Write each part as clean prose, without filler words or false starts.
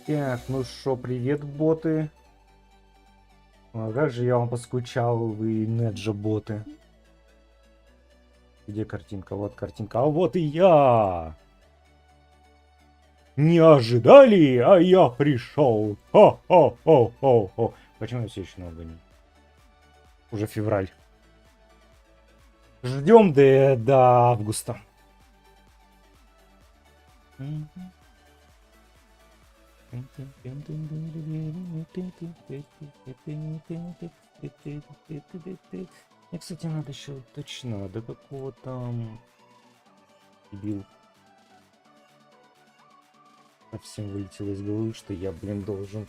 Так, ну шо, привет, боты. Как же я вам поскучал, вы неджа-боты. Где картинка? Вот картинка. А вот и я! Не ожидали, а я пришел. Хо-хо-хо-хо-хо. Почему я все еще на угоне? Уже февраль. Ждем до августа. Мне, кстати, надо еще точно до какого там дебил. Совсем вылетело из головы, что я, блин, должен.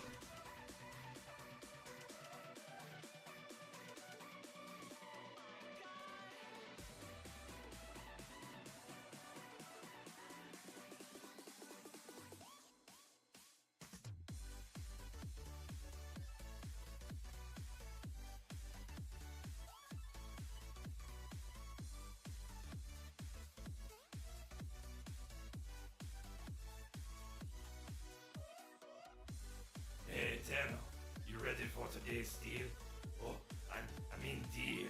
Hey, Eternal, you ready for today's deal? Oh, I mean deal.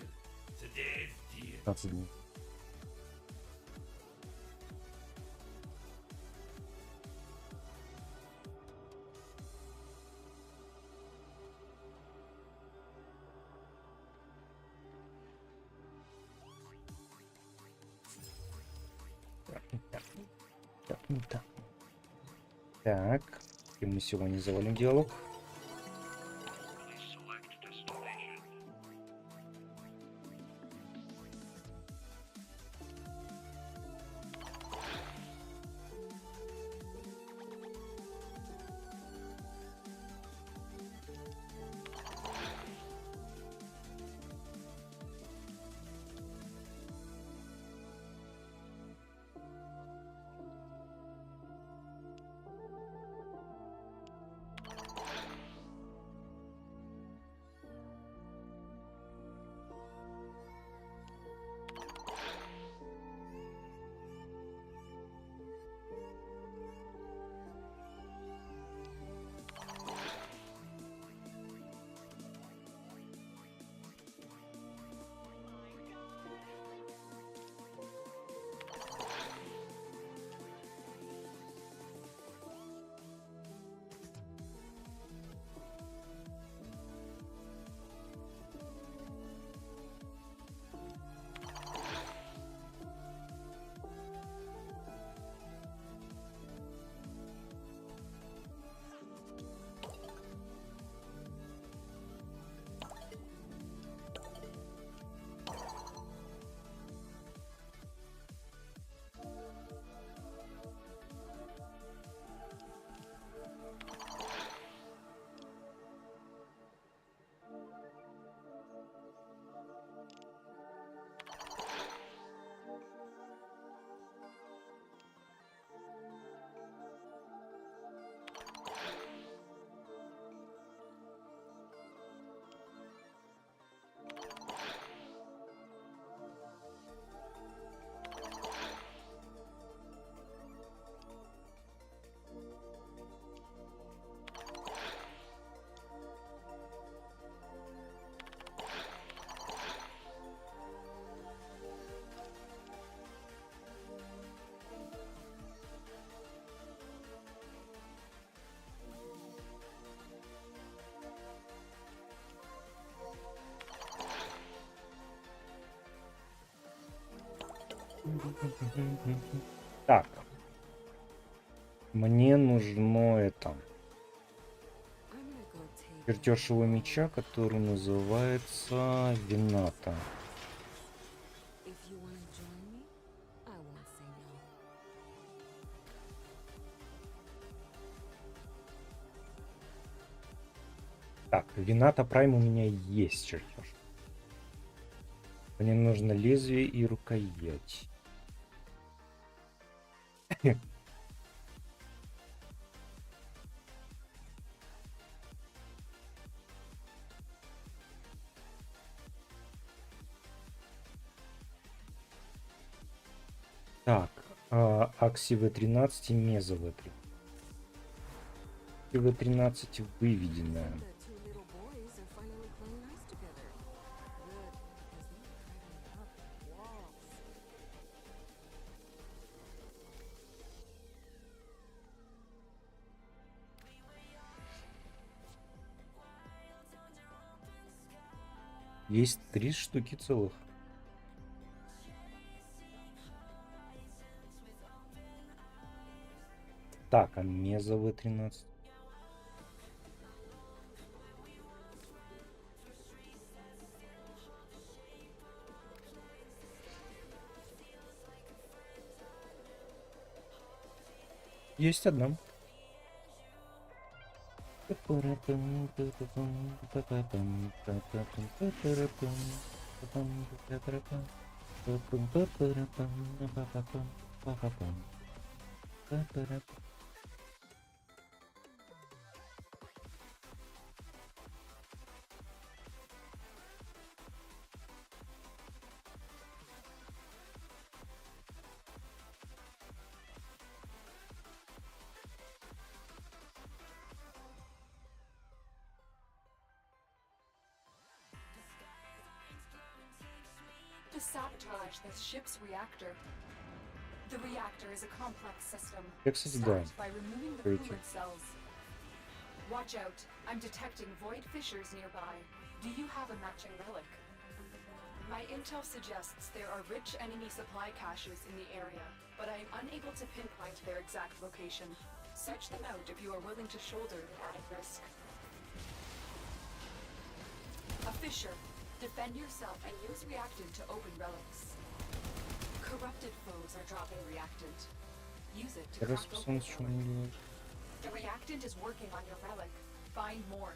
Today's deal. 15 дней. Так. Так. И мы сегодня завалим диалог. Так. Мне нужно это. Чертеж его меча, который называется Вината. Так, Вината Прайм у меня есть чертеж. Мне нужно лезвие и рукоять. Так, Акси В13 и Меза В3. ТВ-13 выведено. Есть 3 штуки целых. Так, а меза В13? Есть одна. To sabotage the ship's reactor. The reactor is a complex system. Я, кстати, да. Start by removing the Видите? coolant cells. Watch out, I'm detecting void fissures nearby. Do you have a matching relic? My intel suggests there are rich enemy supply caches in the area, but I am unable to pinpoint their exact location. Search them out if you are willing to shoulder the added risk. A fissure. Defend yourself and use reactant to open relics. Corrupted foes are dropping reactant. Use it to crack open the relic. The reactant is working on your relic. Find more.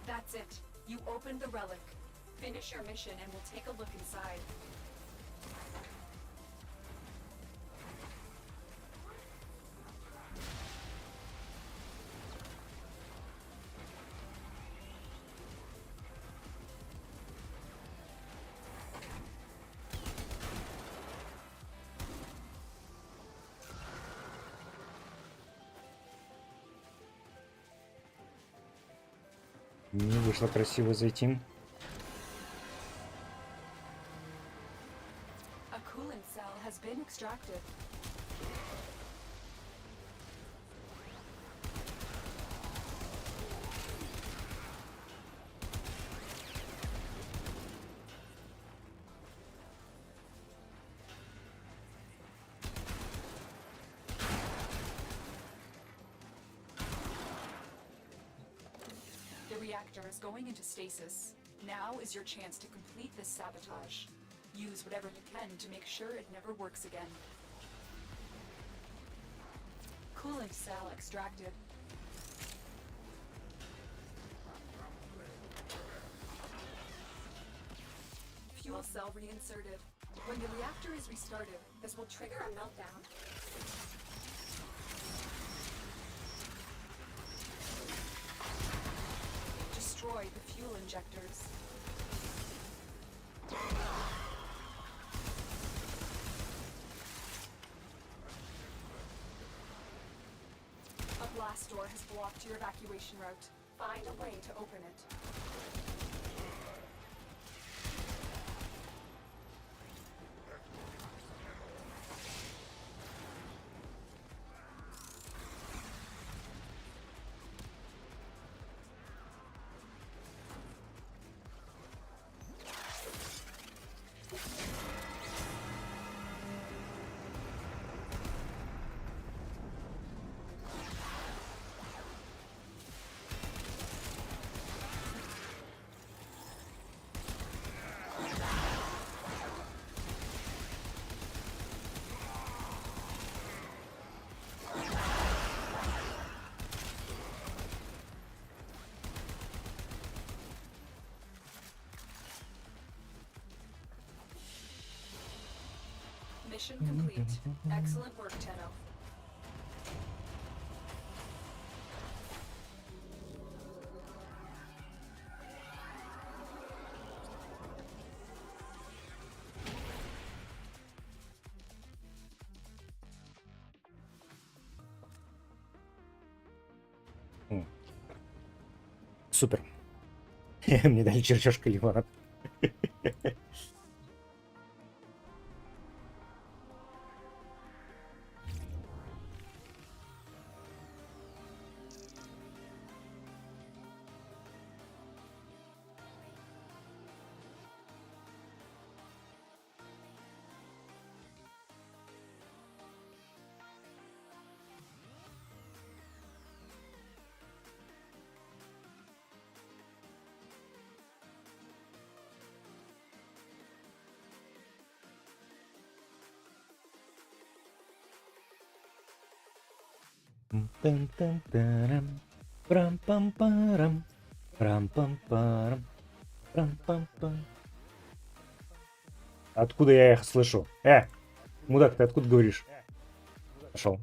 That's it. You opened the relic. Finish your mission and we'll take a look inside. Не вышло красиво зайти. A coolant cell has been extracted. The reactor is going into stasis. Now is your chance to complete this sabotage. Use whatever you can to make sure it never works again. Coolant cell extracted. Fuel cell reinserted. When the reactor is restarted, this will trigger a meltdown. Destroy the fuel injectors. A blast door has blocked your evacuation route. Find a way to open it. Mission complete. Excellent work, Tenno. Супер. Мне дали чертежка лимонад. Пам-пам-парам, прам-пам-парам, прам-пам-парам, прам-пам-пам. Откуда я их слышу? Мудак, ты откуда говоришь? Пошел.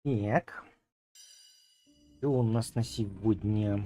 Так. Что у нас на сегодня?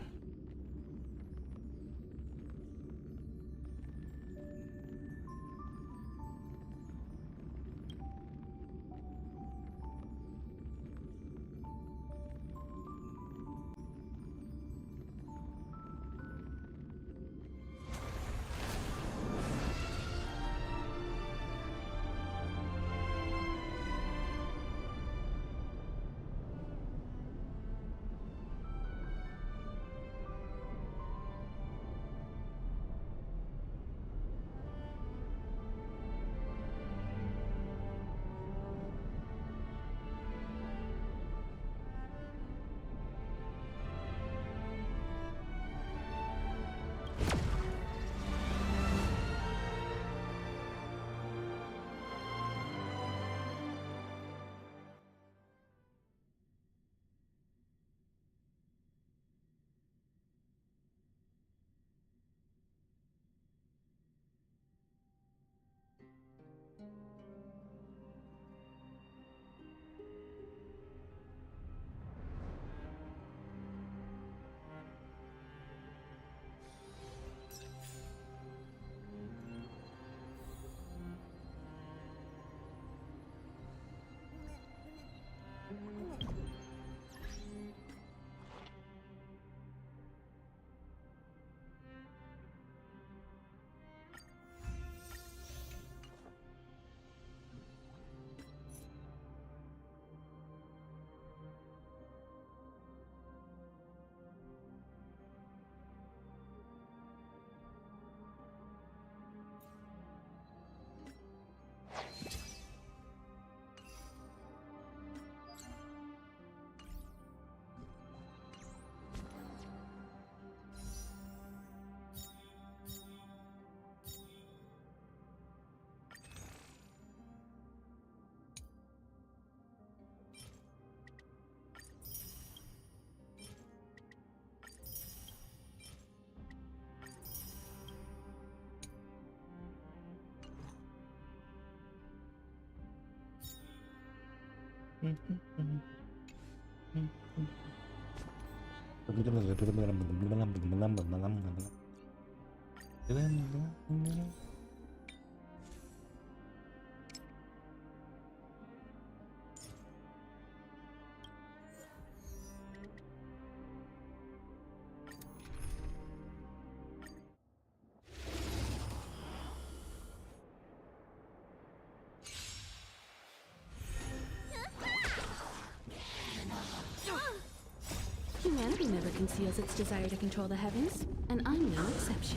Humanity never conceals its desire to control the heavens, and I'm no exception.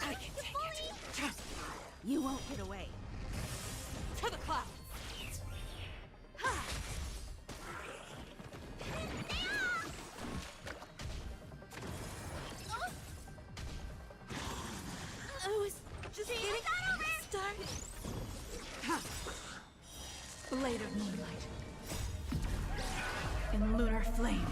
I can take it. You won't get away. To the clouds. I was just getting started. Blade of moonlight. In lunar flame.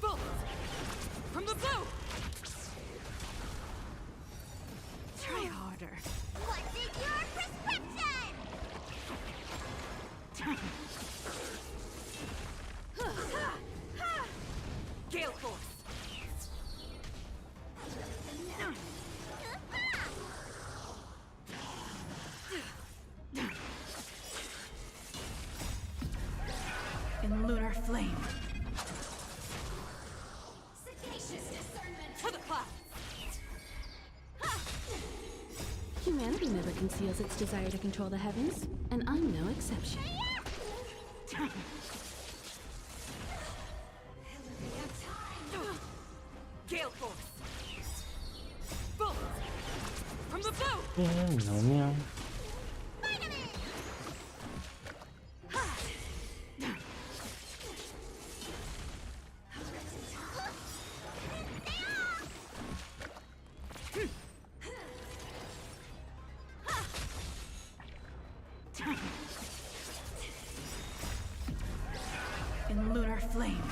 Bolt! From the blue! Try harder. What's in your prescription? Gale force! In lunar flame. Sagacious discernment. To the clouds! Humanity never conceals its desire to control the heavens, and I'm no exception. Gale force! Bolt! From the blue! Мяу, мяу. In lunar flame.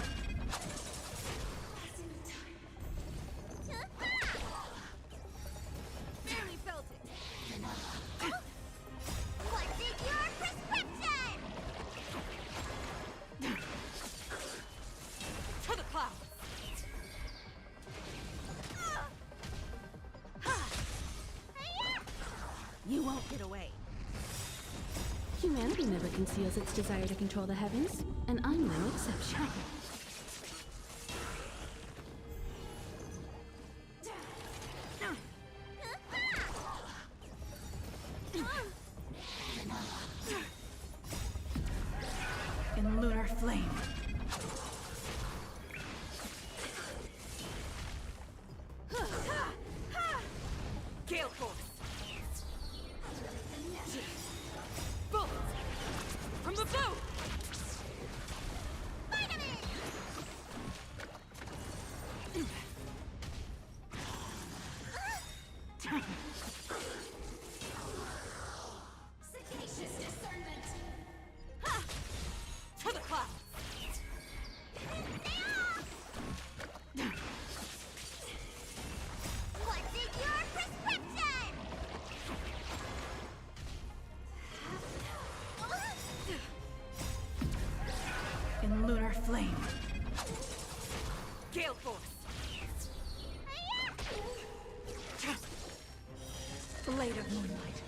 Barely felt it. What's in your prescription? To the clouds! You won't get away. Humanity never conceals its desire to control the heavens, and I'm no exception. In lunar flame. Gale force! Bolt! From the blue! Sagacious discernment. To the clouds! What's in your prescription? In lunar flame. Gale force! Blade of moonlight.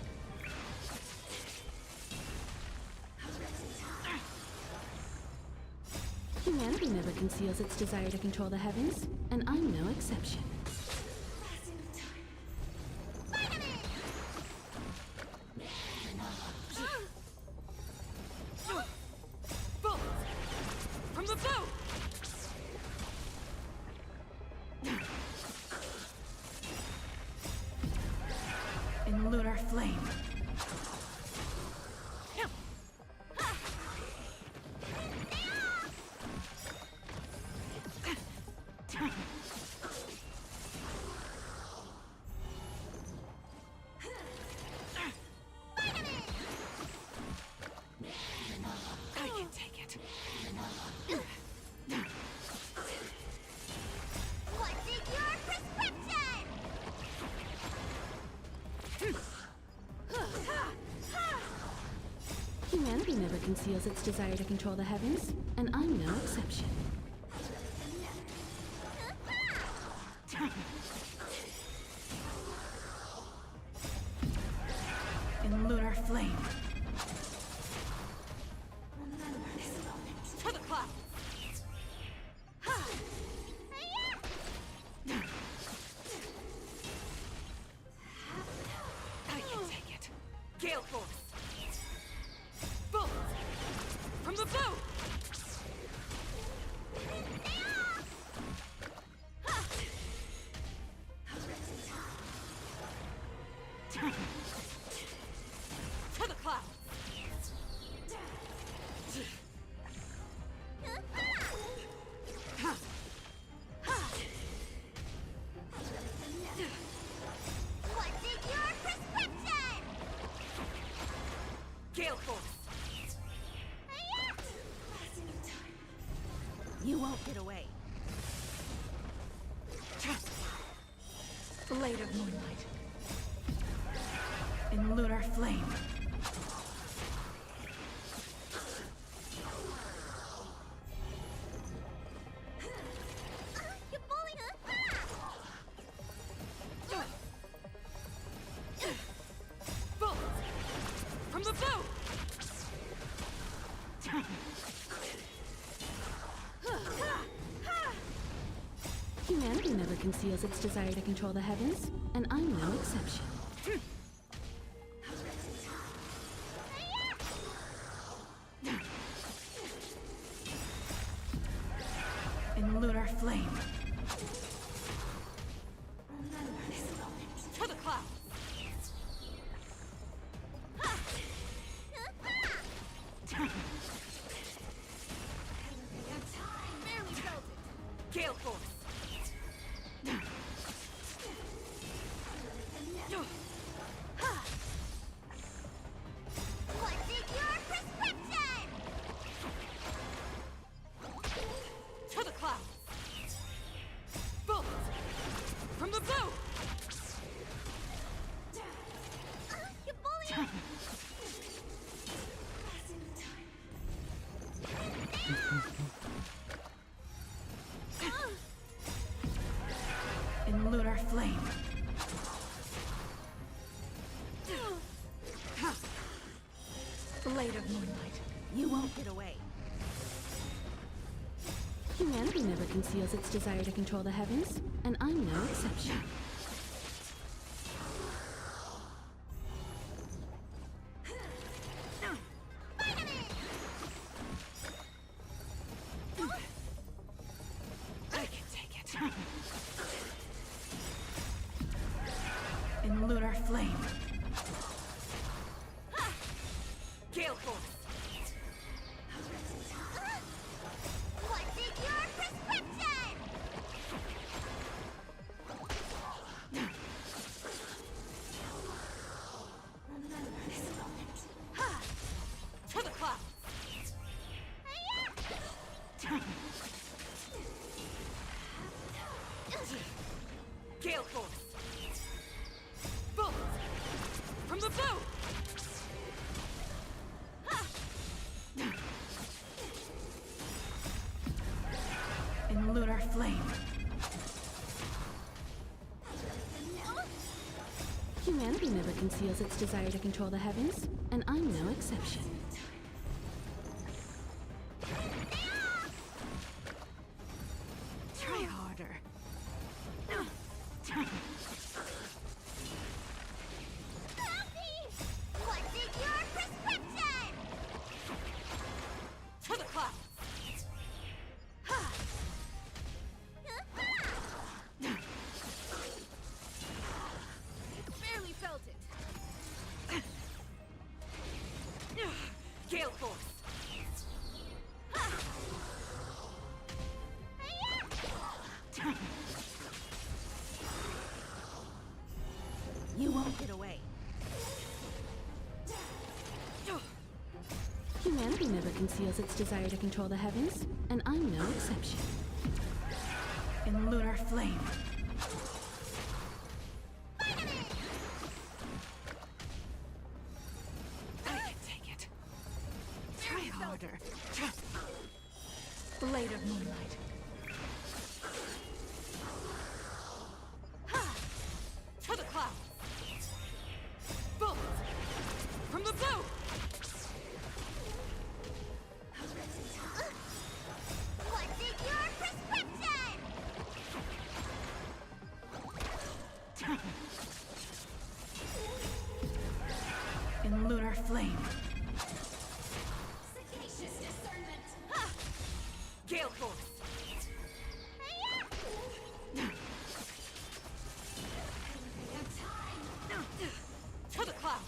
Humanity never conceals its desire to control the heavens, and I'm no exception. Bolt! From the blue! In lunar flame. I can take it. What's in your prescription? Humanity never conceals its desire to control the heavens, and I'm no exception. In lunar flame. Remember this moment. To the clouds! won't get away. Blade of moonlight. In lunar flame. You bully! Bullets! From the bow! Humanity never conceals its desire to control the heavens, and I'm no exception. In lunar flame. Remember this moment. To the clouds! Barely felt it. Gale force! What's in your prescription? To the clouds! Bullets! From the bow! You bully! In lunar flame. Blade of moonlight. You won't get away. Humanity never conceals its desire to control the heavens, and I'm no exception. I can take it. In lunar flame. Gale force! What's in your prescription? Remember this moment. To the clouds! Gale force! Bullets! From the bow! In lunar flame. Humanity never conceals its desire to control the heavens, and I'm no exception. Try harder. What's in your prescription? To the clouds! Barely felt it. Gale force! You won't get away. Humanity never conceals its desire to control the heavens, and I'm no exception. In lunar flame. I can take it. Try harder. Blade of moonlight. To the clouds! Bullets! From the bow! What's in your prescription? In lunar flame. Sagacious discernment. Gale force! To the clouds!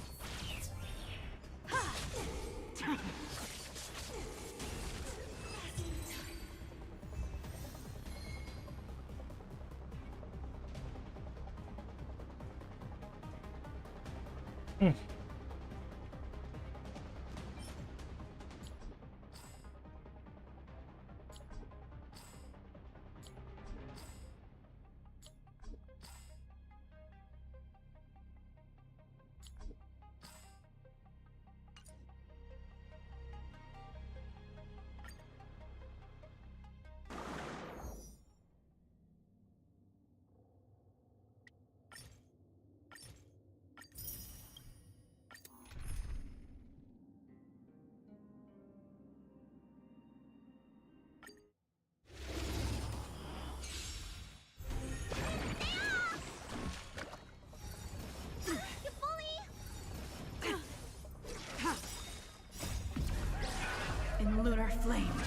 In lunar flame.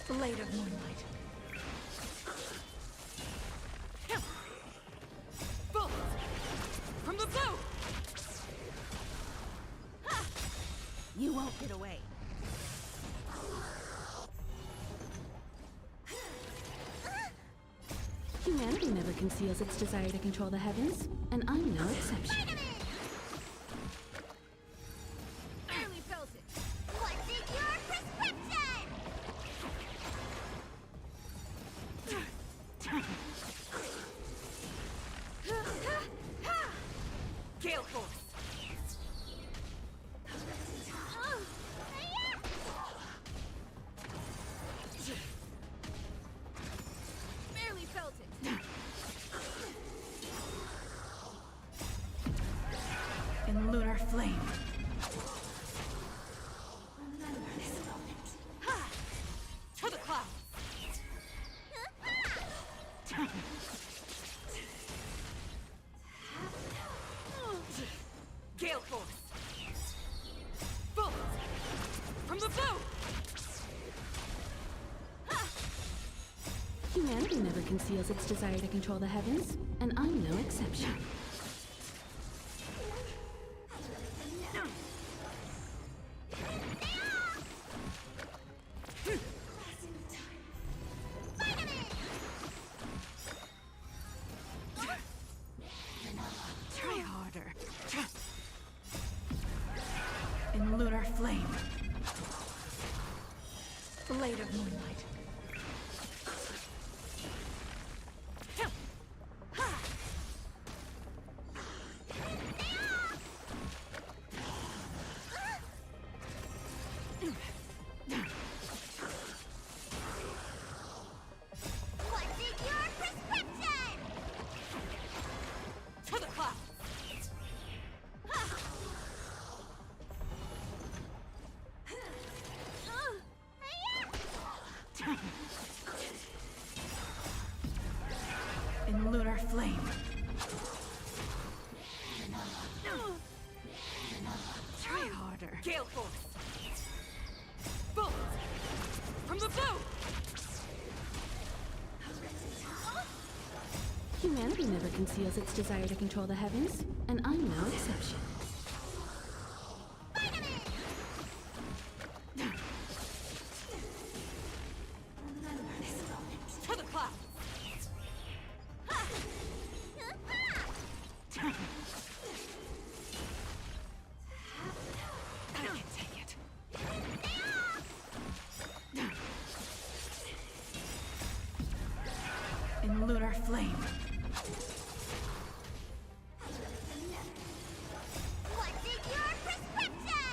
Blade of moonlight. Bolt! From the blue! Ha! You won't get away. Humanity never conceals its desire to control the heavens, and I'm no exception. Barely felt it. What's in your prescription? Gale force. Barely felt it. In lunar flame. Ha! To the clouds. Gale force. Bolt. From the blue. Humanity never conceals its desire to control the heavens, and I'm no exception. Try harder. In lunar flame. Blade of moonlight. What's in your prescription? To the clouds. In lunar flame. Try harder. Gale force. Bolt. From the blue. Humanity never conceals its desire to control the heavens, and I'm no exception. To the clouds. I can take it. In lunar flame. What's in your prescription?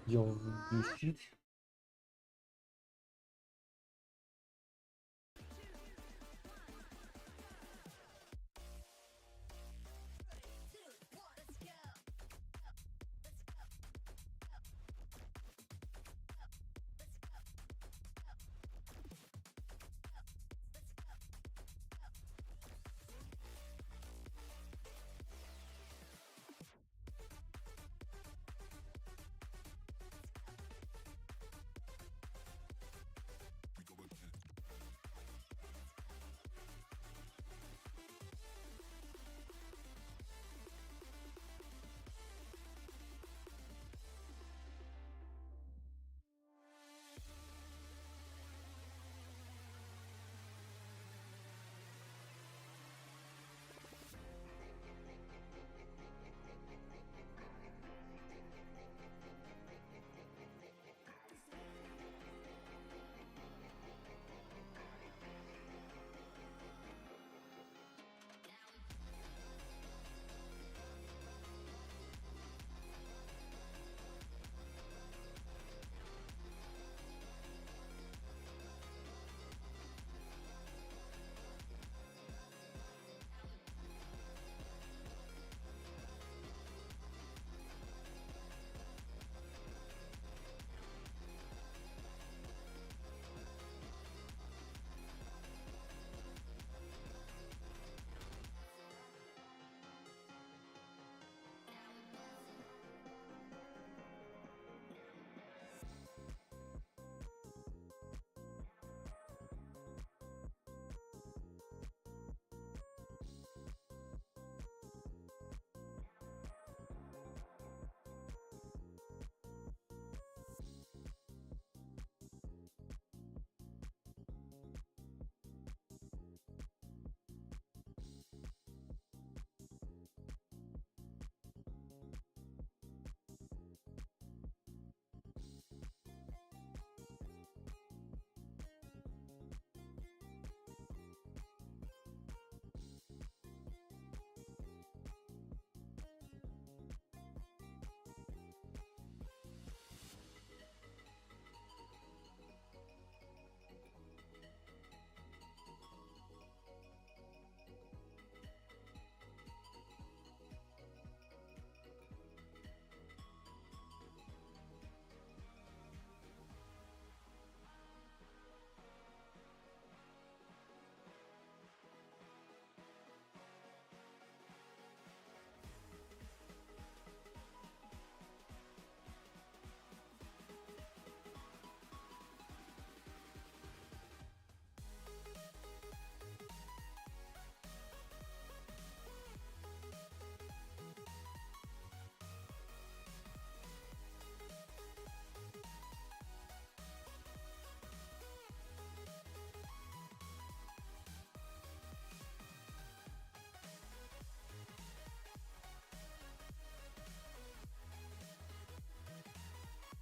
Його бісить.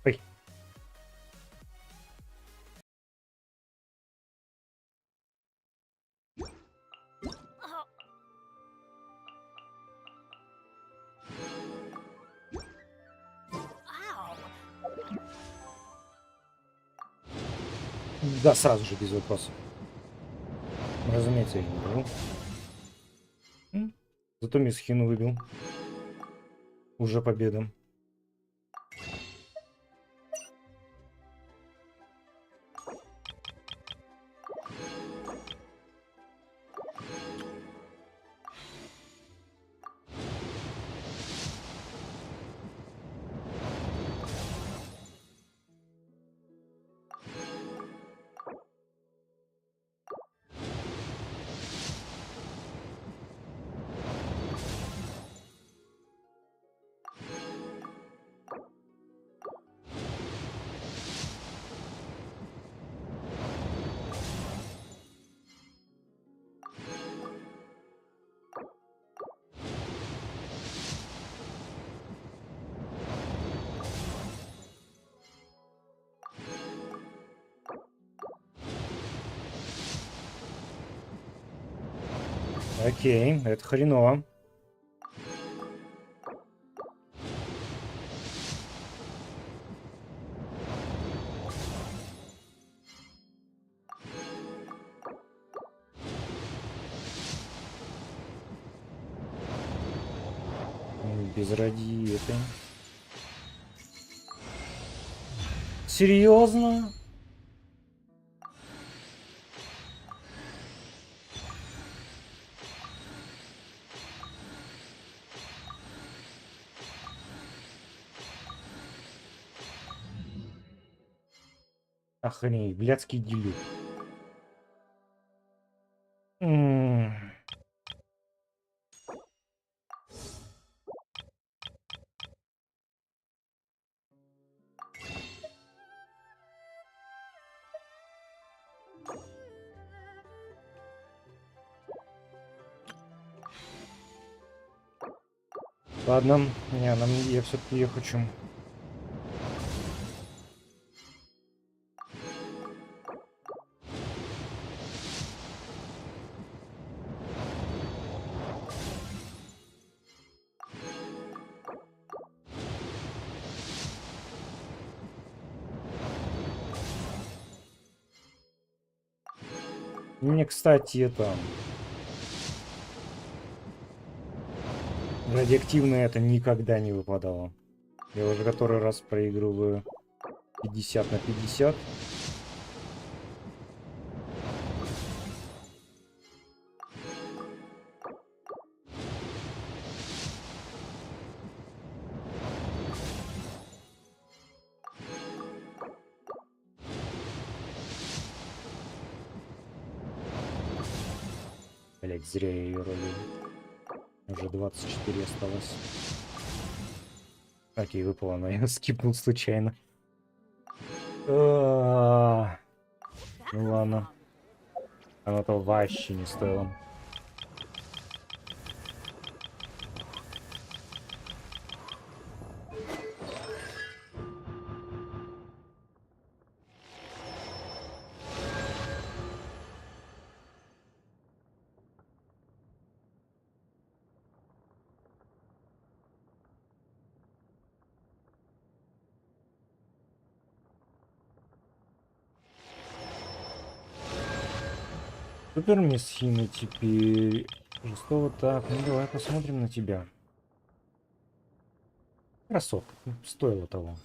Ой. Да, сразу же, без вопросов. Разумеется, я не беру. Зато Мисхину выбил. Уже победа. Окей, это хреново. Без ради этой. Серьезно? Охренеть, блядский делюк. Ладно, не, нам, я все-таки ее хочу. Мне, кстати, это... Радиоактивное это никогда не выпадало. Я уже который раз проигрываю 50 на 50. Блять, зря я ее ролил. Уже 24 осталось. Окей, выпала, но я скипнул случайно. Ну ладно. Оно того вообще не стоило. Супер месхины теперь. Жестоко так. Ну давай посмотрим на тебя. Красотка. Стоило того.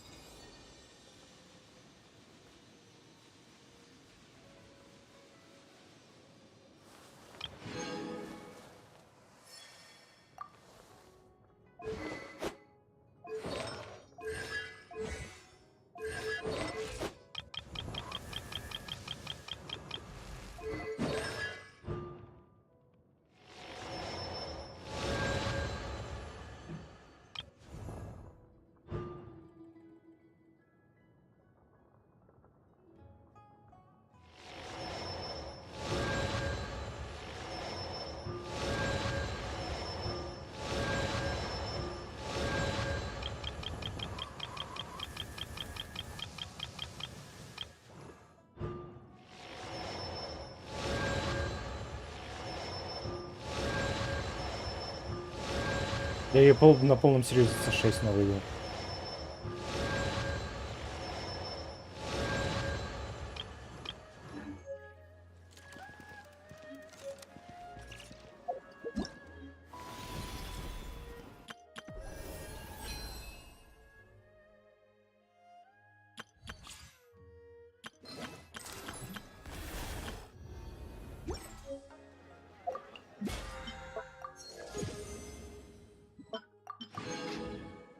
Я ее на полном серьезе C6 навалил.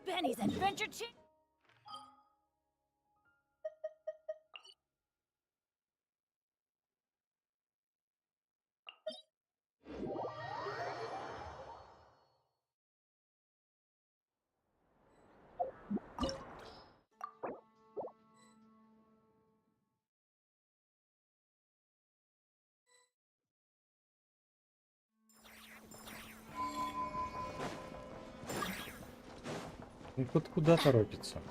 Benny's Adventure Channel. Ну вот куда торопится?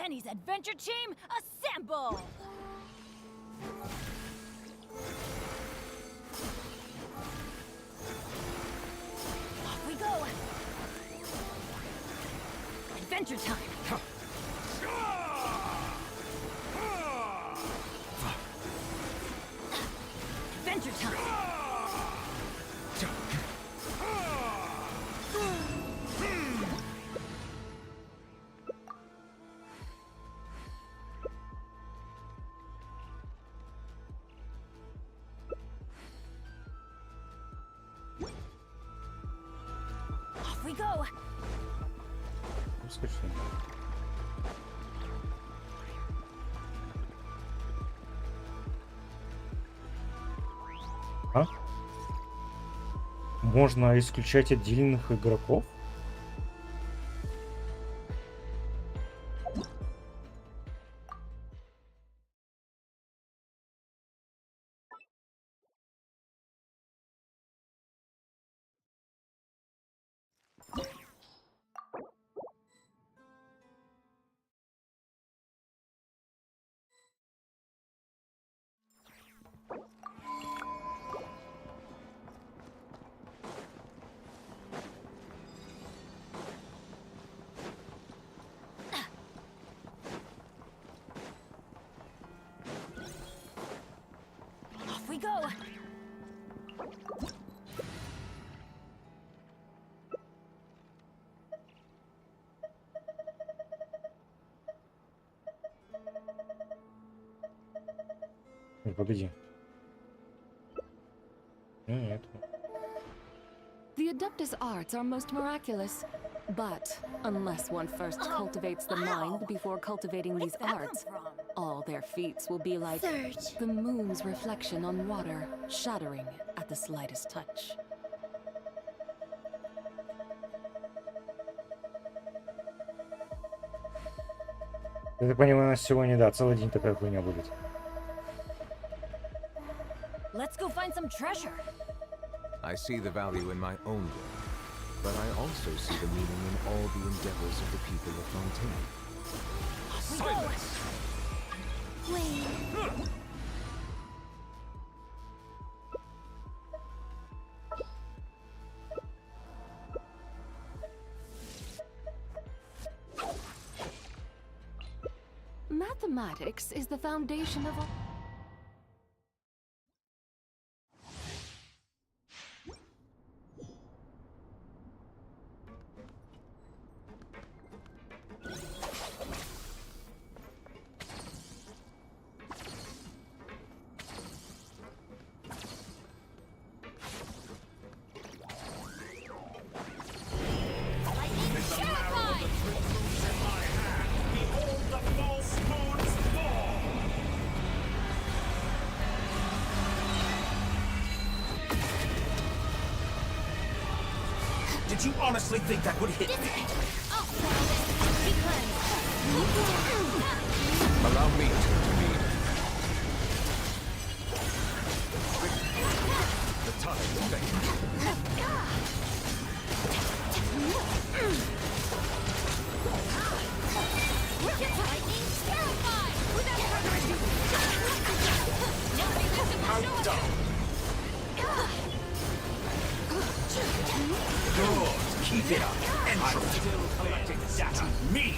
Penny's adventure team, assemble! Off we go! Adventure time! Adventure time! Off we go! Скажи. А? Можно исключать отдельных игроков? Off we go! Погоди. Нет. The Adeptus arts are most miraculous. But unless one first cultivates the mind before cultivating these arts, all their feats will be like Surge. the moon's reflection on water, shattering at the slightest touch. Я так понимаю, у нас сегодня, да, целый день такая хуйня будет. Let's go find some treasure! I see the value in my own work, but I also see the meaning in all the endeavors of the people of Fontaine. Silence! Wait. Mathematics is the foundation of all. Did you honestly think that would hit me? Allow me to intervene. The time will fade. Good. Keep it up. And I'm still collecting data. Me.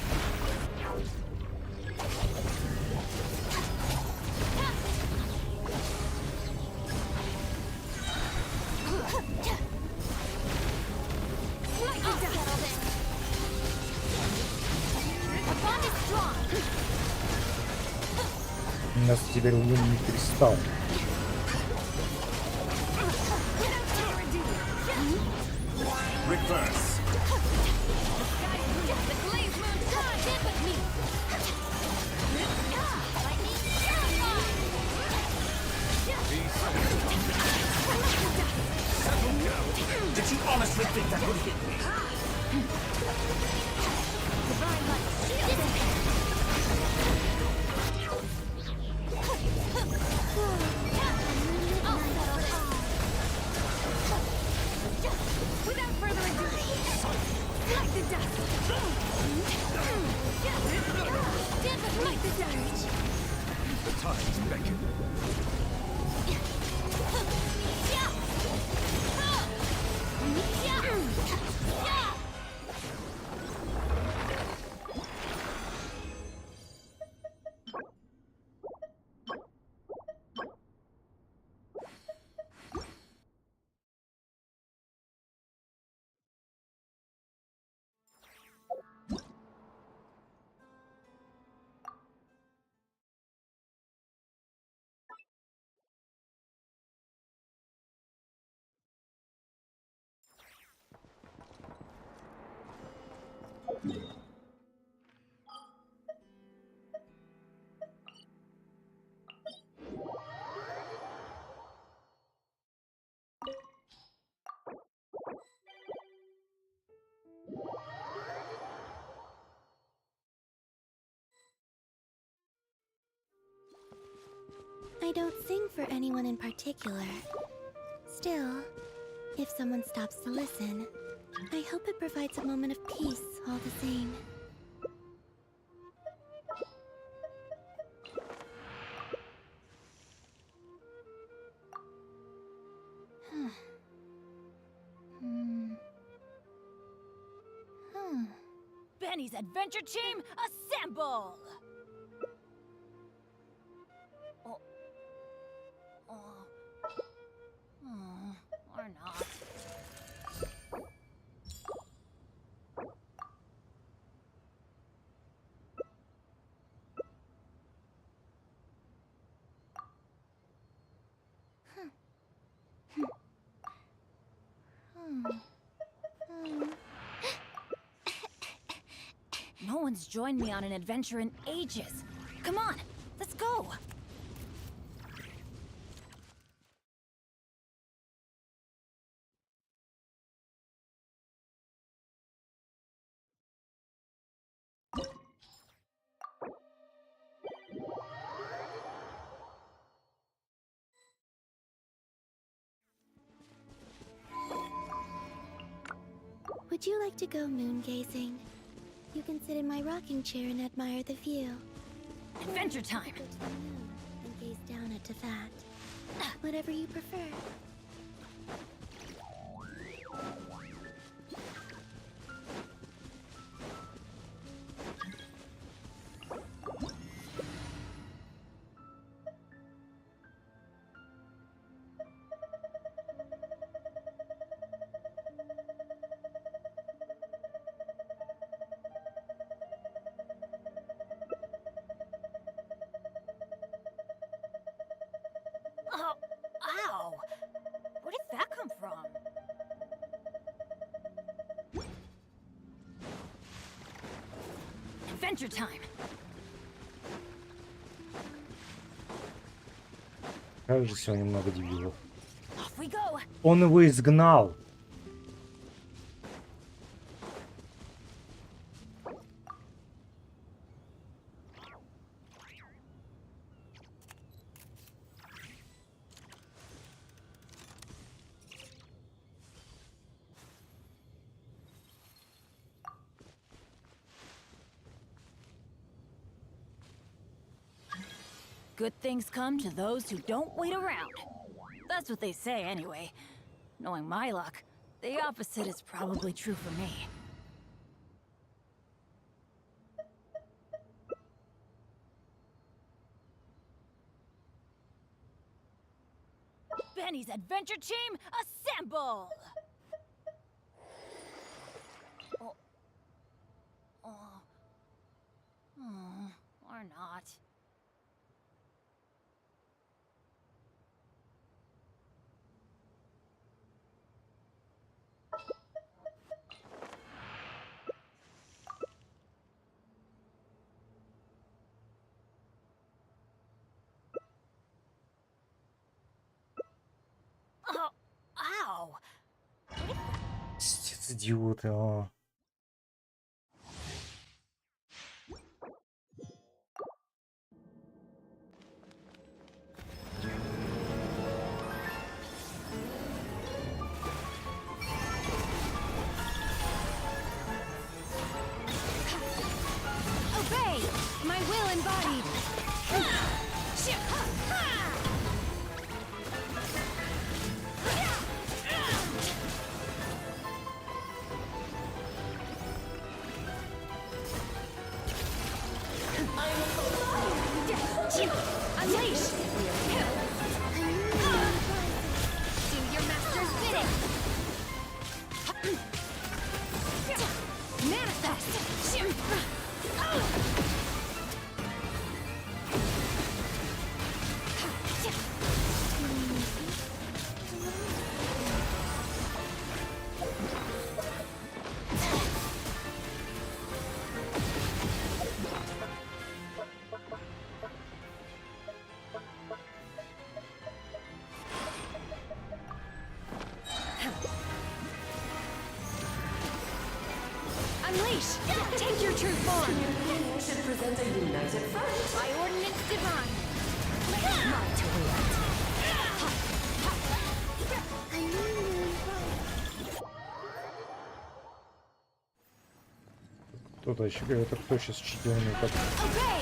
У нас теперь лунный кристалл. Reverse. Did you honestly think that would hit me? Without further ado, like the dust. anyone in particular. Still, if someone stops to listen, I hope it provides a moment of peace all the same. Benny's adventure team, assemble! Or not. No one's joined me on an adventure in ages. Come on, let's go! Would you like to go moon gazing? You can sit in my rocking chair and admire the view. Adventure time! Go to the moon and gaze down at that. Whatever you prefer. Oh, ow! Where did that come from? Adventure time! Как же сегодня много дебилов. Off we go! Он его изгнал. Good things come to those who don't wait around. That's what they say anyway. Knowing my luck, the opposite is probably true for me. Benny's adventure team, assemble! Or not. Oh, ow! Пиздец, идиоты, а. Obey! My will embodied! Unleash! Do your master's bidding! Manifest! Unleash! Take your true form! Should present a united front. By ordinance divine! Not to react. Кто-то еще говорит, это кто сейчас читил? Как... Okay.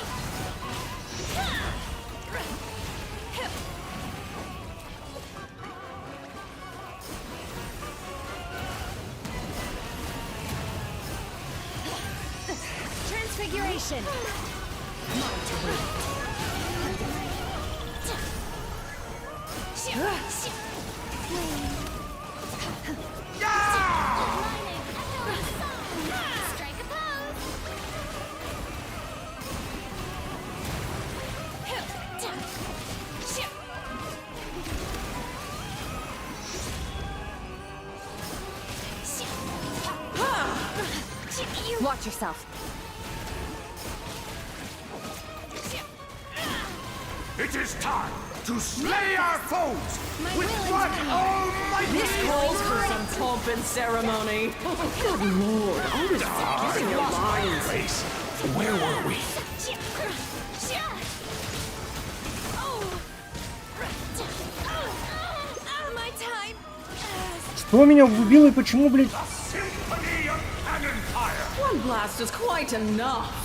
Transfiguration. Strike a pose! Watch yourself. It is time to slay our foes with one almighty Calls for some pomp and ceremony. Good lord, always forgetting your lines. race. Where were we? My time! Что меня убило и почему, блядь? Symphony of cannon fire. One blast is quite enough.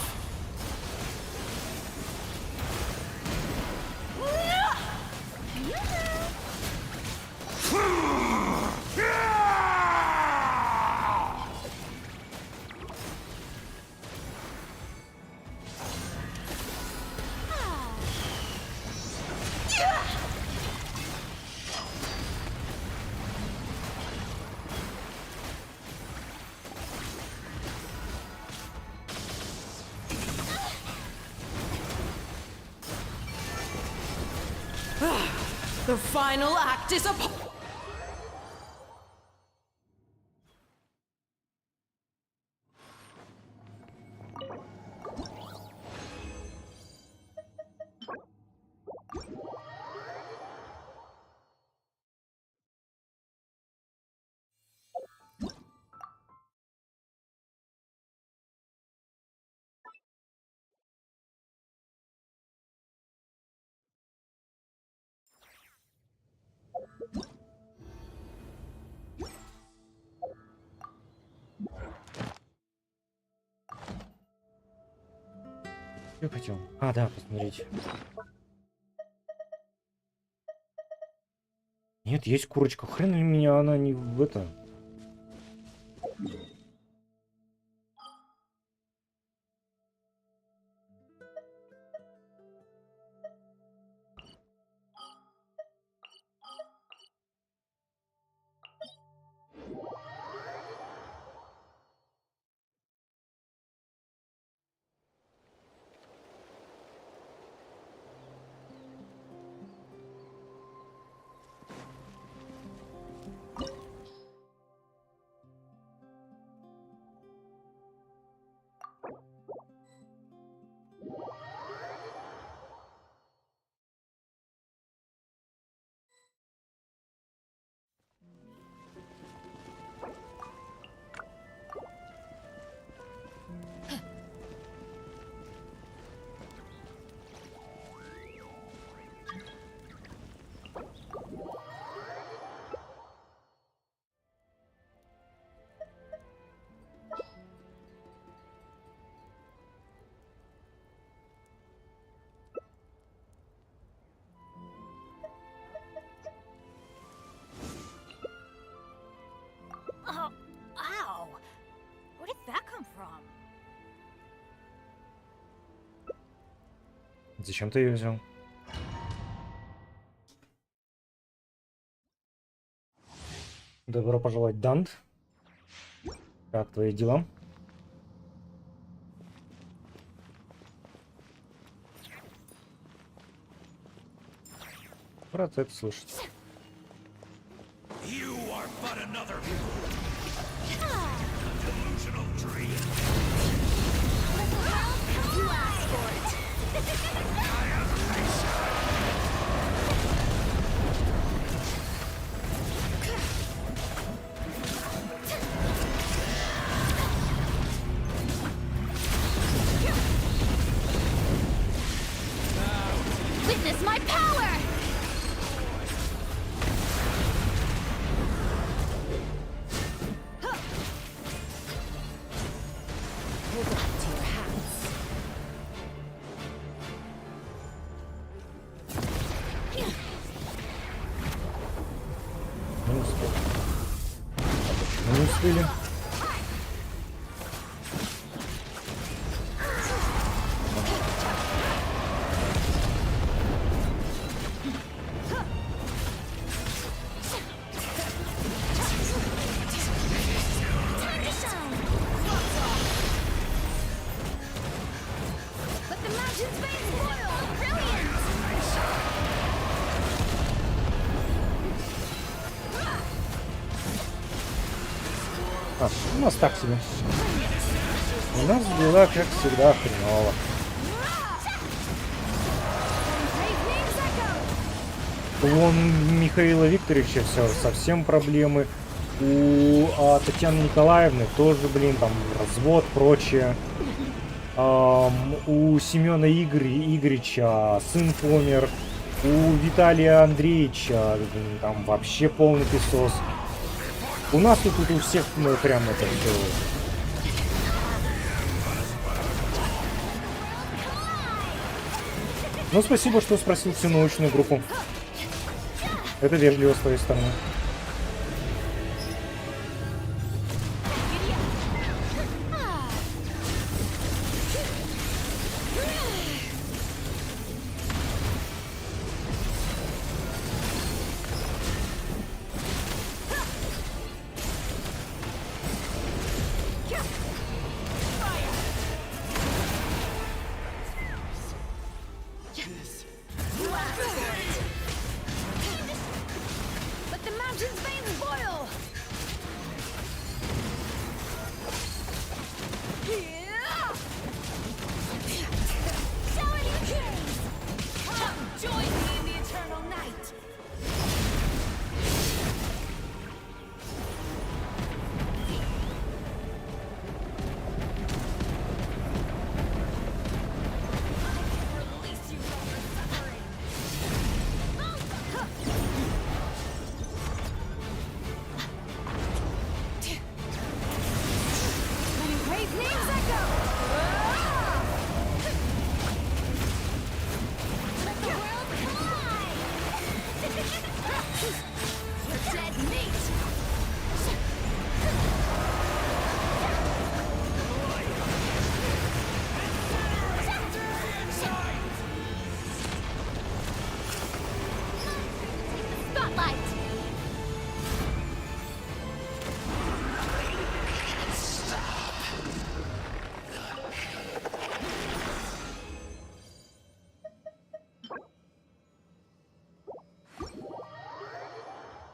The final act is upon. Я хотел. А, да, посмотрите. Нет, есть курочка. Хрен ли меня она не в это. Oh, ow! Where did that come from? Зачем ты ее взял? Добро пожаловать, Дант. Как твои дела? Рад это слышать. You are but another delusional dream. You asked for it! Witness my power! Hold on. не успел. Мы не успели. У нас так себе. У нас дела, как всегда, хреново. У Михаила Викторовича все совсем проблемы. У Татьяны Николаевны тоже, блин, там развод, прочее. У Семена Игоревича сын помер. У Виталия Андреевича там вообще полный песос. У нас тут у всех прям это все. Ну, спасибо, что спросил всю научную группу. Это вежливо с твоей стороны.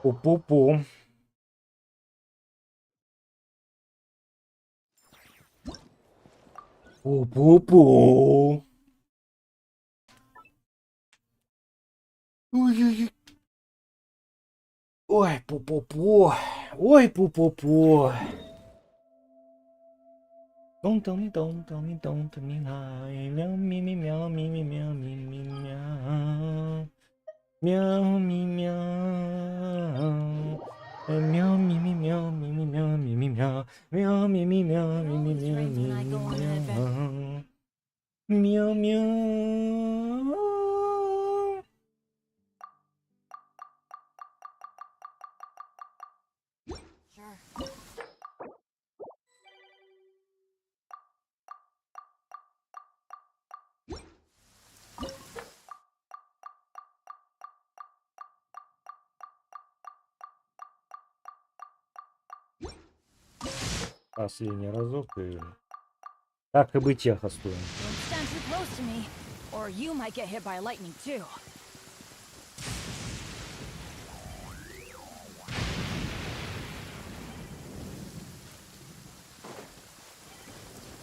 Пу-пу-пу. Пу-пу-пу. Ой-ой-ой. Ой, пу-пу-пу. Ой, пу-пу-пу. Don't tell me, don't tell me, don't tell me lie. Meow, me, me, meow, me, me, meow, me, me, meow. Meow, me, meow. Meow, me, me, meow, me, me, meow, me, me, meow. Meow, me, me, meow, me, me, meow, me, me, meow. Meow, meow. Последний разок и... Так и быть, я хостую.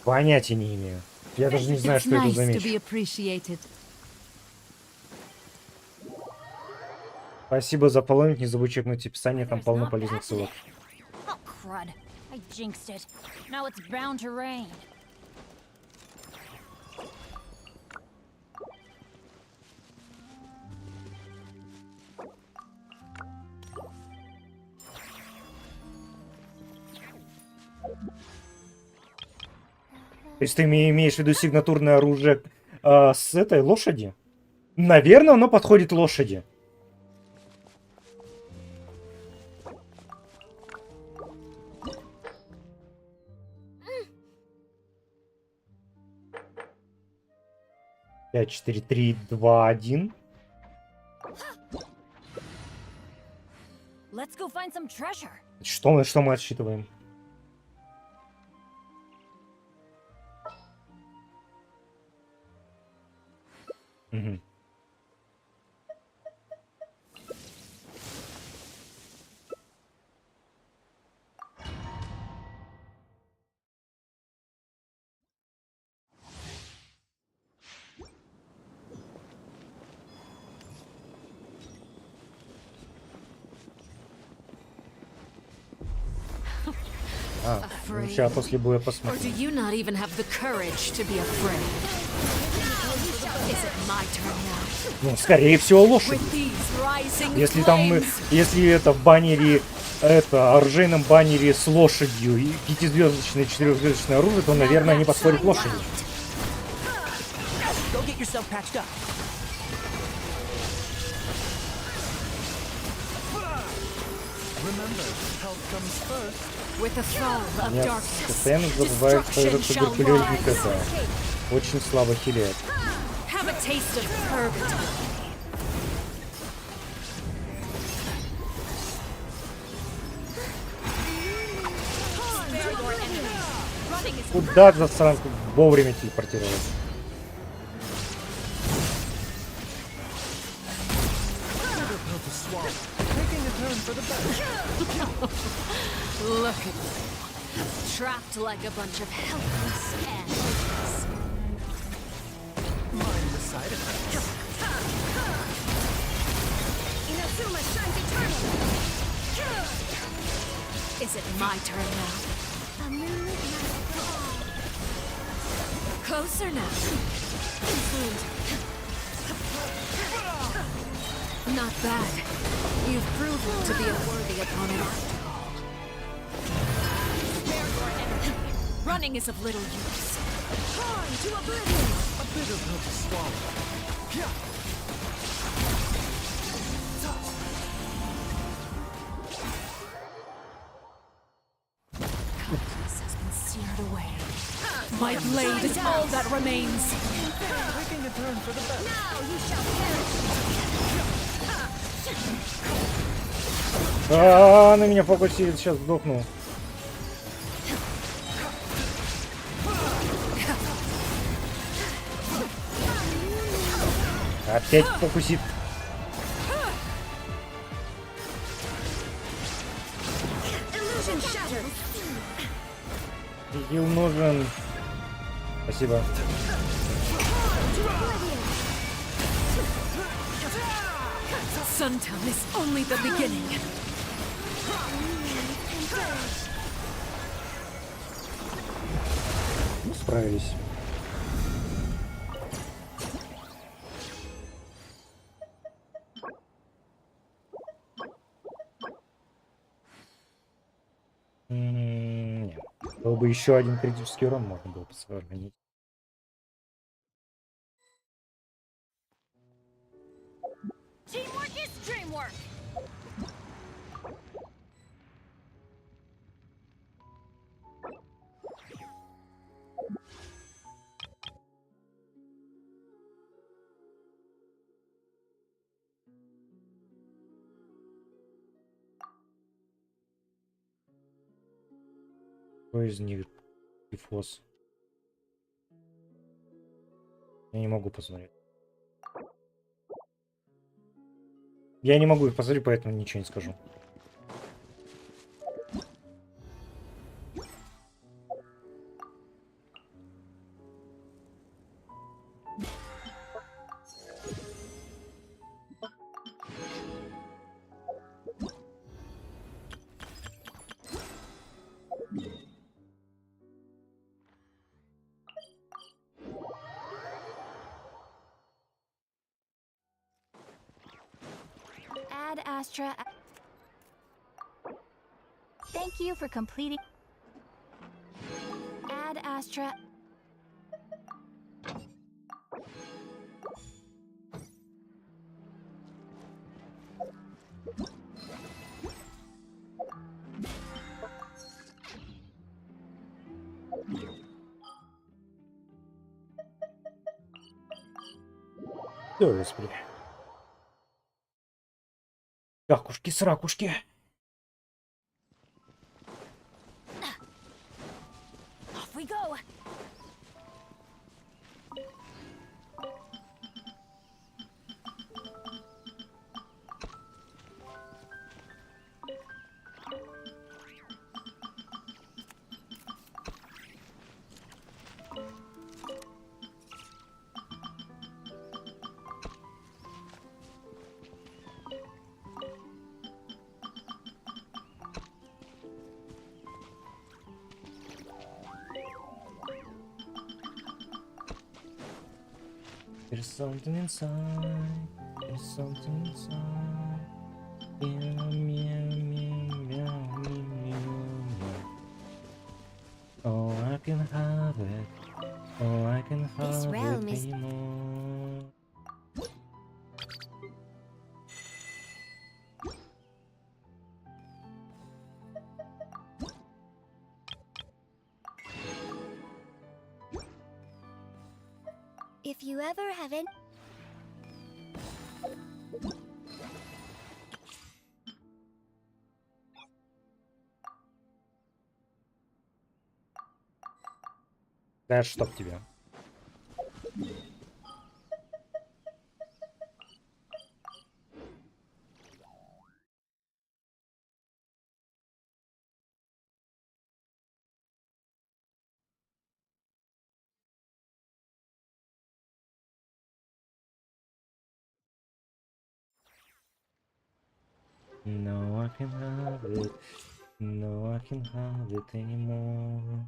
Понятия не имею. Я даже не знаю, что это за меч. Спасибо за половник, не забудь чекнуть описание, там полно полезных ссылок. I jinxed it. Now it's bound to rain. То есть ты имеешь в виду сигнатурное оружие с этой лошади? Наверное, оно подходит лошади. 5, 4, 3, 2, 1. Let's go find some treasure. Что мы отсчитываем? Угу. Ну, сейчас после боя Or do посмотрим. you not even have the courage to be afraid? Is it my turn now? Ну, скорее всего, лошадь. With these rising Если там, flames, если это в баннере, это оружейном баннере с лошадью и 5-звездочное, 4-звездочное оружие, то, наверное, они подходят лошади. Go get yourself patched up. with the fall of Я darkness, постоянно забываю, что этот destruction shall туберкулезник rise. это очень слабо хиляет. Have a taste of purgatory. Куда засранку вовремя телепортировалась? Look at you, trapped like a bunch of helpless animals. Mind the side effects. Inazuma shines eternal! Is it my turn now? A moonlit night for all. Closer now. Not bad. You've proven to be a worthy opponent after all. Spare your energy. Running is of little use. Torn to oblivion! A bitter pill to swallow. Darkness has been seared away. My blade is all that remains. Taking a turn for the better. Now you shall perish! На меня фокусирует, сейчас сдохну. Опять фокусит. Illusion shattered! Хил нужен. Спасибо. Suntown is only the beginning. Справились. Нет. Был бы еще один критический урон, можно было бы сохранить. Teamwork is dreamwork. Кто из них тифоз? Я не могу посмотреть. Я не могу их посмотреть, поэтому ничего не скажу. Ad Astra. Thank you for completing. Ad Astra. Ой, господи. Какушки с ракушки. Off we go. There's something inside. There's something inside. Meow, meow, meow, meow, meow, meow. Oh, I can have it. Oh, I can have realm it is- anymore. If you ever have it. Да чтоб тебя. No, I can have it. No, I can have it anymore.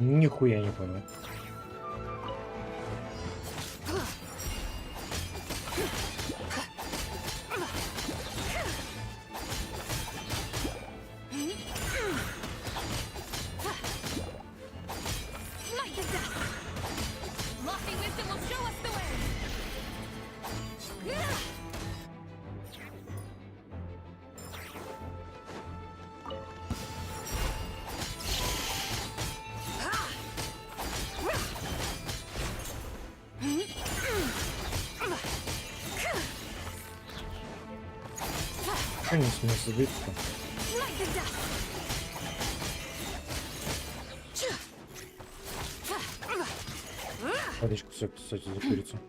Нихуя не понял. Конечно, не садится. Водичку все, кстати, за курицу.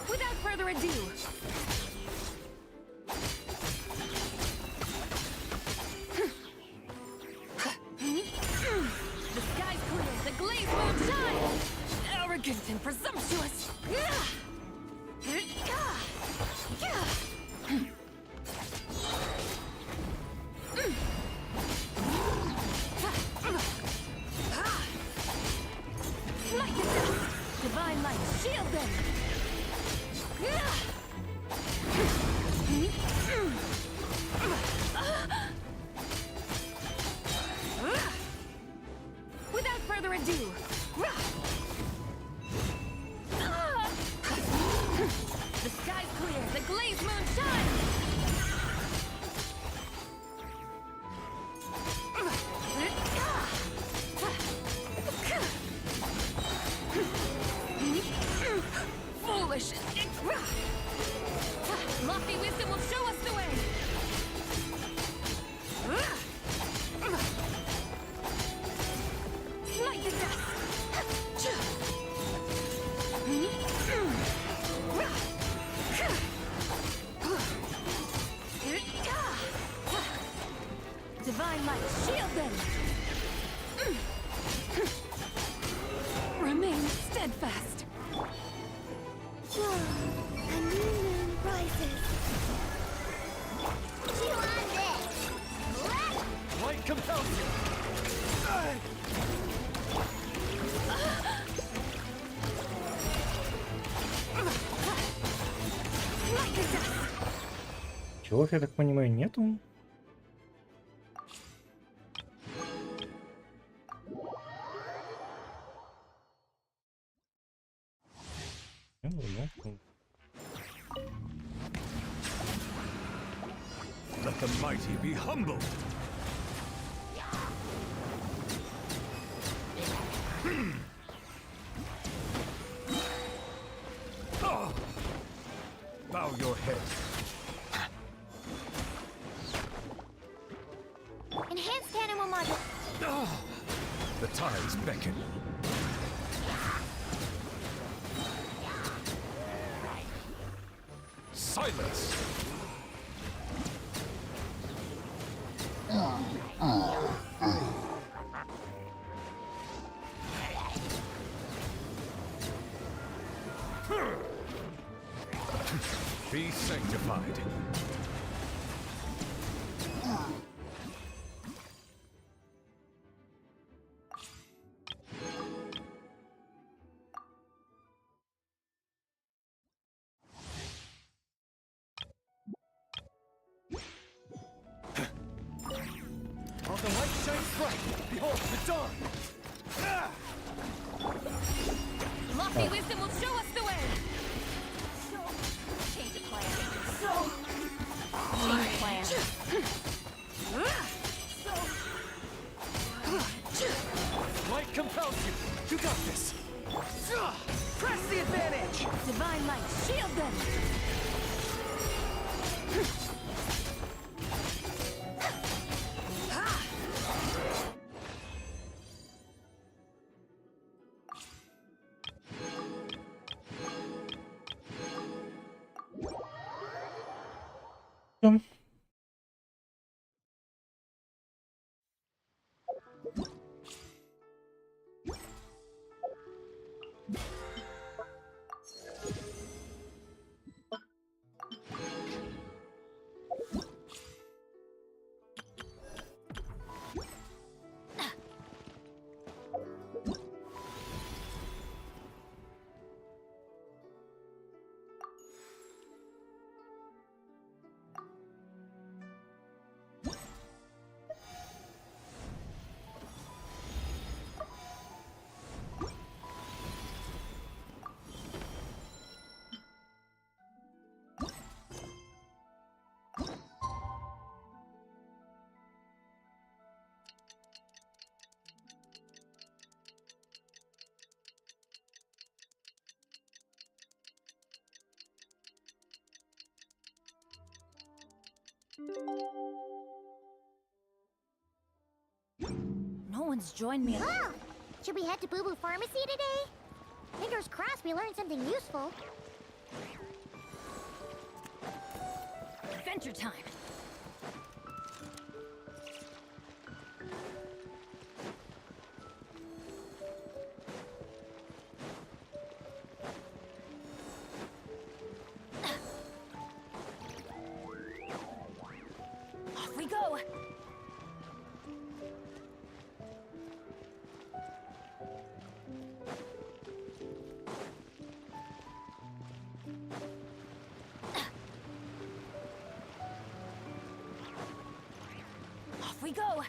Without further ado, the sky's clear, the glazed moon shines. Arrogant and presumptuous. Divine light, shield them. Without further ado, the sky's clear, the glazed moon shines. Foolish. Lofty wisdom will show us the way. Smite the dust. Divine light, shield them. steadfast. A new moon rises. Chew on this. Light compels you. Чего, я так понимаю, нету? Let the mighty be humbled. Oh. Bow your head. Enhanced animal model. Oh. The tides beckon. Silence! Be sanctified. While the light shines bright, behold the dawn! Lofty wisdom will show us the way! Change of plan. Change of plan. Light compels you! You got this! Press the advantage! Divine light, shield them! No one's joined me. Oh! Should we head to Boo Boo Pharmacy today? Fingers crossed we learned something useful. Adventure time. Off we go. Off we go.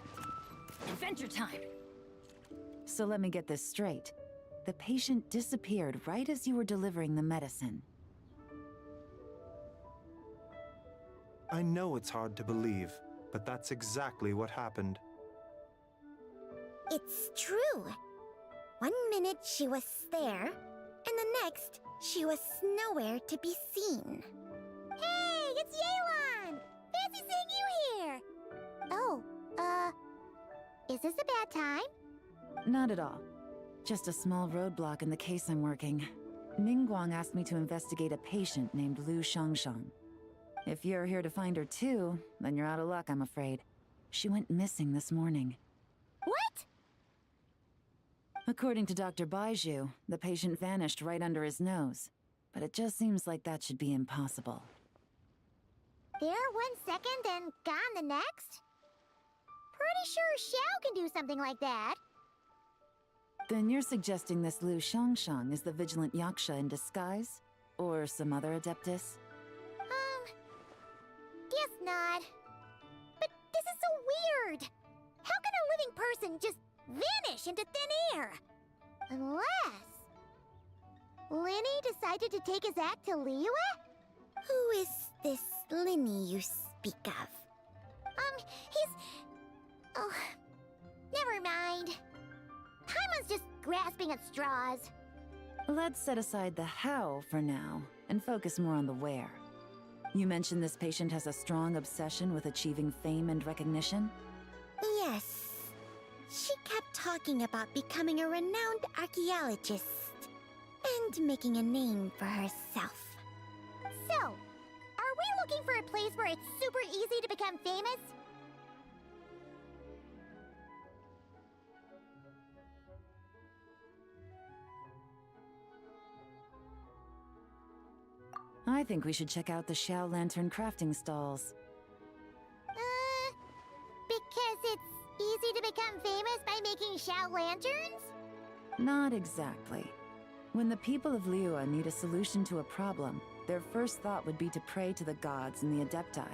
Adventure time. So let me get this straight. The patient disappeared right as you were delivering the medicine. I know it's hard to believe, but that's exactly what happened. It's true. 1 minute she was there, and the next she was nowhere to be seen. Hey, it's Yelan! Fancy seeing you here! Oh, is this a bad time? Not at all. Just a small roadblock in the case I'm working. Ningguang asked me to investigate a patient named Lu Shangshang. If you're here to find her too, then you're out of luck, I'm afraid. She went missing this morning. What? According to Dr. Baiju, the patient vanished right under his nose. But it just seems like that should be impossible. There 1 second and gone the next? Pretty sure Xiao can do something like that. Then you're suggesting this Lu Shangshang is the vigilant Yaksha in disguise? Or some other adeptus? Guess not. But this is so weird! How can a living person just vanish into thin air? Unless... Linny decided to take his act to Liyue? Who is this Linny you speak of? He's... Oh... Never mind. Paimon's just grasping at straws. Let's set aside the how for now, and focus more on the where. You mentioned this patient has a strong obsession with achieving fame and recognition? Yes. She kept talking about becoming a renowned archaeologist and making a name for herself. So, are we looking for a place where it's super easy to become famous? I think we should check out the Xiao Lantern crafting stalls. Because it's easy to become famous by making Xiao lanterns? Not exactly. When the people of Liyue need a solution to a problem, their first thought would be to pray to the gods and the Adepti.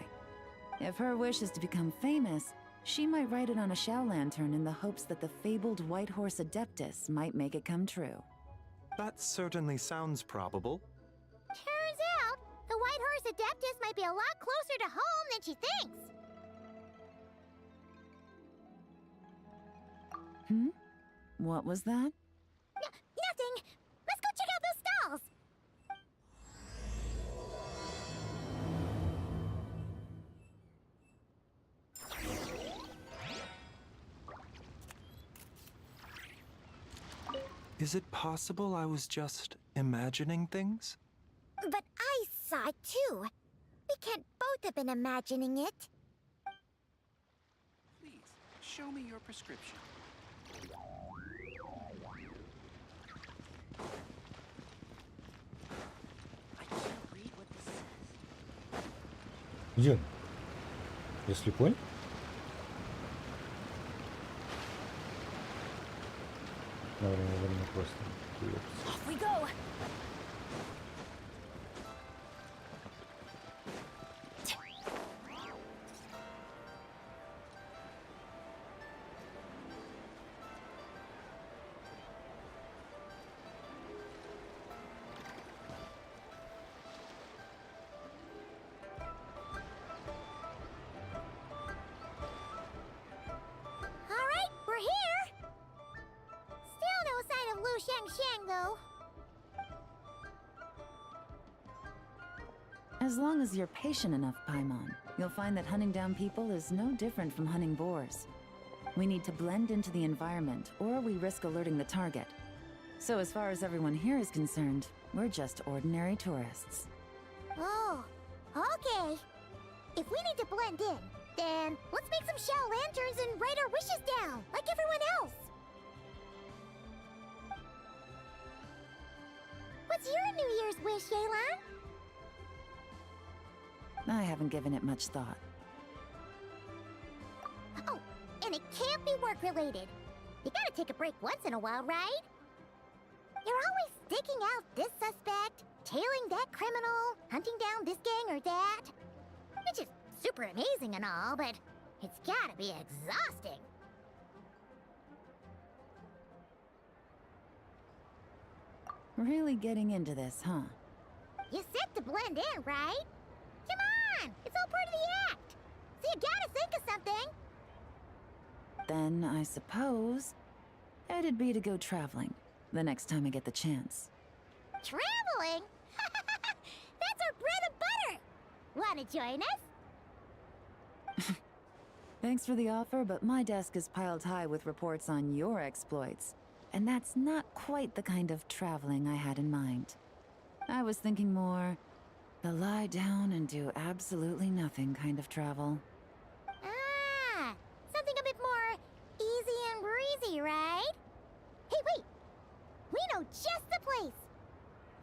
If her wish is to become famous, she might write it on a Xiao Lantern in the hopes that the fabled White Horse Adeptus might make it come true. That certainly sounds probable. Turns out, the White Horse Adeptus might be a lot closer to home than she thinks. What was that? Nothing! Let's go check out those stalls! Is it possible I was just imagining things? But I saw it too. We can't both have been imagining it. Please, show me your prescription. I can't read what this says. Где он? Я слепой? Наверное, просто. Off we go! Alright, we're here! Still no sign of Lu Shangshang, though. As long as you're patient enough, Paimon, you'll find that hunting down people is no different from hunting boars. We need to blend into the environment, or we risk alerting the target. So as far as everyone here is concerned, we're just ordinary tourists. Oh, okay. If we need to blend in, then let's make some Xiao lanterns and write our wishes down, like everyone else. What's your New Year's wish, Yelan? I haven't given it much thought. Oh, and it can't be work-related. You gotta take a break once in a while, right? You're always staking out this suspect, tailing that criminal, hunting down this gang or that. Which is super amazing and all, but it's gotta be exhausting. Really getting into this, huh? You said to blend in, right? Come on! It's all part of the act! So you gotta think of something! Then I suppose it'd be to go traveling the next time I get the chance. Traveling? That's our bread and butter! Wanna join us? Thanks for the offer, but my desk is piled high with reports on your exploits. And that's not quite the kind of traveling I had in mind. I was thinking more the lie down and do absolutely nothing kind of travel. Ah, something a bit more easy and breezy, right? Hey, wait!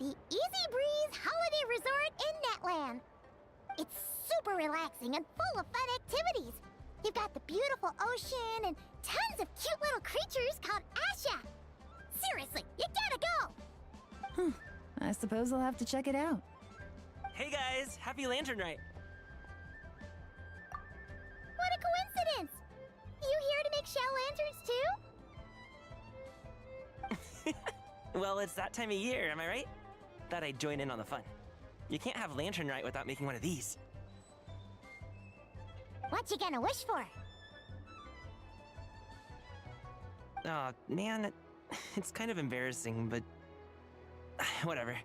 the Easy Breeze Holiday Resort in Netland. It's super relaxing and full of fun activities. You've got the beautiful ocean and tons of cute little creatures called Asha. Seriously, you gotta go! I suppose I'll have to check it out. Hey guys, happy Lantern Night. What a coincidence! You here to make shell lanterns too? Well, it's that time of year, am I right? Thought I'd join in on the fun. You can't have Lantern Night without making one of these. What you gonna wish for? Aw, man, it's kind of embarrassing, but whatever.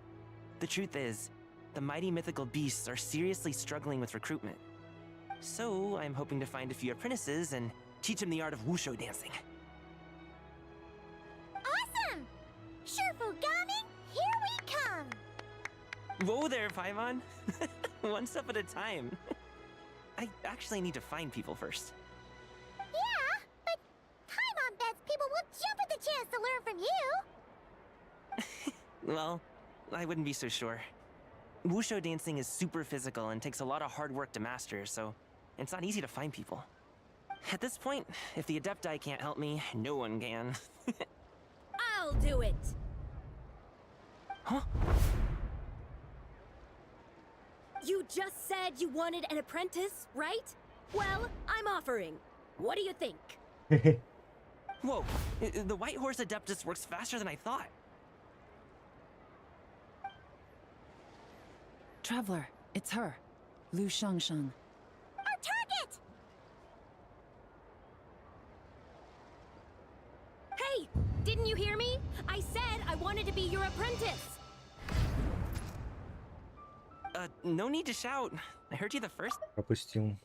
The truth is, the mighty mythical beasts are seriously struggling with recruitment. So, I'm hoping to find a few apprentices and teach them the art of wushu dancing. Awesome! Shurfugami, here we come! Whoa there, Paimon! One step at a time. I actually need to find people first. Yeah, but Paimon bets people will jump at the chance to learn from you! Well, I wouldn't be so sure. Wushu dancing is super physical and takes a lot of hard work to master, so it's not easy to find people. At this point, if the Adepti can't help me, no one can. I'll do it! Huh? You just said you wanted an apprentice, right? Well, I'm offering. What do you think? Whoa, the White Horse Adeptus works faster than I thought. Traveler, it's her. Lu Shangshang. Our target! Hey! Didn't you hear me? I said I wanted to be your apprentice! No need to shout. I heard you the first. Пропустил.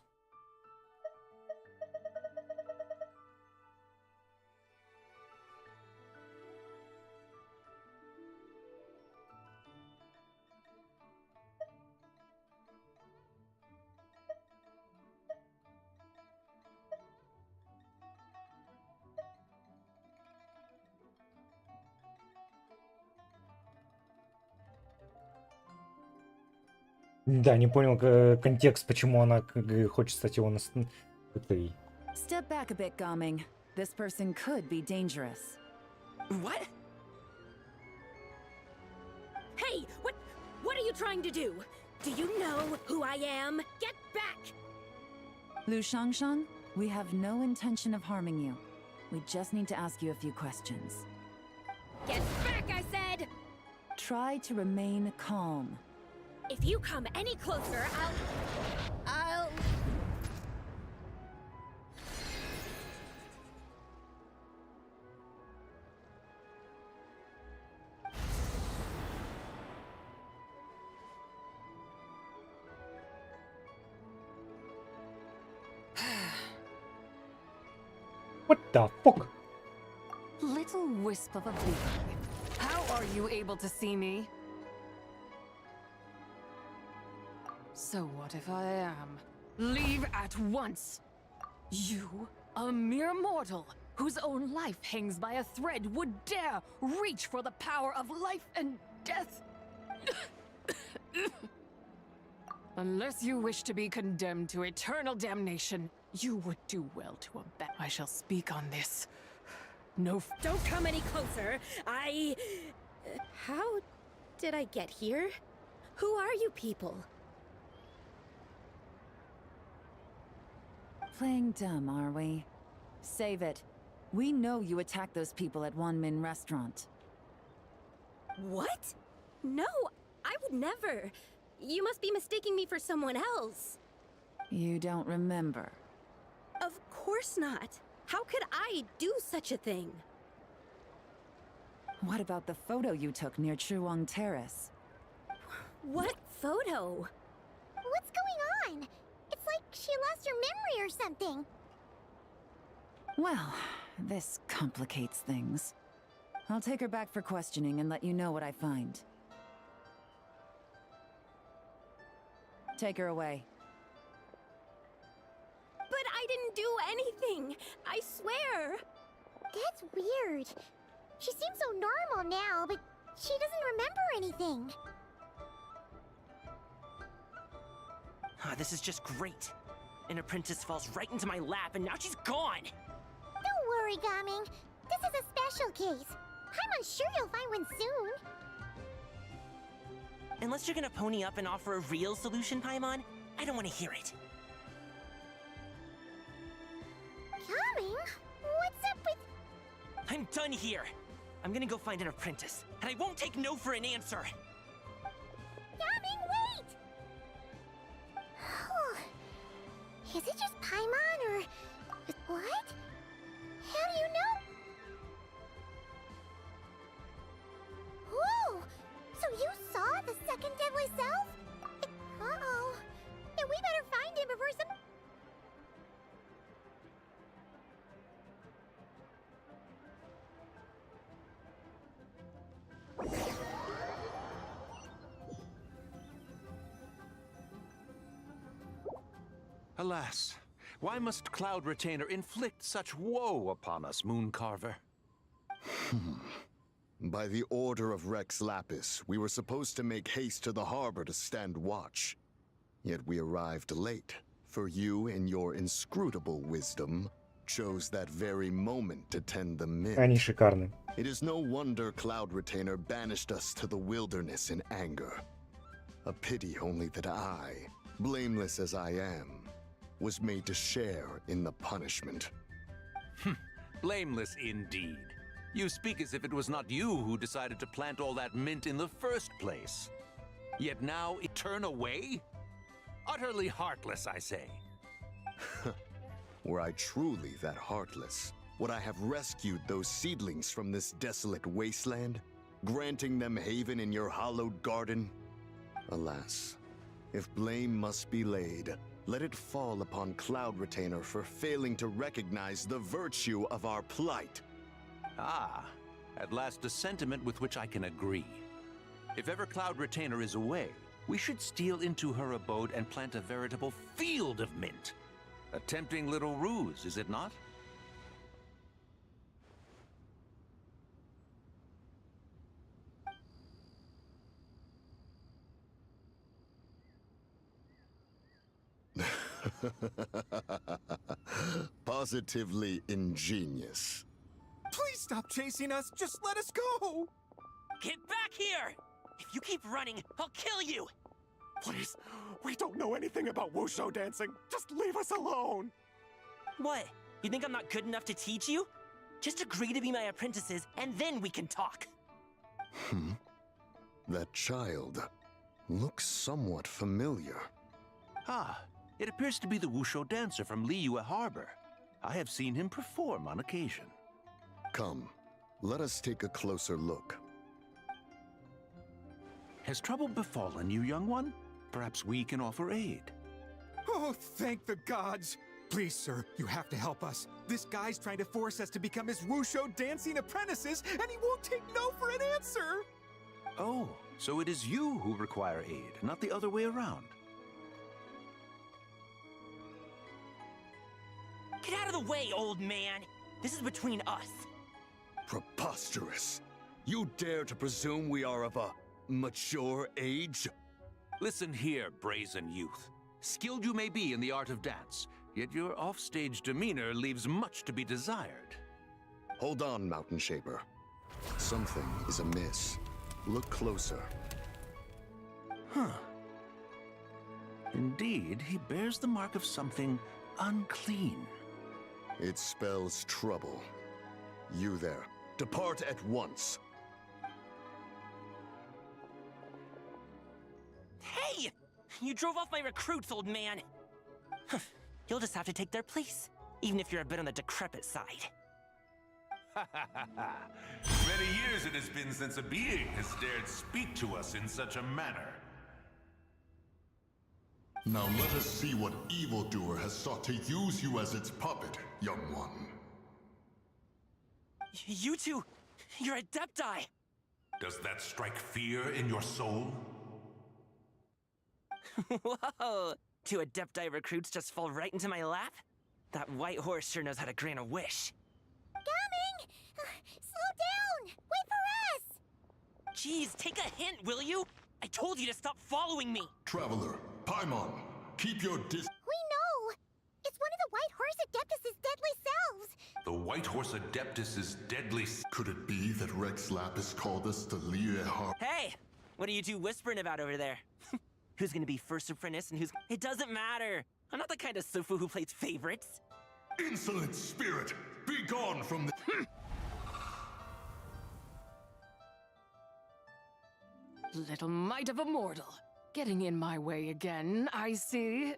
Да, не понял контекст, почему она хочет стать его этой. Step back a bit, Gaming. This person could be dangerous. What? Hey! What are you trying to do? Do you know who I am? Get back! Lu Shangshang, we have no intention of harming you. We just need to ask you a few questions. Get back, I said! Try to remain calm. If you come any closer, I'll... What the fuck? Little wisp of a bee. How are you able to see me? So what if I am? Leave at once! You, a mere mortal, whose own life hangs by a thread, would dare reach for the power of life and death? Unless you wish to be condemned to eternal damnation, you would do well to abandon. I shall speak on this. No, don't come any closer. How did I get here? Who are you people? Playing dumb, are we? Save it. We know you attacked those people at Wanmin Restaurant. What? No, I would never. You must be mistaking me for someone else. You don't remember? Of course not. How could I do such a thing? What about the photo you took near Chuang Terrace? What photo? What's going on? It's like she lost her memory or something. Well, this complicates things. I'll take her back for questioning and let you know what I find. Take her away. But I didn't do anything! I swear! That's weird. She seems so normal now, but She doesn't remember anything. This is just great. An apprentice falls right into my lap, and now she's gone! Don't worry, Gaming. This is a special case. I'm sure you'll find one soon. Unless you're gonna pony up and offer a real solution, Paimon, I don't want to hear it. Gaming? What's up with... I'm done here! I'm gonna go find an apprentice, and I won't take no for an answer! Gaming, wait! Is it just Paimon, or... What? How do you know? Whoa! So you saw the second deadly self? Uh-oh. Then we better find him before some... Alas, why must Cloud Retainer inflict such woe upon us, Mooncarver? By the order of Rex Lapis, we were supposed to make haste to the harbor to stand watch. Yet we arrived late, for you, in your inscrutable wisdom, chose that very moment to tend the mint. Они шикарны. It is no wonder Cloud Retainer banished us to the wilderness in anger. A pity only that I, blameless as I am, was made to share in the punishment. Blameless indeed. You speak as if it was not you who decided to plant all that mint in the first place. Yet now it turn away? Utterly heartless, I say. Were I truly that heartless, would I have rescued those seedlings from this desolate wasteland, granting them haven in your hallowed garden? Alas, if blame must be laid, let it fall upon Cloud Retainer for failing to recognize the virtue of our plight. Ah, at last a sentiment with which I can agree. If ever Cloud Retainer is away, we should steal into her abode and plant a veritable field of mint. A tempting little ruse, is it not? Positively ingenious. Please stop chasing us. Just let us go. Get back here! If you keep running, I'll kill you! Please, we don't know anything about wushu dancing. Just leave us alone. What? You think I'm not good enough to teach you? Just agree to be my apprentices, and then we can talk. That child looks somewhat familiar. Ah, it appears to be the wushu dancer from Liyue Harbor. I have seen him perform on occasion. Come, let us take a closer look. Has trouble befallen you, young one? Perhaps we can offer aid. Oh, thank the gods. Please, sir, you have to help us. This guy's trying to force us to become his wushu dancing apprentices, and he won't take no for an answer. Oh, so it is you who require aid, not the other way around. Get out of the way, old man! This is between us. Preposterous. You dare to presume we are of a mature age? Listen here, brazen youth. Skilled you may be in the art of dance, yet your offstage demeanor leaves much to be desired. Hold on, Mountain Shaper. Something is amiss. Look closer. Huh. Indeed, he bears the mark of something unclean. It spells trouble. You there, depart at once. Hey! You drove off my recruits, old man! You'll just have to take their place, even if you're a bit on the decrepit side. Many years it has been since a being has dared speak to us in such a manner. Now let us see what evildoer has sought to use you as its puppet, young one. You two, you're Adepti! Does that strike fear in your soul? Whoa! Two Adepti recruits just fall right into my lap? That white horse sure knows how to grant a wish. Coming! Slow down! Wait for us! Jeez, take a hint, will you? I told you to stop following me. Traveler, Paimon, keep your We know! It's one of the White Horse Adeptus' deadly selves! The White Horse Adeptus' deadly. Could it be that Rex Lapis called us to Liyue Harbor? Hey! What are you two whispering about over there? Who's gonna be first apprentice and who's... It doesn't matter! I'm not the kind of Sufu who plays favorites. Insolent spirit! Be gone from the... Little mite of a mortal. Getting in my way again, I see.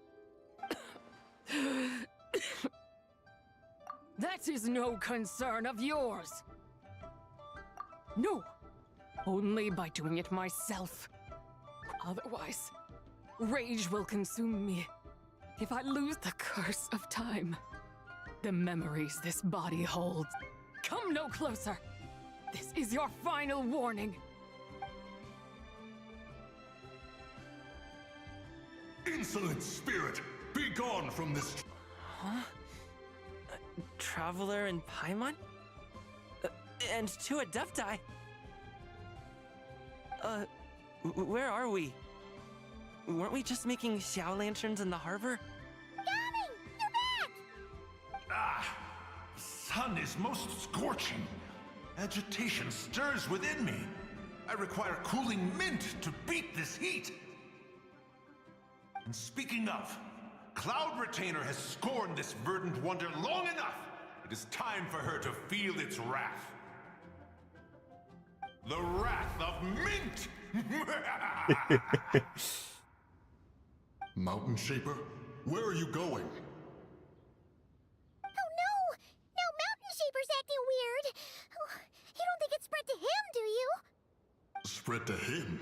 That is no concern of yours. No, only by doing it myself. Otherwise, rage will consume me. If I lose the curse of time, the memories this body holds. Come no closer. This is your final warning. Insolent spirit! Be gone from this... Huh? Traveler and Paimon? And two Adepti? Where are we? Weren't we just making Xiao lanterns in the harbor? Gaming! You're back! Ah! The sun is most scorching. Agitation stirs within me. I require cooling mint to beat this heat. And speaking of, Cloud Retainer has scorned this verdant wonder long enough. It is time for her to feel its wrath. The wrath of mint! Mountain Shaper, where are you going? Oh no! Now Mountain Shaper's acting weird! Oh, you don't think it's spread to him, do you? Spread to him?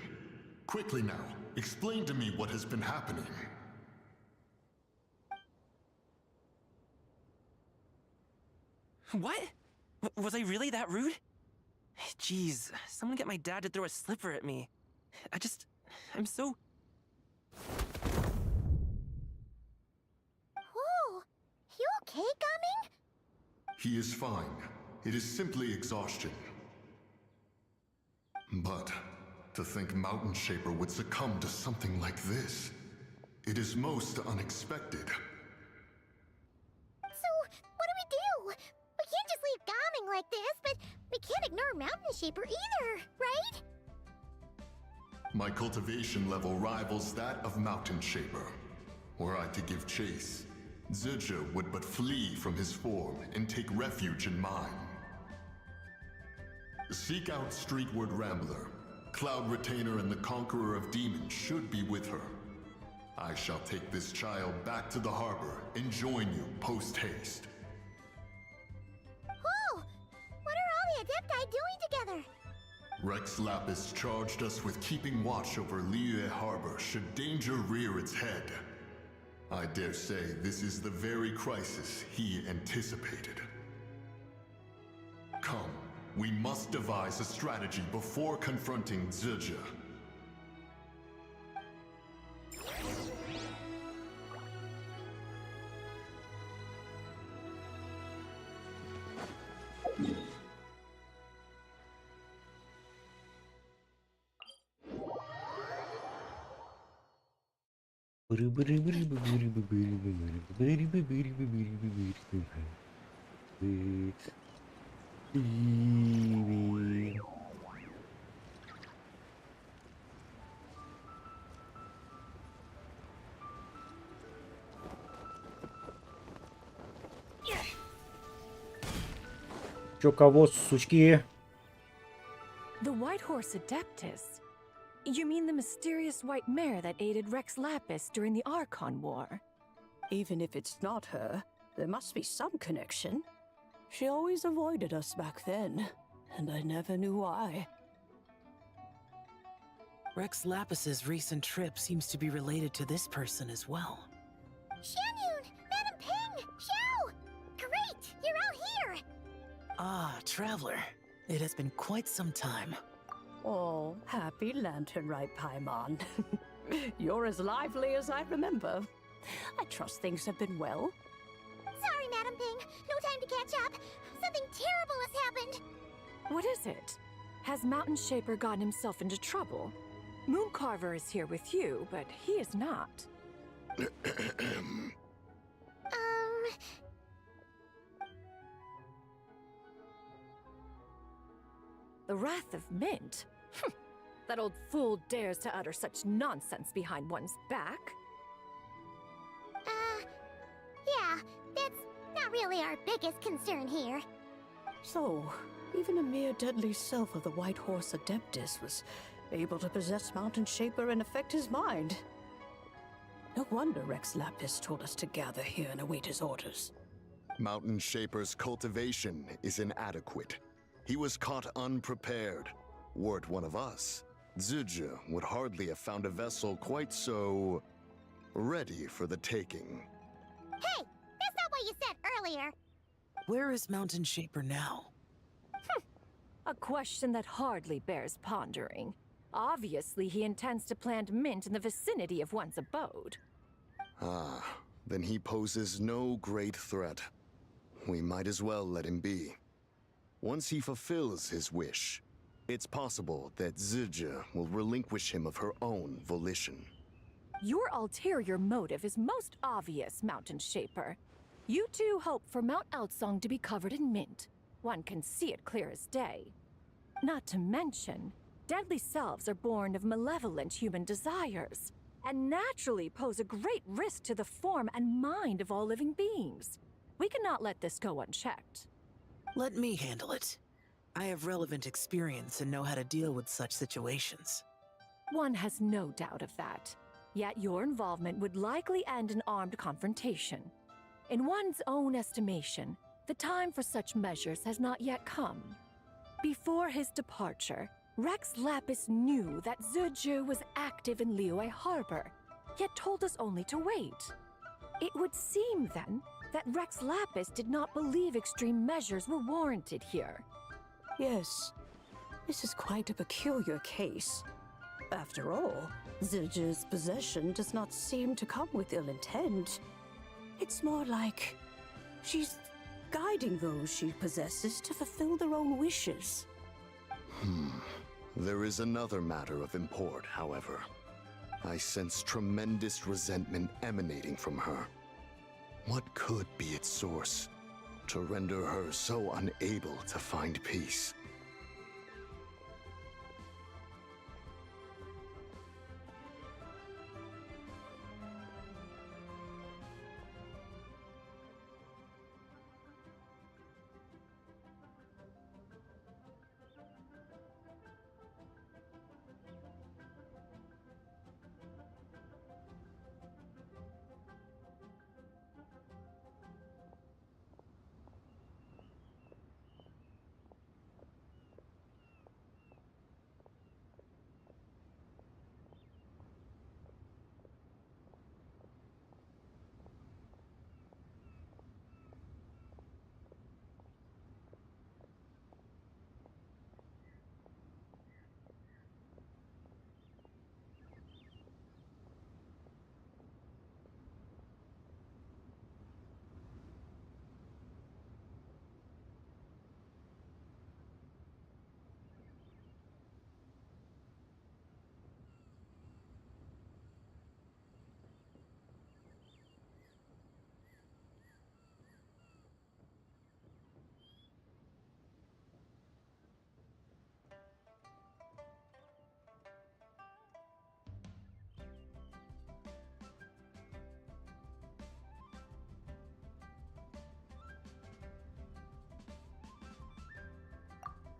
Quickly now, explain to me what has been happening. What? Was I really that rude? Jeez, someone get my dad to throw a slipper at me. I'm so... Whoa! You okay, Gaming? He is fine. It is simply exhaustion. But to think Mountain Shaper would succumb to something like this, it is most unexpected. So, what do? We can't just leave Gaming like this, but we can't ignore Mountain Shaper either, right? My cultivation level rivals that of Mountain Shaper. Were I to give chase, Zizha would but flee from his form and take refuge in mine. Seek out Streetward Rambler. Cloud Retainer and the Conqueror of Demons should be with her. I shall take this child back to the harbor and join you post-haste. Whoa! What are all the Adepti doing together? Rex Lapis charged us with keeping watch over Liyue Harbor should danger rear its head. I dare say this is the very crisis he anticipated. Come, we must devise a strategy before confronting Zizha. Чё, кого, сучки? The White Horse Adeptus? You mean the mysterious white mare that aided Rex Lapis during the Archon War? Even if it's not her, there must be some connection. She always avoided us back then, and I never knew why. Rex Lapis's recent trip seems to be related to this person as well. Xianyun! Madam Ping! Xiao! Great! You're out here! Ah, Traveler. It has been quite some time. Oh, happy lantern, right, Paimon? You're as lively as I remember. I trust things have been well. Sorry, Madam Ping. No time to catch up. Something terrible has happened. What is it? Has Mountain Shaper gotten himself into trouble? Mooncarver is here with you, but he is not. The Wrath of Mint? That old fool dares to utter such nonsense behind one's back. Yeah, that's not really our biggest concern here. So, even a mere deadly self of the White Horse Adeptus was able to possess Mountain Shaper and affect his mind. No wonder Rex Lapis told us to gather here and await his orders. Mountain Shaper's cultivation is inadequate. He was caught unprepared. Were it one of us, Zhuge would hardly have found a vessel quite so ready for the taking. Hey, that's not what you said earlier. Where is Mountain Shaper now? A question that hardly bears pondering. Obviously, he intends to plant mint in the vicinity of one's abode. Ah, then he poses no great threat. We might as well let him be. Once he fulfills his wish, it's possible that Zhuge will relinquish him of her own volition. Your ulterior motive is most obvious, Mountain Shaper. You two hope for Mount Outsong to be covered in mint. One can see it clear as day. Not to mention, deadly selves are born of malevolent human desires, and naturally pose a great risk to the form and mind of all living beings. We cannot let this go unchecked. Let me handle it. I have relevant experience and know how to deal with such situations. One has no doubt of that. Yet your involvement would likely end in armed confrontation. In one's own estimation, the time for such measures has not yet come. Before his departure, Rex Lapis knew that Zhuge was active in Liyue Harbor, yet told us only to wait. It would seem, then, that Rex Lapis did not believe extreme measures were warranted here. Yes, this is quite a peculiar case. After all, Zhuge's possession does not seem to come with ill intent. It's more like she's guiding those she possesses to fulfill their own wishes. There is another matter of import, however. I sense tremendous resentment emanating from her. What could be its source to render her so unable to find peace?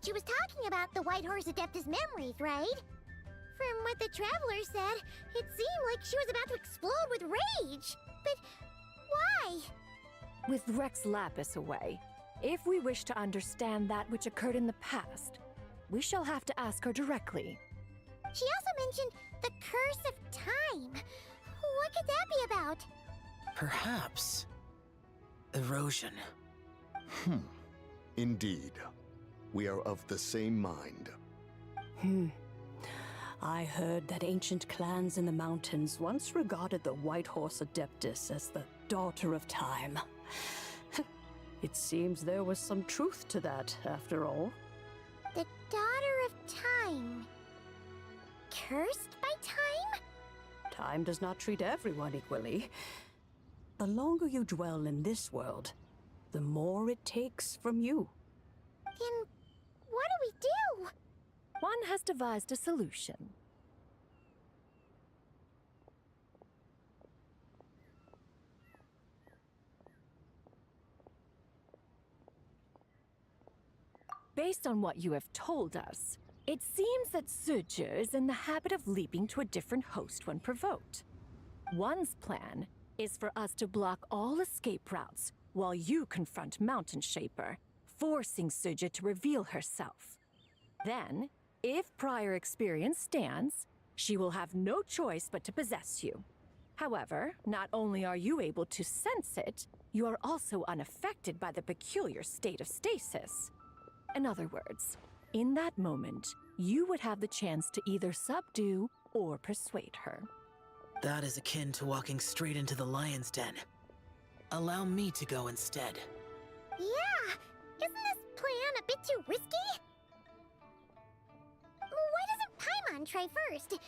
She was talking about the White Horse Adeptus memories, right? From what the Traveler said, it seemed like she was about to explode with rage. But why? With Rex Lapis away, if we wish to understand that which occurred in the past, we shall have to ask her directly. She also mentioned the Curse of Time. What could that be about? Perhaps erosion. Indeed. We are of the same mind. I heard that ancient clans in the mountains once regarded the White Horse Adeptus as the daughter of time. It seems there was some truth to that, after all. The Daughter of cursed by time? Time does not treat everyone equally. The longer you dwell in this world, the more it takes from you. Then what do we do? One has devised a solution. Based on what you have told us, it seems that Zhuzhe is in the habit of leaping to a different host when provoked. One's plan is for us to block all escape routes while you confront Mountain Shaper, forcing Zhuzhe to reveal herself. Then, if prior experience stands, she will have no choice but to possess you. However, not only are you able to sense it, you are also unaffected by the peculiar state of stasis. In other words, in that moment, you would have the chance to either subdue or persuade her. That is akin to walking straight into the lion's den. Allow me to go instead. Yeah! Isn't this plan a bit too risky? Why doesn't Paimon try first?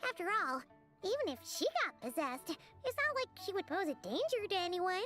After all, even if she got possessed, it's not like she would pose a danger to anyone.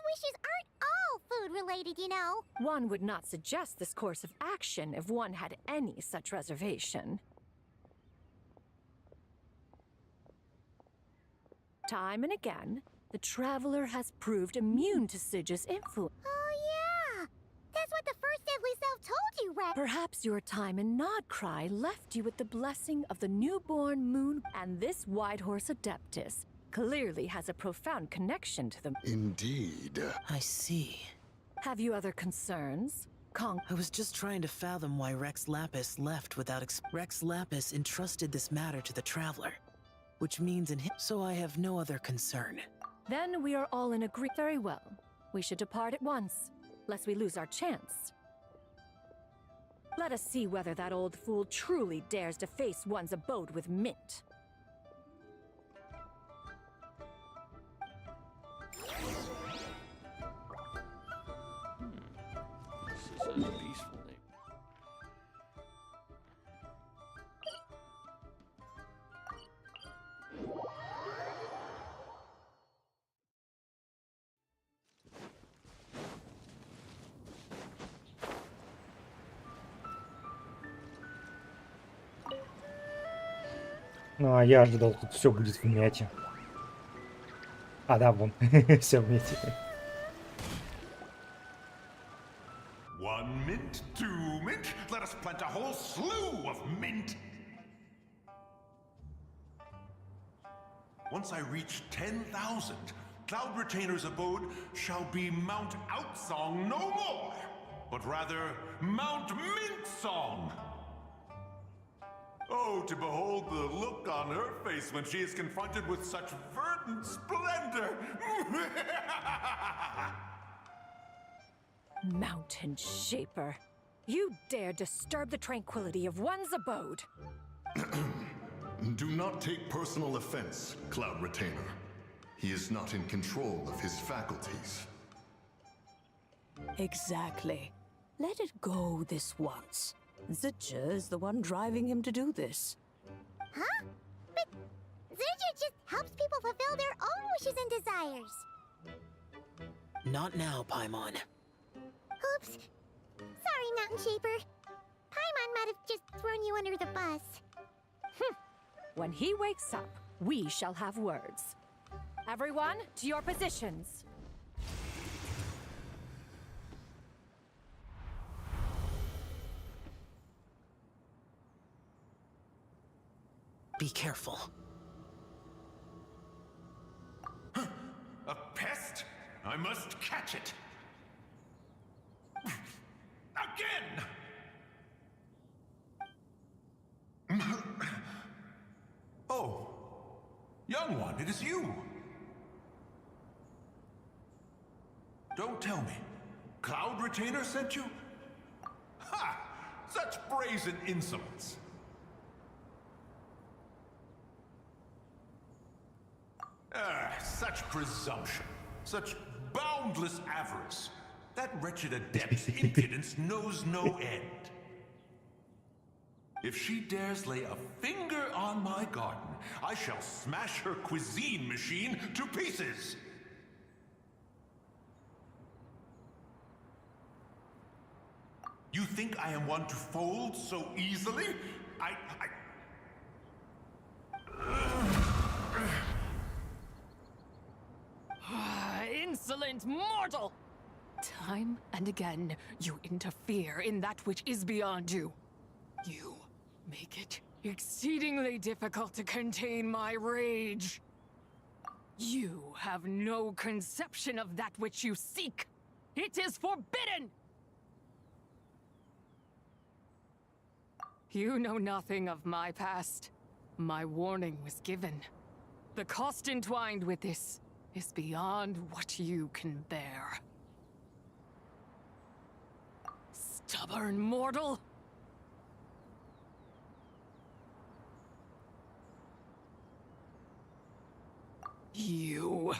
Wishes aren't all food-related, you know. One would not suggest this course of action if one had any such reservation. Time and again, the Traveler has proved immune to Zhuzhe's influence. Oh yeah! That's what the First Deadly Self told you, right? Perhaps your time in Nodcry left you with the blessing of the newborn moon, and this Whitehorse Adeptus clearly has a profound connection to them. Indeed. I see. Have you other concerns? I was just trying to fathom why Rex Lapis left without Rex Lapis entrusted this matter to the Traveler, which means in him, so I have no other concern. Then we are all in agreement. Very well. We should depart at once, lest we lose our chance. Let us see whether that old fool truly dares to face one's abode with Mint. This is a peaceful name. Ну, а я ожидал, тут все будет в мяте. А, да, вон, все в мяте. 1 mint, 2 mint, let us plant a whole slew of mint. Once I reach 10,000, Cloud Retainer's abode shall be Mount Outsong no more, but rather Mount Mintsong. Oh, to behold the look on her face when she is confronted with such verdant splendor! Mountain Shaper. You dare disturb the tranquility of one's abode. Do not take personal offense, Cloud Retainer. He is not in control of his faculties. Exactly. Let it go this once. Zidja is the one driving him to do this. Huh? But Zidja just helps people fulfill their own wishes and desires. Not now, Paimon. Oops. Sorry, Mountain Shaper. Paimon might have just thrown you under the bus. When he wakes up, we shall have words. Everyone, to your positions. Be careful. A pest? I must catch it. Again! Oh, young one, it is you. Don't tell me. Cloud Retainer sent you? Ha! Such brazen insolence. Such presumption. Such boundless avarice. That wretched adept's impudence knows no end. If she dares lay a finger on my garden, I shall smash her cuisine machine to pieces! You think I am one to fold so easily? Insolent mortal! Time and again, you interfere in that which is beyond you. You make it exceedingly difficult to contain my rage. You have no conception of that which you seek. It is forbidden! You know nothing of my past. My warning was given. The cost entwined with this is beyond what you can bear. Stubborn mortal! You...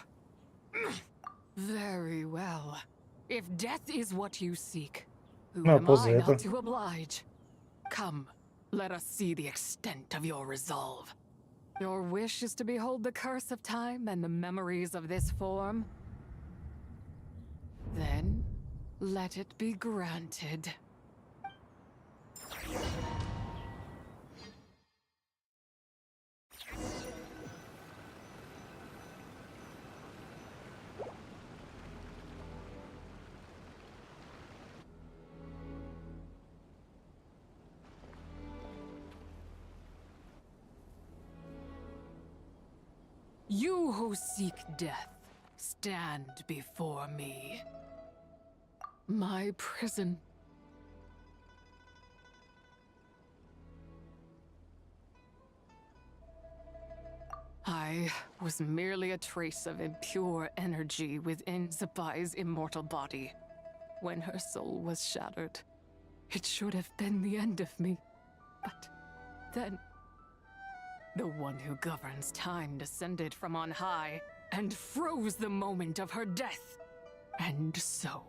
Very well. If death is what you seek, who No, am pause I это. not to oblige? Come, let us see the extent of your resolve. Your wish is to behold the curse of time and the memories of this form? Then, let it be granted. You who seek death, stand before me. My prison. I was merely a trace of impure energy within Zapai's immortal body. When her soul was shattered, it should have been the end of me. But then, the one who governs time descended from on high and froze the moment of her death. And so,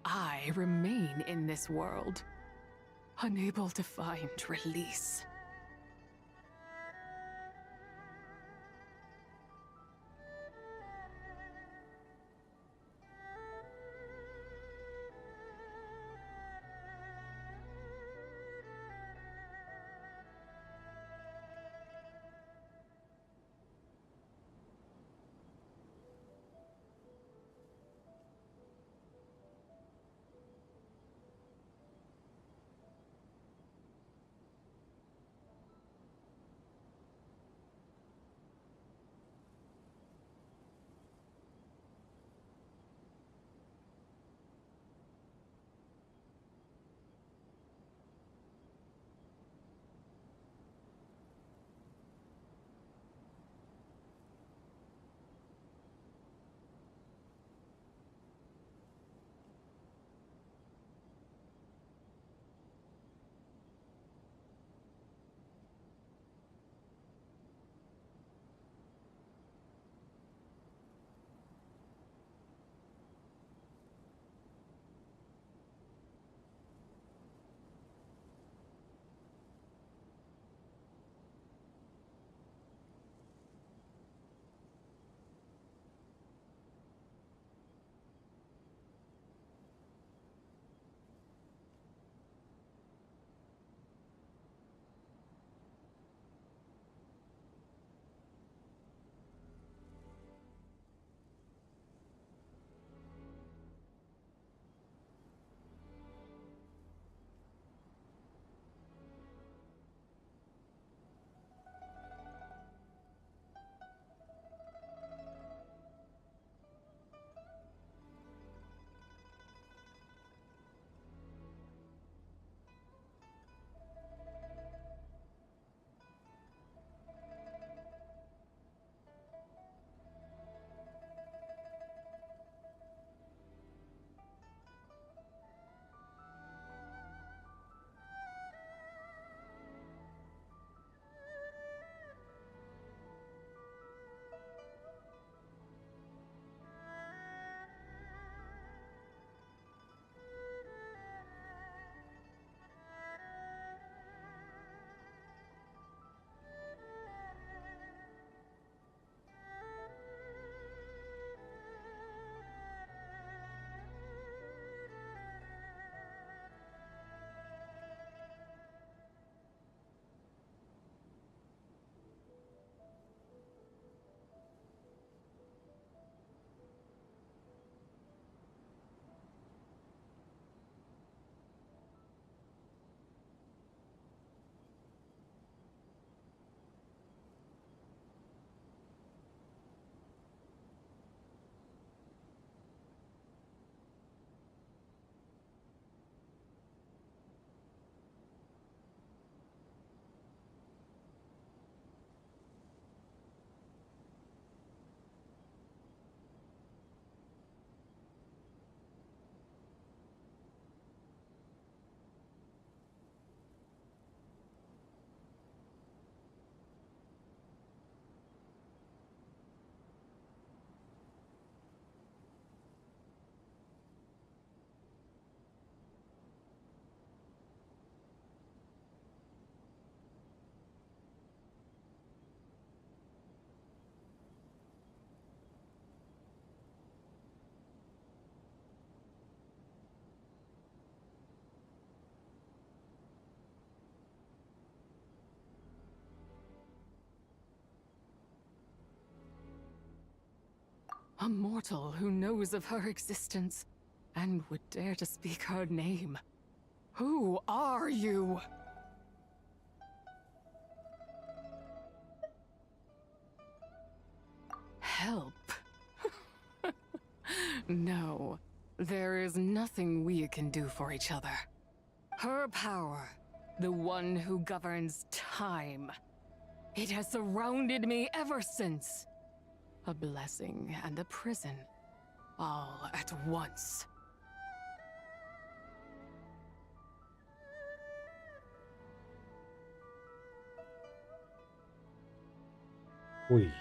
I remain in this world, unable to find release. A mortal who knows of her existence and would dare to speak her name. Who are you? Help? No, there is nothing we can do for each other. Her power, the one who governs time, it has surrounded me ever since. A blessing and a prison, all at once. Ой.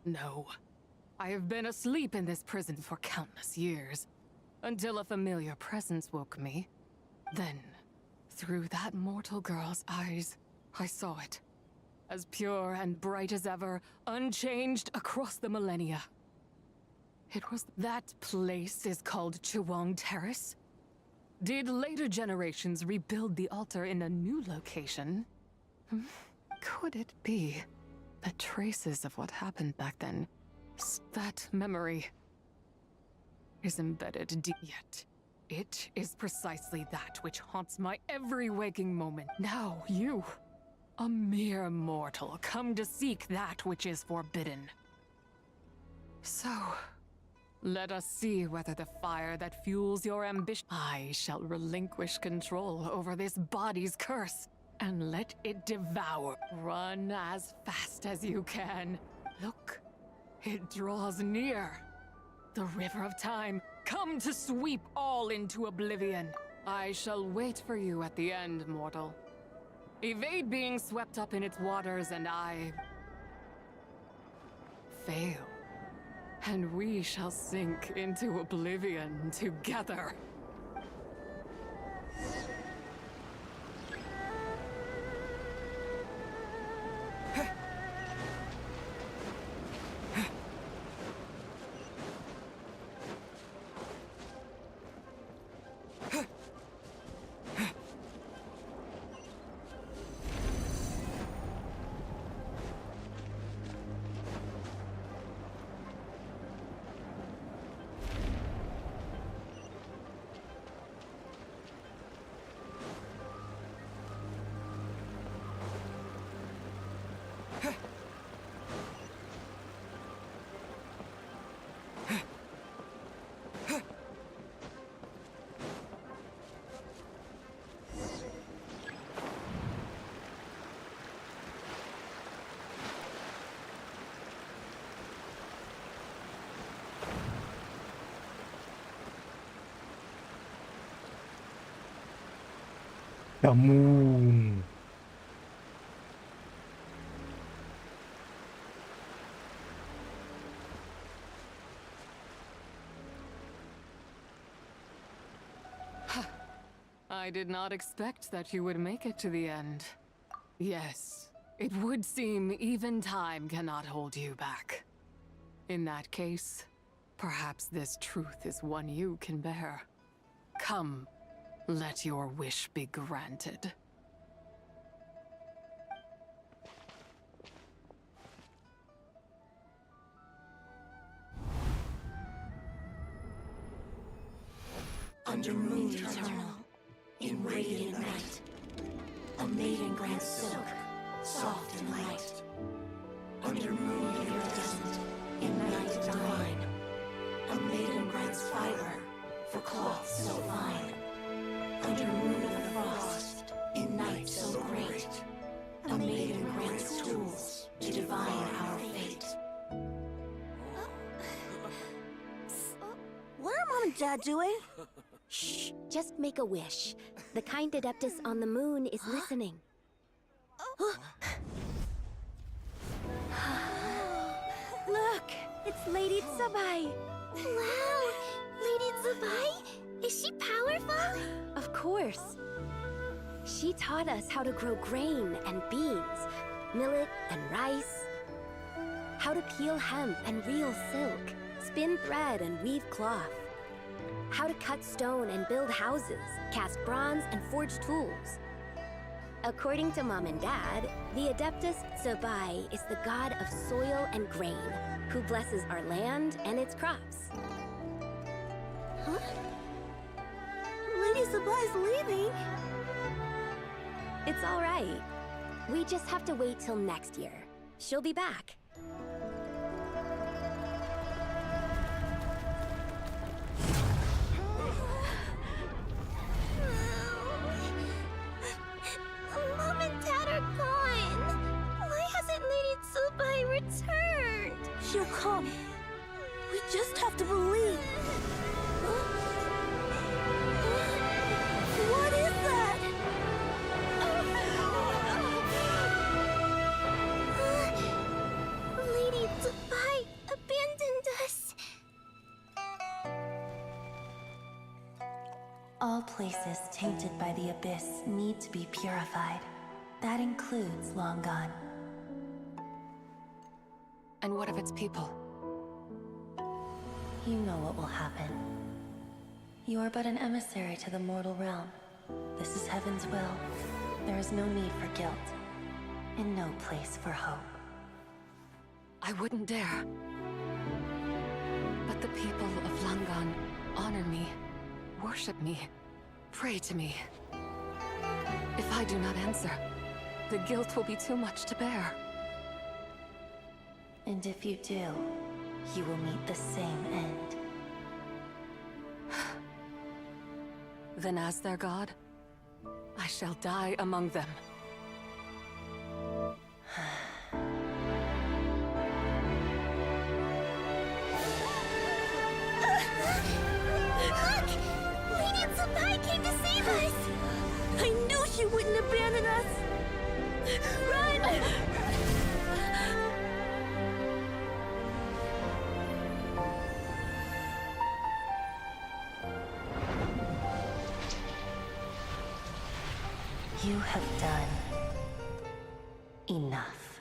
No. I have been asleep in this prison for countless years, until a familiar presence woke me. Then, through that mortal girl's eyes, I saw it. As pure and bright as ever, unchanged across the millennia. It was that place is called Chiwang Terrace? Did later generations rebuild the altar in a new location? Could it be that traces of what happened back then, that memory, is embedded deep yet? It is precisely that which haunts my every waking moment. Now you, a mere mortal, come to seek that which is forbidden. So, let us see whether the fire that fuels your ambition... I shall relinquish control over this body's curse and let it devour. Run as fast as you can. Look, it draws near. The river of time, come to sweep all into oblivion. I shall wait for you at the end, mortal. Evade being swept up in its waters and I... fail. And we shall sink into oblivion together. Камун. I did not expect that you would make it to the end. Yes, it would seem even time cannot hold you back. In that case, perhaps this truth is one you can bear. Come, let your wish be granted. eternal, in radiant night. A maiden grants silk, soft and light. Under moon iridescent, in night divine. A maiden grants fiber, for cloth so fine. Under moon of frost, in night so great. A maiden grants tools, to divine our fate. What are Mom and Dad doing? Shh, just make a wish. The kind Adeptus on the moon is listening. Look, it's Lady Tsubai. Wow, Lady Tsubai? Is she powerful? Of course. She taught us how to grow grain and beans, millet and rice, how to peel hemp and reel silk, spin thread and weave cloth, how to cut stone and build houses, cast bronze and forge tools. According to Mom and Dad, the Adeptus Tsubai is the god of soil and grain, who blesses our land and its crops. Huh? Lady Tsubai's leaving. It's all right. We just have to wait till next year. She'll be back. Mom and Dad are gone. Why hasn't Lady Tsubai returned? She'll come. We just have to believe. What is that? Lady Tsubai abandoned us. All places tainted by the abyss need to be purified. That includes Long Gone. And what of its people? You know what will happen. You are but an emissary to the mortal realm. This is Heaven's will. There is no need for guilt, and no place for hope. I wouldn't dare. But the people of Langan honor me, worship me, pray to me. If I do not answer, the guilt will be too much to bear. And if you do, you will meet the same end. Then as their god, I shall die among them. Look! Lady Tsubai came to save us! I knew she wouldn't abandon us! Run! You have done enough.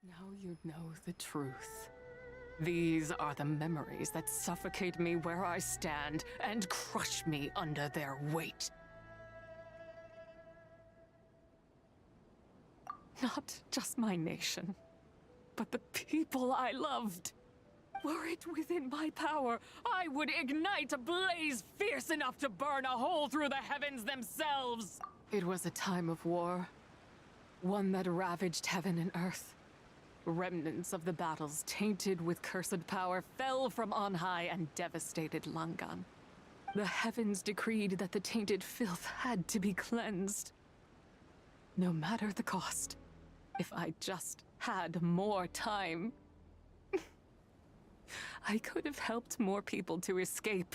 Now you know the truth. These are the memories that suffocate me where I stand and crush me under their weight. Not just my nation, but the people I loved. Were it within my power, I would ignite a blaze fierce enough to burn a hole through the heavens themselves. It was a time of war, one that ravaged heaven and earth. Remnants of the battles, tainted with cursed power, fell from on high and devastated Langan. The heavens decreed that the tainted filth had to be cleansed. No matter the cost, if I just had more time, I could have helped more people to escape.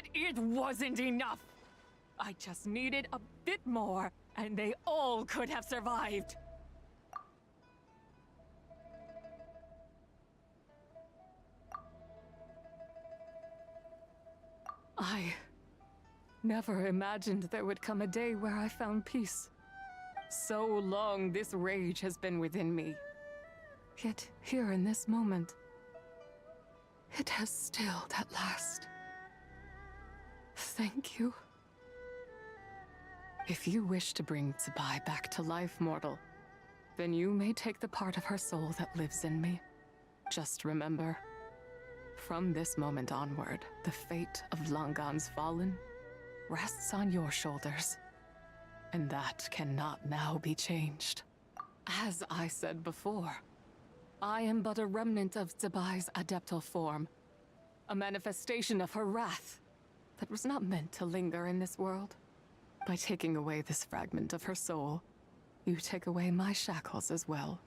But it wasn't enough! I just needed a bit more, and they all could have survived. I never imagined there would come a day where I found peace. So long this rage has been within me. Yet here in this moment, it has stilled at last. Thank you. If you wish to bring Zibai back to life, mortal, then you may take the part of her soul that lives in me. Just remember, from this moment onward, the fate of Langan's fallen rests on your shoulders. And that cannot now be changed. As I said before, I am but a remnant of Zibai's adeptal form, a manifestation of her wrath that was not meant to linger in this world. By taking away this fragment of her soul, you take away my shackles as well.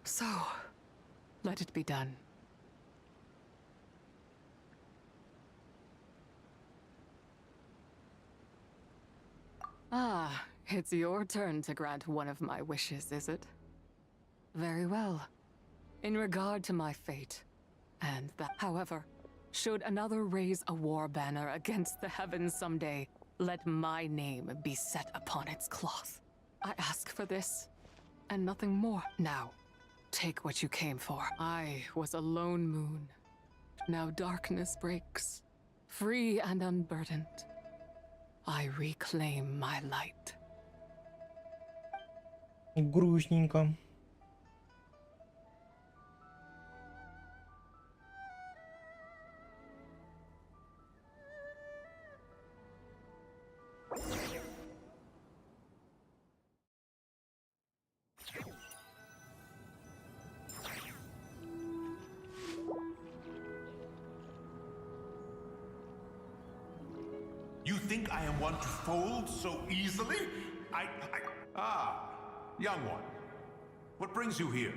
So, let it be done. Ah, it's your turn to grant one of my wishes, is it? Very well. In regard to my fate, and that, however, should another raise a war banner against the heavens someday, let my name be set upon its cloth. I ask for this, and nothing more. Now, take what you came for. I was a lone moon. Now darkness breaks, free and unburdened. I reclaim my light. Грустненько. You think I am one to fold so easily? Ah, young one. What brings you here?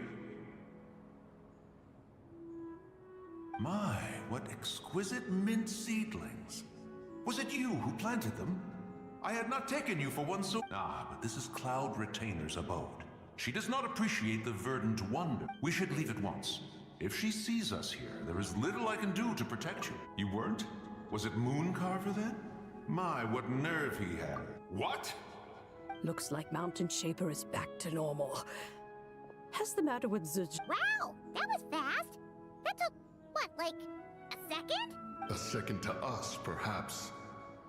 My, what exquisite mint seedlings. Was it you who planted them? I had not taken you for one so... Ah, but this is Cloud Retainer's abode. She does not appreciate the verdant wonder. We should leave at once. If she sees us here, there is little I can do to protect you. You weren't? Was it Mooncarver then? My, what nerve he had. What? Looks like Mountain Shaper is back to normal. How's the matter with Zuj? Wow, that was fast. That took, what, like a second? A second to us, perhaps.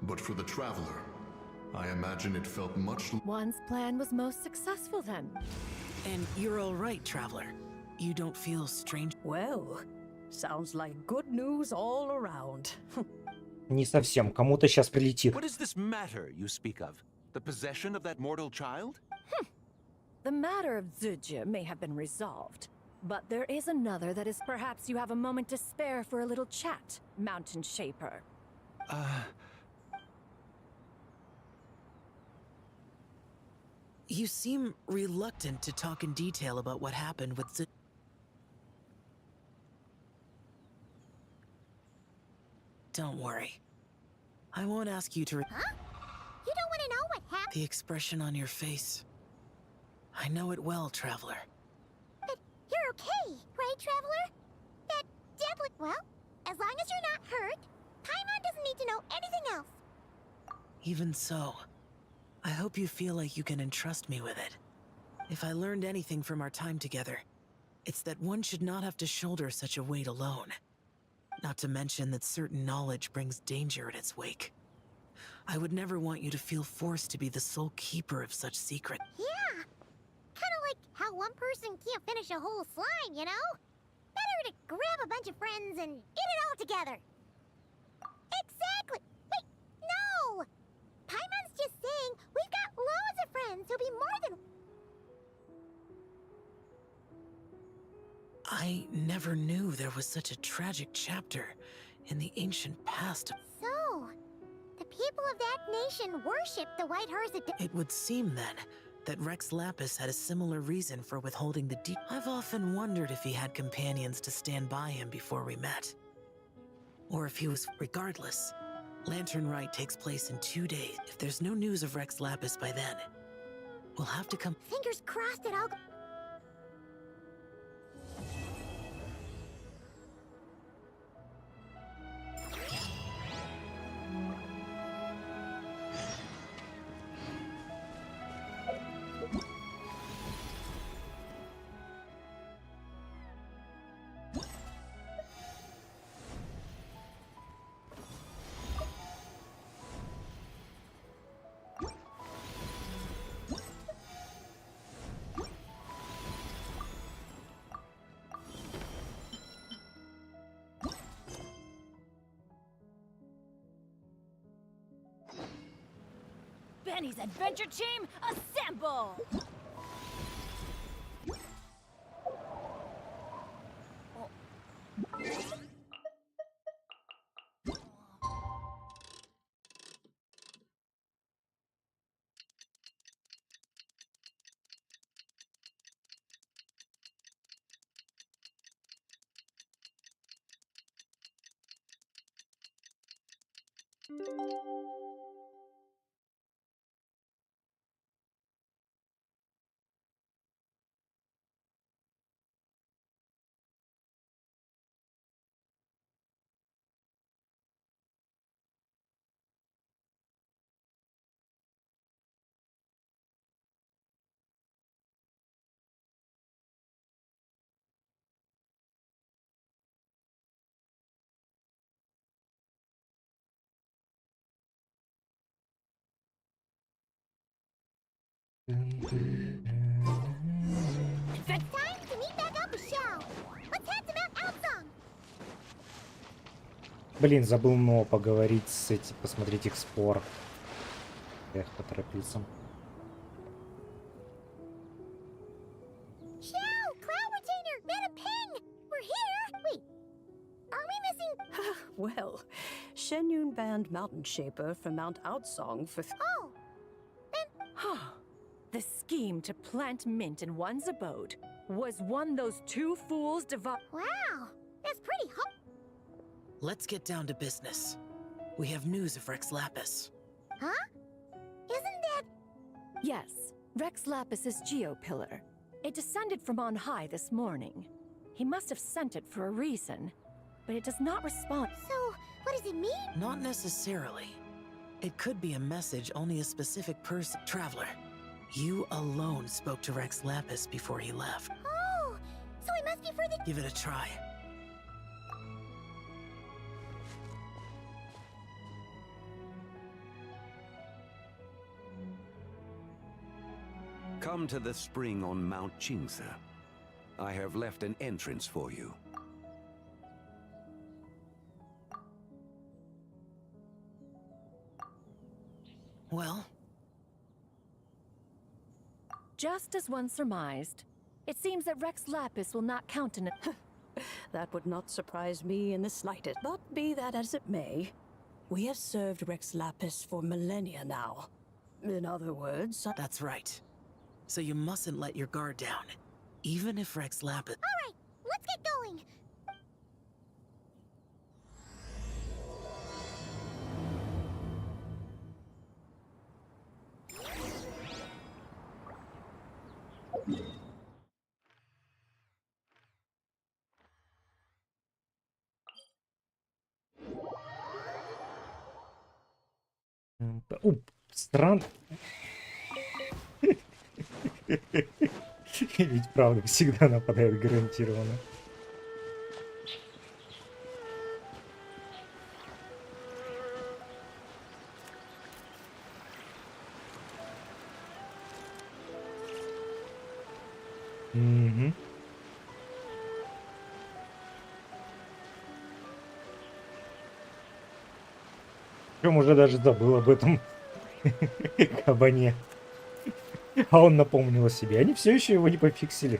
But for the Traveler, I imagine it felt much... One's plan was most successful then. And you're all right, Traveler. You don't feel strange. Well, sounds like good news all around. Не совсем. Кому-то сейчас прилетит. What is this matter you speak of? The possession of that mortal child? The matter of Zuja may have been resolved, but there is another that is perhaps you have a moment to spare for a little chat, Mountain Shaper. You seem reluctant to talk in detail about what happened with Zuja. Don't worry. I won't ask you to... Huh? You don't want to know what happened? The expression on your face. I know it well, Traveler. But you're okay, right, Traveler? That devil... Well, as long as you're not hurt, Paimon doesn't need to know anything else. Even so, I hope you feel like you can entrust me with it. If I learned anything from our time together, it's that one should not have to shoulder such a weight alone. Not to mention that certain knowledge brings danger in its wake. I would never want you to feel forced to be the sole keeper of such secret. Yeah, kind of like how one person can't finish a whole slime, you know? Better to grab a bunch of friends and eat it all together. Exactly! Wait, no! Paimon's just saying we've got loads of friends who'll be more than... I never knew there was such a tragic chapter in the ancient past. So, the people of that nation worship the White Horse. It would seem then that Rex Lapis had a similar reason for withholding the I've often wondered if he had companions to stand by him before we met. Or if he was... Regardless, Lantern Rite takes place in 2 days. If there's no news of Rex Lapis by then, we'll have to come... Fingers crossed that I'll... Benny's adventure team, assemble! It's time to meet back up a show. Let's head to Mount Outsong. Блин, забыл но поговорить с этим, посмотреть их спор. Эх, поторопился. Show! Cloud Retainer! Mana Ping! We're here! Wait, are we missing... Well, Shenyun banned Mountain Shaper from Mount Outsong for... Oh! The scheme to plant mint in one's abode was one those two fools devised. Wow! That's pretty hot. Let's get down to business. We have news of Rex Lapis. Huh? Isn't that... Yes, Rex Lapis's geopillar. It descended from on high this morning. He must have sent it for a reason, but it does not respond. So, what does it mean? Not necessarily. It could be a message only a specific person... Traveler, you alone spoke to Rex Lapis before he left. Oh! So it must be for the... Give it a try. Come to the spring on Mount Qingce. I have left an entrance for you. Well? Just as one surmised, it seems that Rex Lapis will not countenance... That would not surprise me in the slightest. But be that as it may, we have served Rex Lapis for millennia now. In other words... That's right. So you mustn't let your guard down, even if Rex Lapis... All right, let's get going. Странно. Ведь правда всегда нападает гарантированно. Угу. Причем уже даже забыл об этом кабане. А он напомнил о себе. Они все еще его не пофиксили.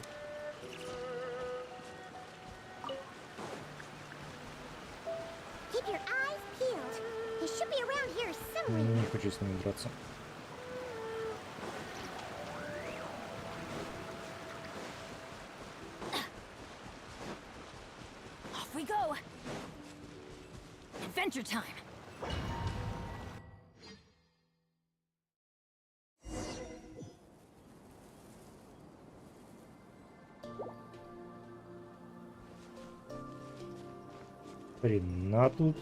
Не хочу с ними драться. Adventure time! Хрена тут.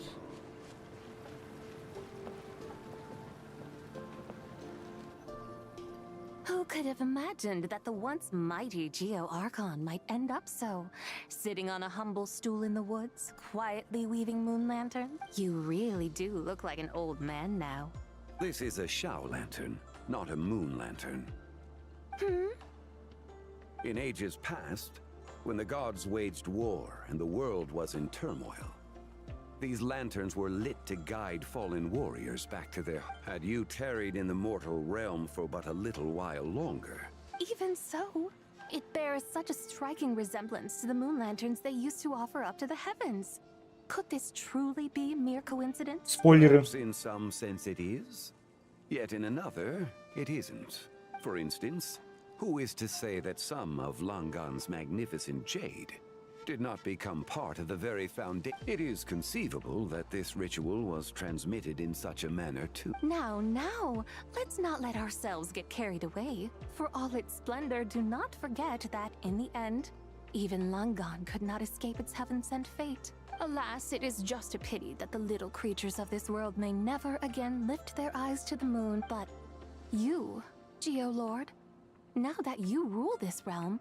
Who could have imagined that the once mighty Geo Archon might end up so? Sitting on a humble stool in the woods, quietly weaving moon lanterns? You really do look like an old man now. This is a Shao lantern, not a moon lantern. In ages past, when the gods waged war and the world was in turmoil, these lanterns were lit to guide fallen warriors back to their... Had you tarried in the mortal realm for but a little while longer... Even so, it bears such a striking resemblance to the moon lanterns they used to offer up to the heavens. Could this truly be mere coincidence? Perhaps in some sense it is, yet in another, it isn't. For instance, who is to say that some of Langan's magnificent jade did not become part of the very foundation? It is conceivable that this ritual was transmitted in such a manner too. Now, let's not let ourselves get carried away. For all its splendor, do not forget that, in the end, even Langan could not escape its heaven-sent fate. Alas, it is just a pity that the little creatures of this world may never again lift their eyes to the moon, but you, Geolord, now that you rule this realm,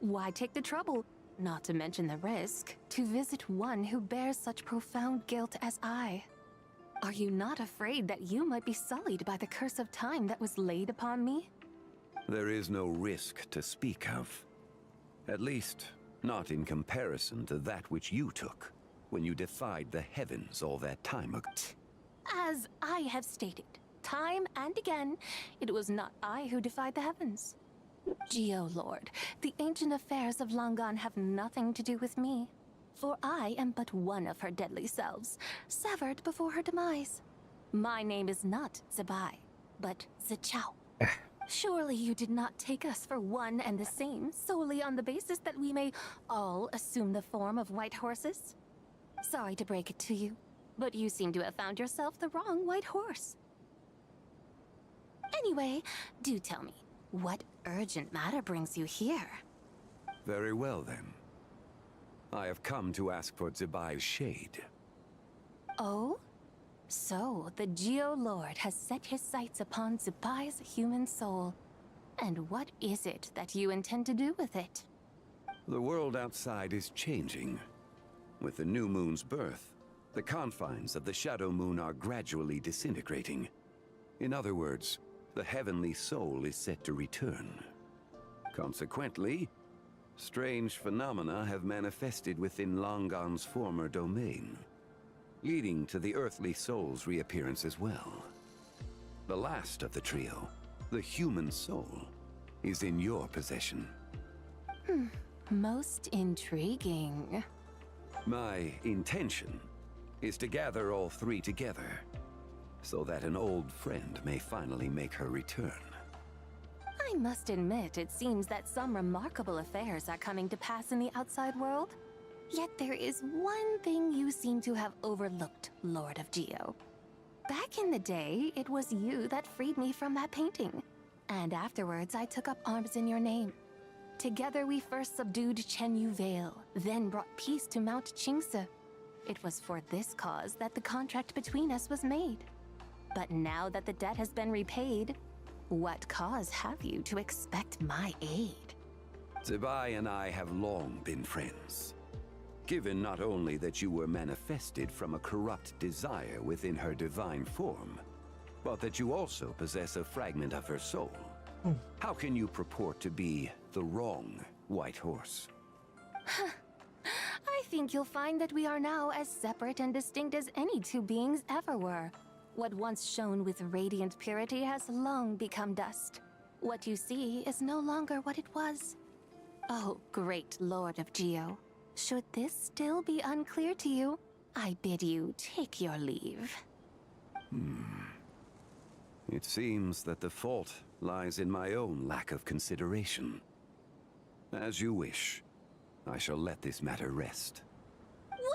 why take the trouble, not to mention the risk, to visit one who bears such profound guilt as I? Are you not afraid that you might be sullied by the curse of time that was laid upon me? There is no risk to speak of. At least, not in comparison to that which you took when you defied the heavens all that time ago. As I have stated, time and again, it was not I who defied the heavens. Geolord, the ancient affairs of Langan have nothing to do with me, for I am but one of her deadly selves, severed before her demise. My name is not Zebai, but Zichao. Surely you did not take us for one and the same, solely on the basis that we may all assume the form of white horses? Sorry to break it to you, but you seem to have found yourself the wrong white horse. Anyway, do tell me, what urgent matter brings you here? Very well then. I have come to ask for Zebai's shade. Oh? So, the Geolord has set his sights upon Zebai's human soul. And what is it that you intend to do with it? The world outside is changing. With the new moon's birth, the confines of the shadow moon are gradually disintegrating. In other words, the heavenly soul is set to return. Consequently, strange phenomena have manifested within Langan's former domain, leading to the earthly soul's reappearance as well. The last of the trio, the human soul, is in your possession. Most intriguing. My intention is to gather all three together, so that an old friend may finally make her return. I must admit, it seems that some remarkable affairs are coming to pass in the outside world. Yet there is one thing you seem to have overlooked, Lord of Geo. Back in the day, it was you that freed me from that painting. And afterwards, I took up arms in your name. Together we first subdued Chenyu Vale, then brought peace to Mount Qingce. It was for this cause that the contract between us was made. But now that the debt has been repaid, what cause have you to expect my aid? Zebai and I have long been friends. Given not only that you were manifested from a corrupt desire within her divine form, but that you also possess a fragment of her soul. How can you purport to be the wrong white horse? I think you'll find that we are now as separate and distinct as any two beings ever were. What once shone with radiant purity has long become dust. What you see is no longer what it was. Oh, great Lord of Geo. Should this still be unclear to you, I bid you take your leave. It seems that the fault lies in my own lack of consideration. As you wish. I shall let this matter rest.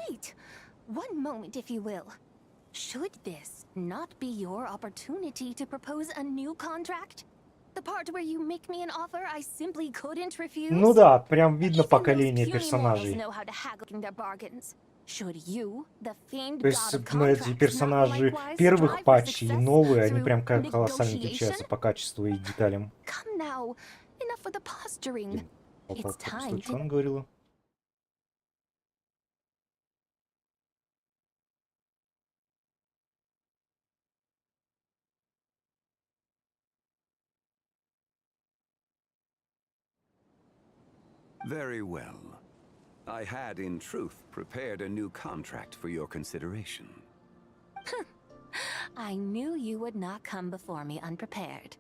Wait! One moment, if you will. Should this not be your opportunity to propose a new contract? The part where you make me an offer I simply couldn't refuse? Ну да, прям видно Even поколение those puny mortals персонажей. know how to haggle their bargains. Should you, the famed То есть god of эти contracts, not персонажи likewise первых strive for патчей и success новые, они through прям колоссально negotiation? отличаются по качеству и деталям. Come now, enough with the posturing. It's time Что to... она говорила? Very well. I had, in truth, prepared a new contract for your consideration. I knew you would not come before me unprepared.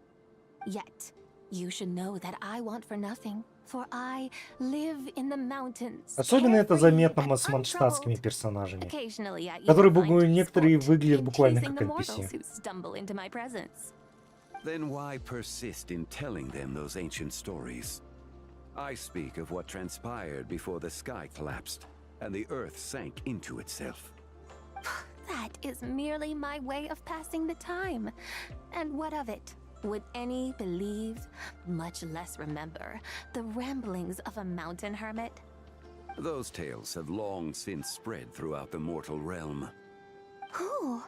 Yet, you should know that I want for nothing, for I live in the mountains. Особенно это заметно с манштатскими персонажами, Occasionally, I even которые find некоторые sport выглядят in буквально teasing как the mortals NPC. who stumble into my presence. Then why persist in telling them those ancient stories? I speak of what transpired before the sky collapsed and the earth sank into itself. That is merely my way of passing the time. And what of it? Would any believe, much less remember, the ramblings of a mountain hermit? Those tales have long since spread throughout the mortal realm. Who?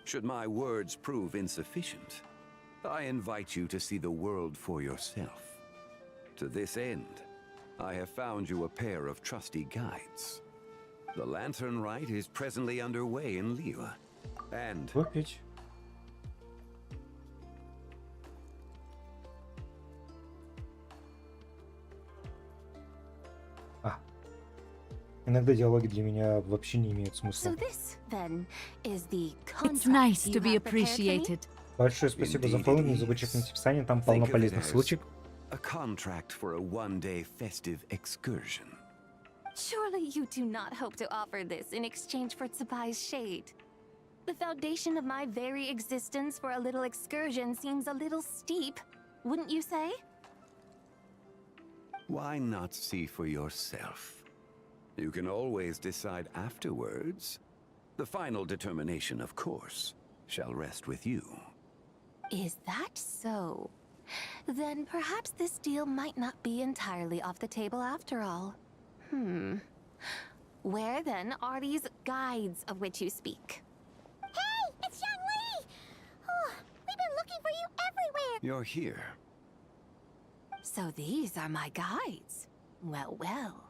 Should my words prove insufficient, I invite you to see the world for yourself. To this end, I have found you a pair of trusty guides. The Lantern Rite is presently underway in Liyue, and... Опять. Иногда диалоги для меня вообще не имеют смысла. So this, then, is the It's contract nice you to be have prepared for me? appreciated. Большое спасибо за фоллоу, не забудь чекнуть описание, там полно Think of it полезных as ссылочек. a contract for a one-day festive excursion. Surely you do not hope to offer this in exchange for Tsubai's shade. The foundation of my very existence for a little excursion seems a little steep, wouldn't you say? Why not see for yourself? You can always decide afterwards. The final determination, of course, shall rest with you. Is that so? Then perhaps this deal might not be entirely off the table after all. Where then are these guides of which you speak? Hey, it's Xiangli! Oh, we've been looking for you everywhere! You're here. So these are my guides. Well, well.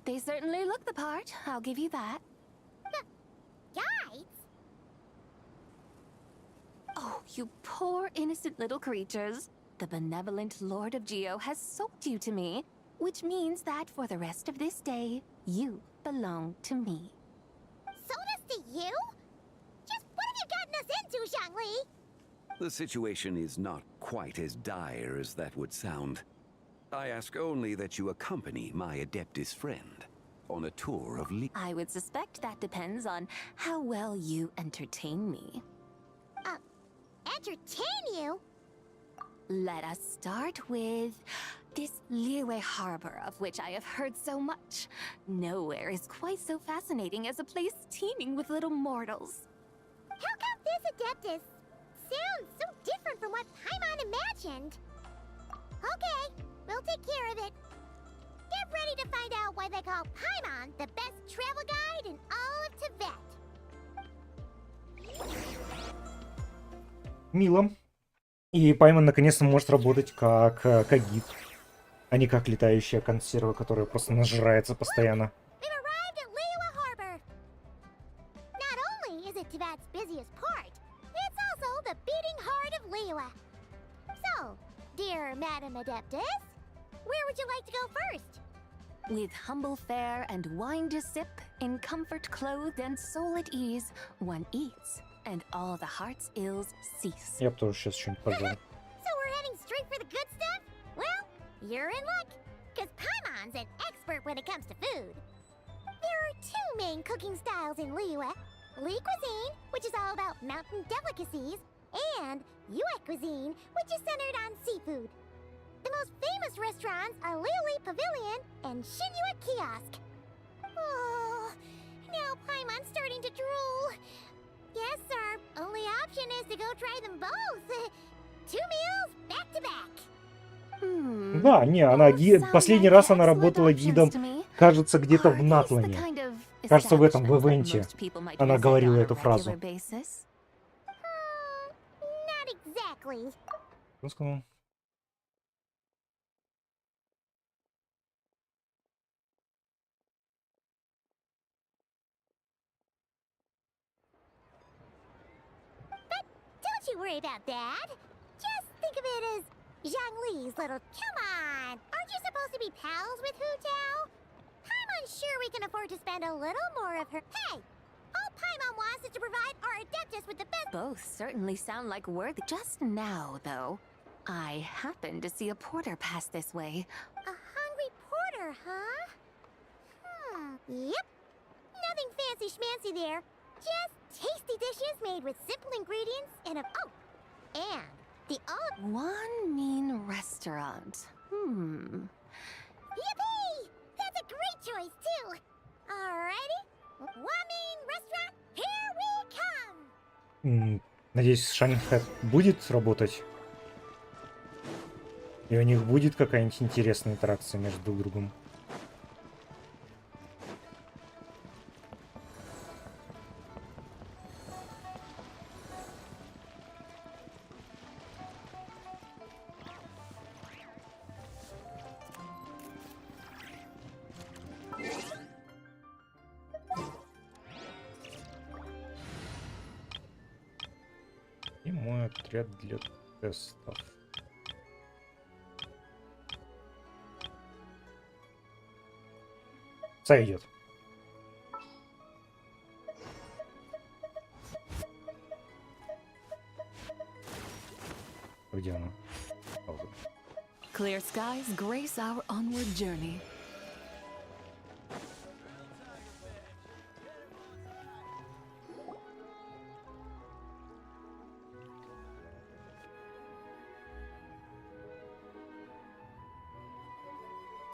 They certainly look the part, I'll give you that. Guides? Oh, you poor innocent little creatures. The benevolent Lord of Geo has sold you to me, which means that for the rest of this day, you belong to me. Sold us to you? Just what have you gotten us into, Xiangli? The situation is not quite as dire as that would sound. I ask only that you accompany my Adeptus friend on a tour of Liyue. I would suspect that depends on how well you entertain me. Entertain you? Let us start with this Liyue harbor of which I have heard so much. Nowhere is quite so fascinating as a place teeming with little mortals. How come this Adeptus sounds so different from what Paimon imagined? Okay, we'll take care of it. Get ready to find out why they call Paimon the best travel guide in all of Tibet. Мило. И Пайман наконец-то может работать как гид, а не как летающая консерва, которая просто нажирается постоянно. We've arrived at Liyue Harbor. Not only is it Tibet's busiest port, it's also the beating heart of Liyue. So, dear Madam Adeptus, where would you like to go first? With humble fare and wine to sip, in comfort clothed and soul at ease, one eats, and all the heart's ills cease. Я бы тоже сейчас что-нибудь пожал. So we're heading straight for the good stuff? Well, you're in luck, because Paimon's an expert when it comes to food. There are two main cooking styles in Liyue. Li cuisine, which is all about mountain delicacies, and Yue cuisine, which is centered on seafood. The most famous restaurants are Liuli Pavilion and Shinyue Kiosk. Oh, Now Paimon's starting to drool. Yes, sir. Only option is to go try them both. 2 meals back to back. Да, не, она последний раз она работала гидом, кажется, где-то в Натлане. Кажется, в этом, в ивенте. Она говорила эту фразу. Not exactly. Что сказал? Don't you worry about that. Just think of it as Zhongli's little... Come on! Aren't you supposed to be pals with Hu Tao? Paimon's sure we can afford to spend a little more of her... Hey! All Paimon wants is to provide our Adeptus with the best... Both certainly sound like worthy. Just now, though, I happened to see a porter pass this way. A hungry porter, huh? Yep. Nothing fancy schmancy there. Just tasty dishes made with simple ingredients and a... Oh! And the all... One mean restaurant. Yippee! That's a great choice, too! Alrighty. One mean restaurant, here we come! Надеюсь, Шанхэ будет работать. И у них будет какая-нибудь интересная интеракция между друг другом. И мой отряд для тестов. Сойдет. Где она? Clear skies grace our onward journey.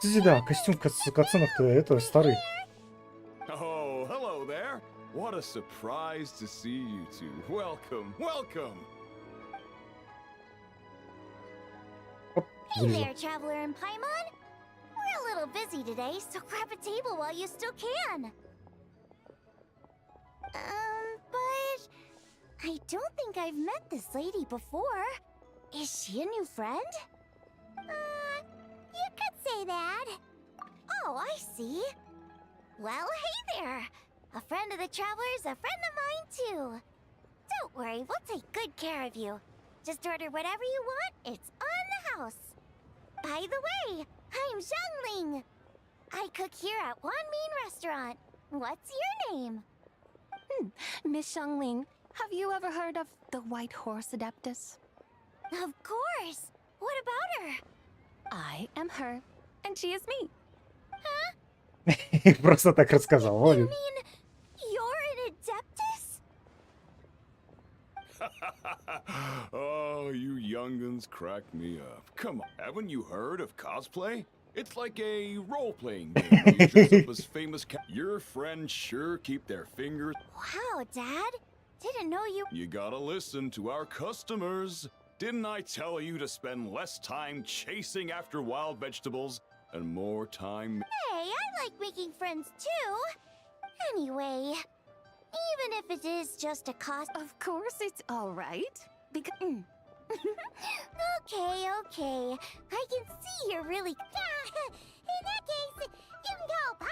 Кстати, да, костюм кацанов-то это старый. Oh, hello there. What a surprise to see you two. Welcome, welcome. Hey there, Traveler and Paimon. We're a little busy today, so grab a table while you still can. But I don't think I've met this lady before. Is she a new friend? You could say that. Oh, I see. Well, hey there. A friend of the Traveler's a friend of mine, too. Don't worry, we'll take good care of you. Just order whatever you want, it's on the house. By the way, I'm Zhongling. I cook here at One Mean Restaurant. What's your name? Miss Zhongling, have you ever heard of the White Horse Adeptus? Of course. What about her? I am her, and she is me. Просто так рассказал. You mean you're an Adeptus? Oh, you young'uns crack me up. Come on, haven't you heard of cosplay? It's like a role-playing game where you dress up as famous Your friends sure keep their fingers... Wow, Dad. Didn't know you... You gotta listen to our customers. Didn't I tell you to spend less time chasing after wild vegetables and more time... Hey, I like making friends too. Anyway, even if it is just a cost... Of course it's all right. Because... Okay. I can see you're really... In that case, you can go,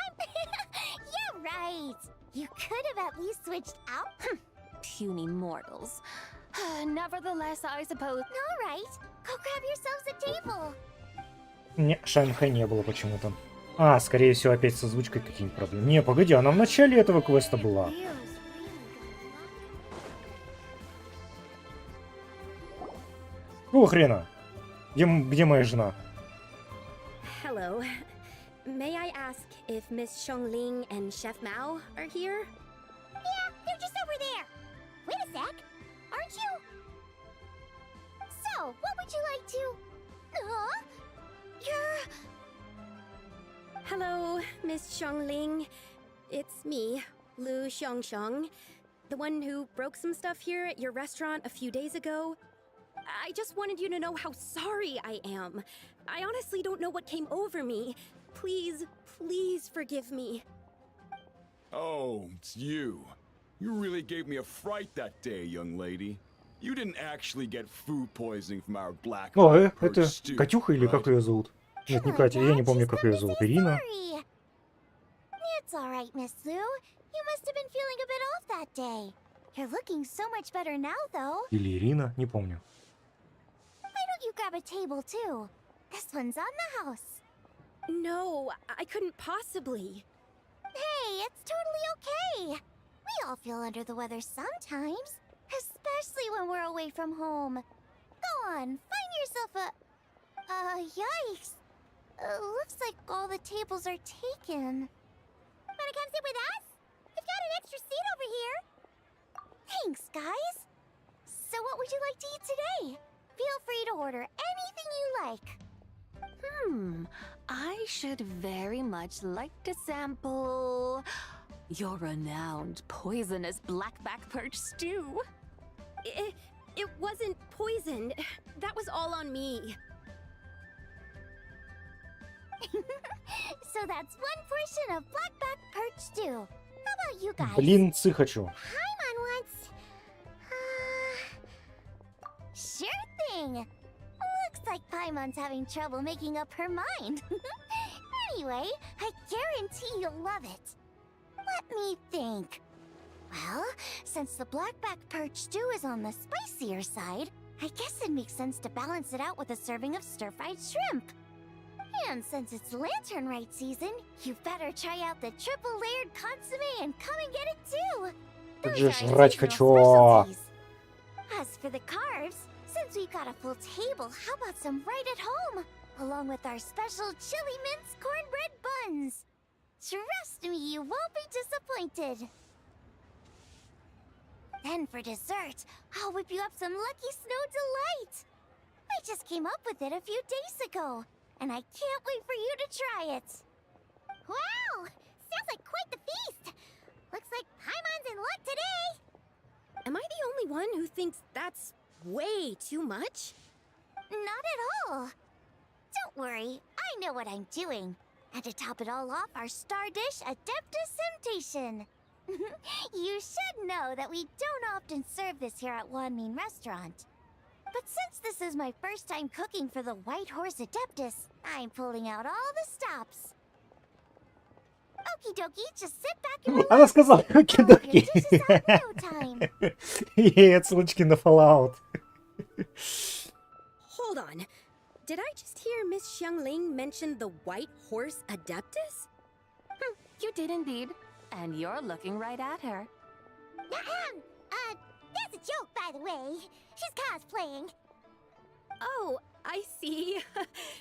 You're right. You could have at least switched out. Puny mortals. Nevertheless, I suppose... All right. Go grab yourselves a table. Не, Шанхэ не было почему-то. А, скорее всего, опять с озвучкой какие-нибудь проблемы. Не, погоди, она в начале этого квеста была. Какого хрена? Где моя жена? Hello. May I ask if Miss Zhongling and Chef Mao are here? Yeah, they're just over there. Wait a sec. Aren't you? So, what would you like to... You're... Hello, Miss Zhongling. It's me, Lu Xiongxiong, the one who broke some stuff here at your restaurant a few days ago. I just wanted you to know how sorry I am. I honestly don't know what came over me. Please, please forgive me. Oh, it's you. You really gave me a fright that day, young lady. You didn't actually get food poisoning from our black О, perch это stew, Катюха или как right? ее зовут? Нет, не Катя, я не помню, как ее зовут. Ирина? Sorry. It's all right, Miss Lu. You must have been feeling a bit off that day. You're looking so much better now, though. Или Ирина? Не помню. Why don't you grab a table, too? This one's on the house. No, I couldn't possibly. Hey, it's totally okay. We all feel under the weather sometimes, especially when we're away from home. Go on, find yourself a... yikes. Looks like all the tables are taken. Wanna come sit with us? We've got an extra seat over here. Thanks, guys. So what would you like to eat today? Feel free to order anything you like. I should very much like to sample your renowned poisonous blackback perch stew. It wasn't poisoned. That was all on me. So that's one portion of blackback perch stew. How about you guys? Блинцы хочу. Paimon wants... Sure thing. Looks like Paimon's having trouble making up her mind. Anyway, I guarantee you'll love it. Let me think. Well, since the blackback perch stew is on the spicier side, I guess it makes sense to balance it out with a serving of stir-fried shrimp. And since it's lantern rite season, you better try out the triple-layered consommé and come and get it too. Как Those же are our жрать seasonal хочу. specialties. As for the carbs, since we've got a full table, how about some right at home? Along with our special chili mince cornbread buns. Trust me, you won't be disappointed. Then for dessert, I'll whip you up some Lucky Snow Delight. I just came up with it a few days ago, and I can't wait for you to try it. Wow! Sounds like quite the feast. Looks like Paimon's in luck today. Am I the only one who thinks that's way too much? Not at all. Don't worry, I know what I'm doing. And to top it all off, our star dish, Adeptus Temptation. You should know that we don't often serve this here at Wanmin Restaurant. But since this is my first time cooking for the White Horse Adeptus, I'm pulling out all the stops. Okie dokie, just sit back and relax. Она сказала оки-доки. No time. И отсылочки на Fallout. Hold on. Did I just hear Miss Xiangling mention the White Horse Adeptus? You did indeed. And you're looking right at her. That's a joke, by the way. She's cosplaying. Oh, I see.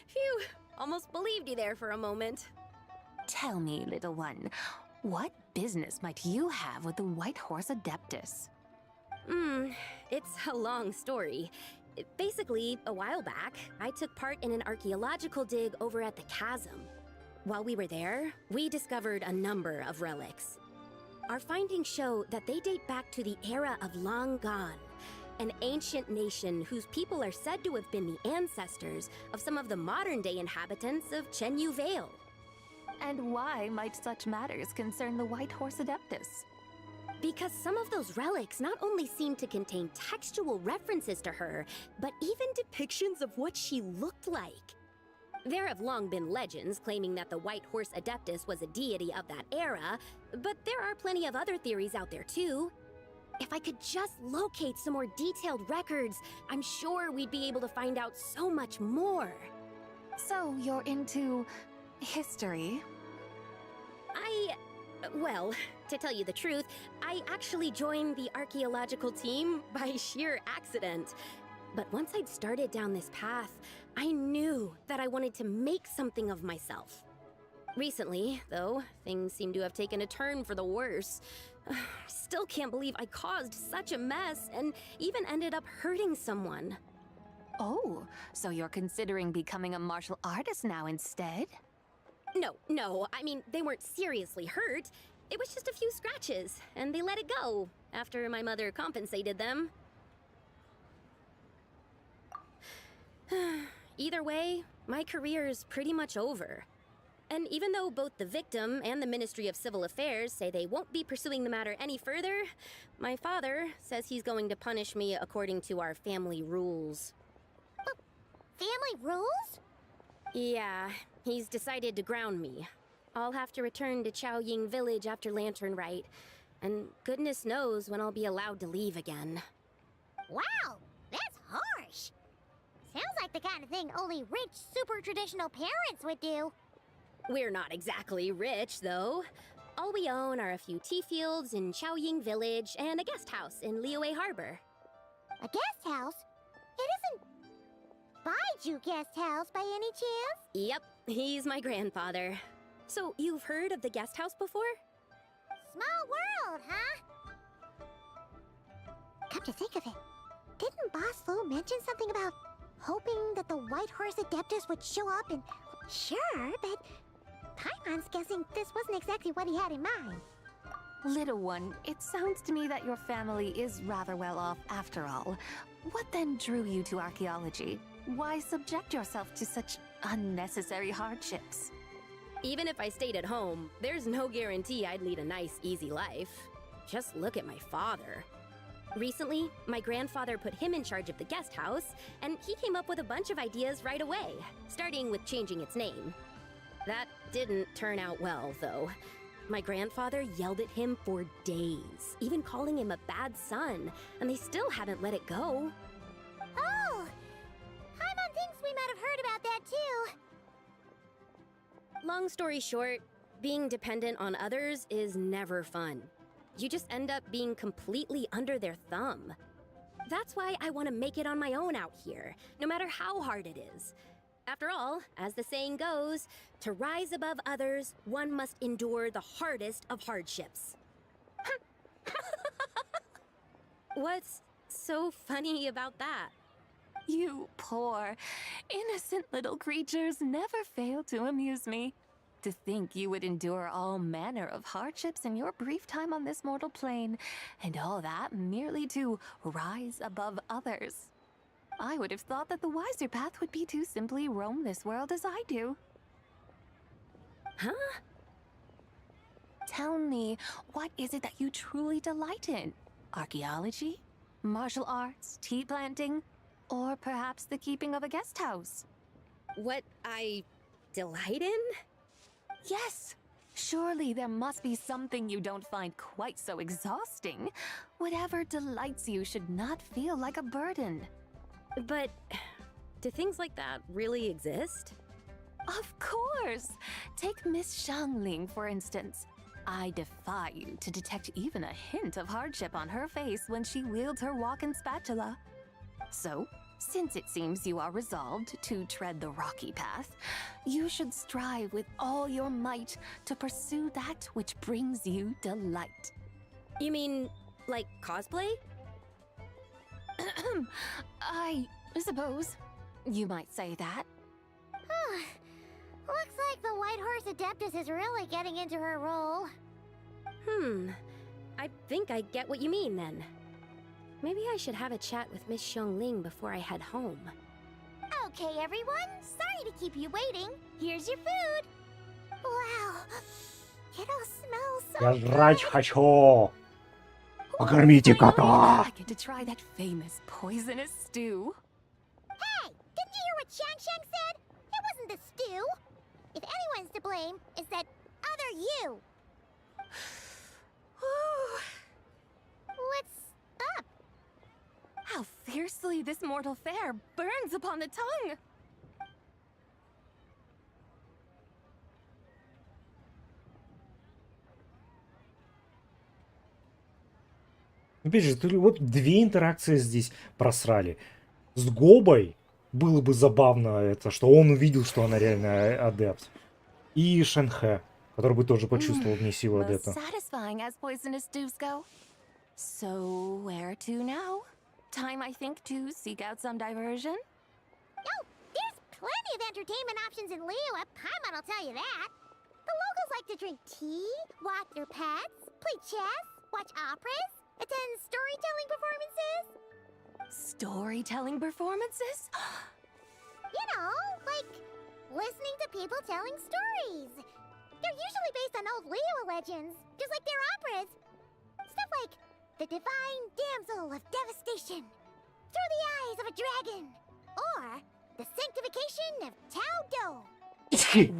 Phew, almost believed you there for a moment. Tell me, little one, what business might you have with the White Horse Adeptus? It's a long story. Basically, a while back, I took part in an archaeological dig over at the chasm. While we were there, we discovered a number of relics. Our findings show that they date back to the era of Long Gone, an ancient nation whose people are said to have been the ancestors of some of the modern-day inhabitants of Chenyu Vale. And why might such matters concern the White Horse Adeptus? Because some of those relics not only seem to contain textual references to her, but even depictions of what she looked like. There have long been legends claiming that the White Horse Adeptus was a deity of that era, but there are plenty of other theories out there too. If I could just locate some more detailed records, I'm sure we'd be able to find out so much more. So you're into history? Well, to tell you the truth, I actually joined the archaeological team by sheer accident. But once I'd started down this path, I knew that I wanted to make something of myself. Recently, though, things seem to have taken a turn for the worse. Still can't believe I caused such a mess and even ended up hurting someone. Oh, so you're considering becoming a martial artist now instead? No, I mean, they weren't seriously hurt. It was just a few scratches, and they let it go after my mother compensated them. Either way, my career's pretty much over. And even though both the victim and the Ministry of Civil Affairs say they won't be pursuing the matter any further, my father says he's going to punish me according to our family rules. Family rules? Yeah, he's decided to ground me. I'll have to return to Chaoying Village after Lantern Rite, and goodness knows when I'll be allowed to leave again. Wow, that's harsh. Sounds like the kind of thing only rich, super traditional parents would do. We're not exactly rich, though. All we own are a few tea fields in Chaoying Village and a guest house in Liyue Harbor. A guest house? It isn't Baiju Guest House by any chance? Yep, he's my grandfather. So, you've heard of the guest house before? Small world, huh? Come to think of it, didn't Boss Fu mention something about hoping that the White Horse Adeptus would show up and... Sure, but Paimon's guessing this wasn't exactly what he had in mind. Little one, it sounds to me that your family is rather well off after all. What then drew you to archaeology? Why subject yourself to such unnecessary hardships? Even if I stayed at home, there's no guarantee I'd lead a nice, easy life. Just look at my father. Recently, my grandfather put him in charge of the guest house, and he came up with a bunch of ideas right away, starting with changing its name. That didn't turn out well, though. My grandfather yelled at him for days, even calling him a bad son, and they still haven't let it go. Oh! Paimon thinks we might have heard about that too. Long story short, being dependent on others is never fun. You just end up being completely under their thumb. That's why I want to make it on my own out here, no matter how hard it is. After all, as the saying goes, to rise above others, one must endure the hardest of hardships. What's so funny about that? You poor, innocent little creatures never fail to amuse me. To think you would endure all manner of hardships in your brief time on this mortal plane, and all that merely to rise above others. I would have thought that the wiser path would be to simply roam this world as I do. Huh? Tell me, what is it that you truly delight in? Archaeology? Martial arts? Tea planting? Or perhaps the keeping of a guest house? What I delight in? Yes! Surely there must be something you don't find quite so exhausting. Whatever delights you should not feel like a burden. But do things like that really exist? Of course! Take Miss Xiangling, for instance. I defy you to detect even a hint of hardship on her face when she wields her walking spatula. So, since it seems you are resolved to tread the rocky path, you should strive with all your might to pursue that which brings you delight. You mean, like cosplay? I suppose you might say that. Looks like the White Horse Adeptus is really getting into her role. I think I get what you mean then. Maybe I should have a chat with Miss Xiangling before I head home. Okay, everyone. Sorry to keep you waiting. Here's your food. Wow. It all smells so Я жрать хочу. Покормите кота. I get to try that famous poisonous stew. Hey, didn't you hear what Shang said? It wasn't the stew. If anyone's to blame, it's that other you. What's up? How fiercely this mortal fare burns upon the tongue! Опять же, вот две интеракции здесь просрали. С Гобой было бы забавно это, что он увидел, что она реально адепт. И Шэнхэ, который бы тоже почувствовал в ней силу адепта. Satisfying as poisonous stews go. So, where to now? Time, I think, to seek out some diversion? Oh, there's plenty of entertainment options in Liyue. Paimon will tell you that. The local Locals like to drink tea, walk their pets, play chess, watch operas, attend storytelling performances. Storytelling performances? You know, like listening to people telling stories. They're usually based on old Liyue legends, just like their operas. Stuff like the Divine Damsel of Devastation, Through the Eyes of a Dragon, or the Sanctification of Tao Do.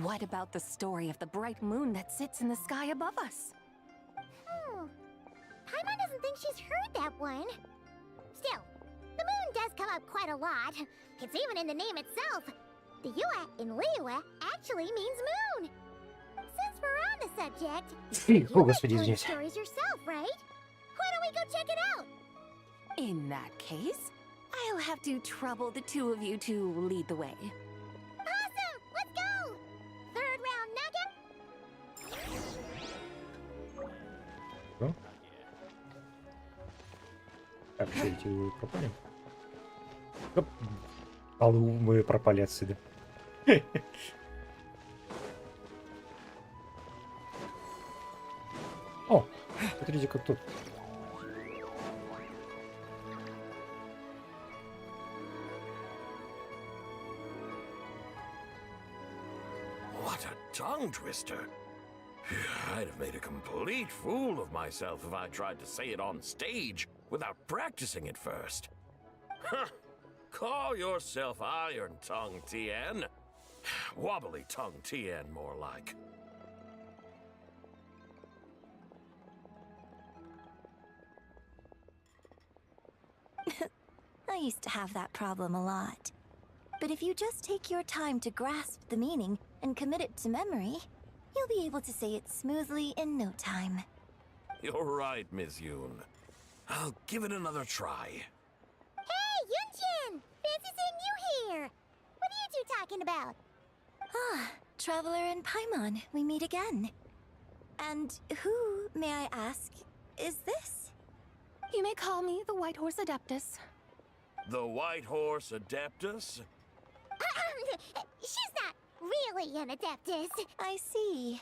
What about the story of the bright moon that sits in the sky above us? Paimon doesn't think she's heard that one. Still, the moon does come up quite a lot. It's even in the name itself. The Yue in Liyue actually means moon. Since we're on the subject, you like telling stories yourself, right? Why don't we go check it out? In that case, I'll have to trouble the two of you to lead the way. Awesome! Let's go! Third round nugget? Ну? Так, все эти пропали? Оп. А мы пропали отсюда. О, смотрите-ка тут. What a tongue twister. I'd have made a complete fool of myself if I tried to say it on stage without practicing it first. Huh. Call yourself Iron Tongue Tien. Wobbly Tongue Tien, more like. I used to have that problem a lot. But if you just take your time to grasp the meaning and commit it to memory, you'll be able to say it smoothly in no time. You're right, Miss Yoon. I'll give it another try. Hey, Yunjin! Fancy seeing you here! What are you two talking about? Ah, Traveler and Paimon, we meet again. And who, may I ask, is this? You may call me the White Horse Adeptus. The White Horse Adeptus? She's not really an Adeptus. I see.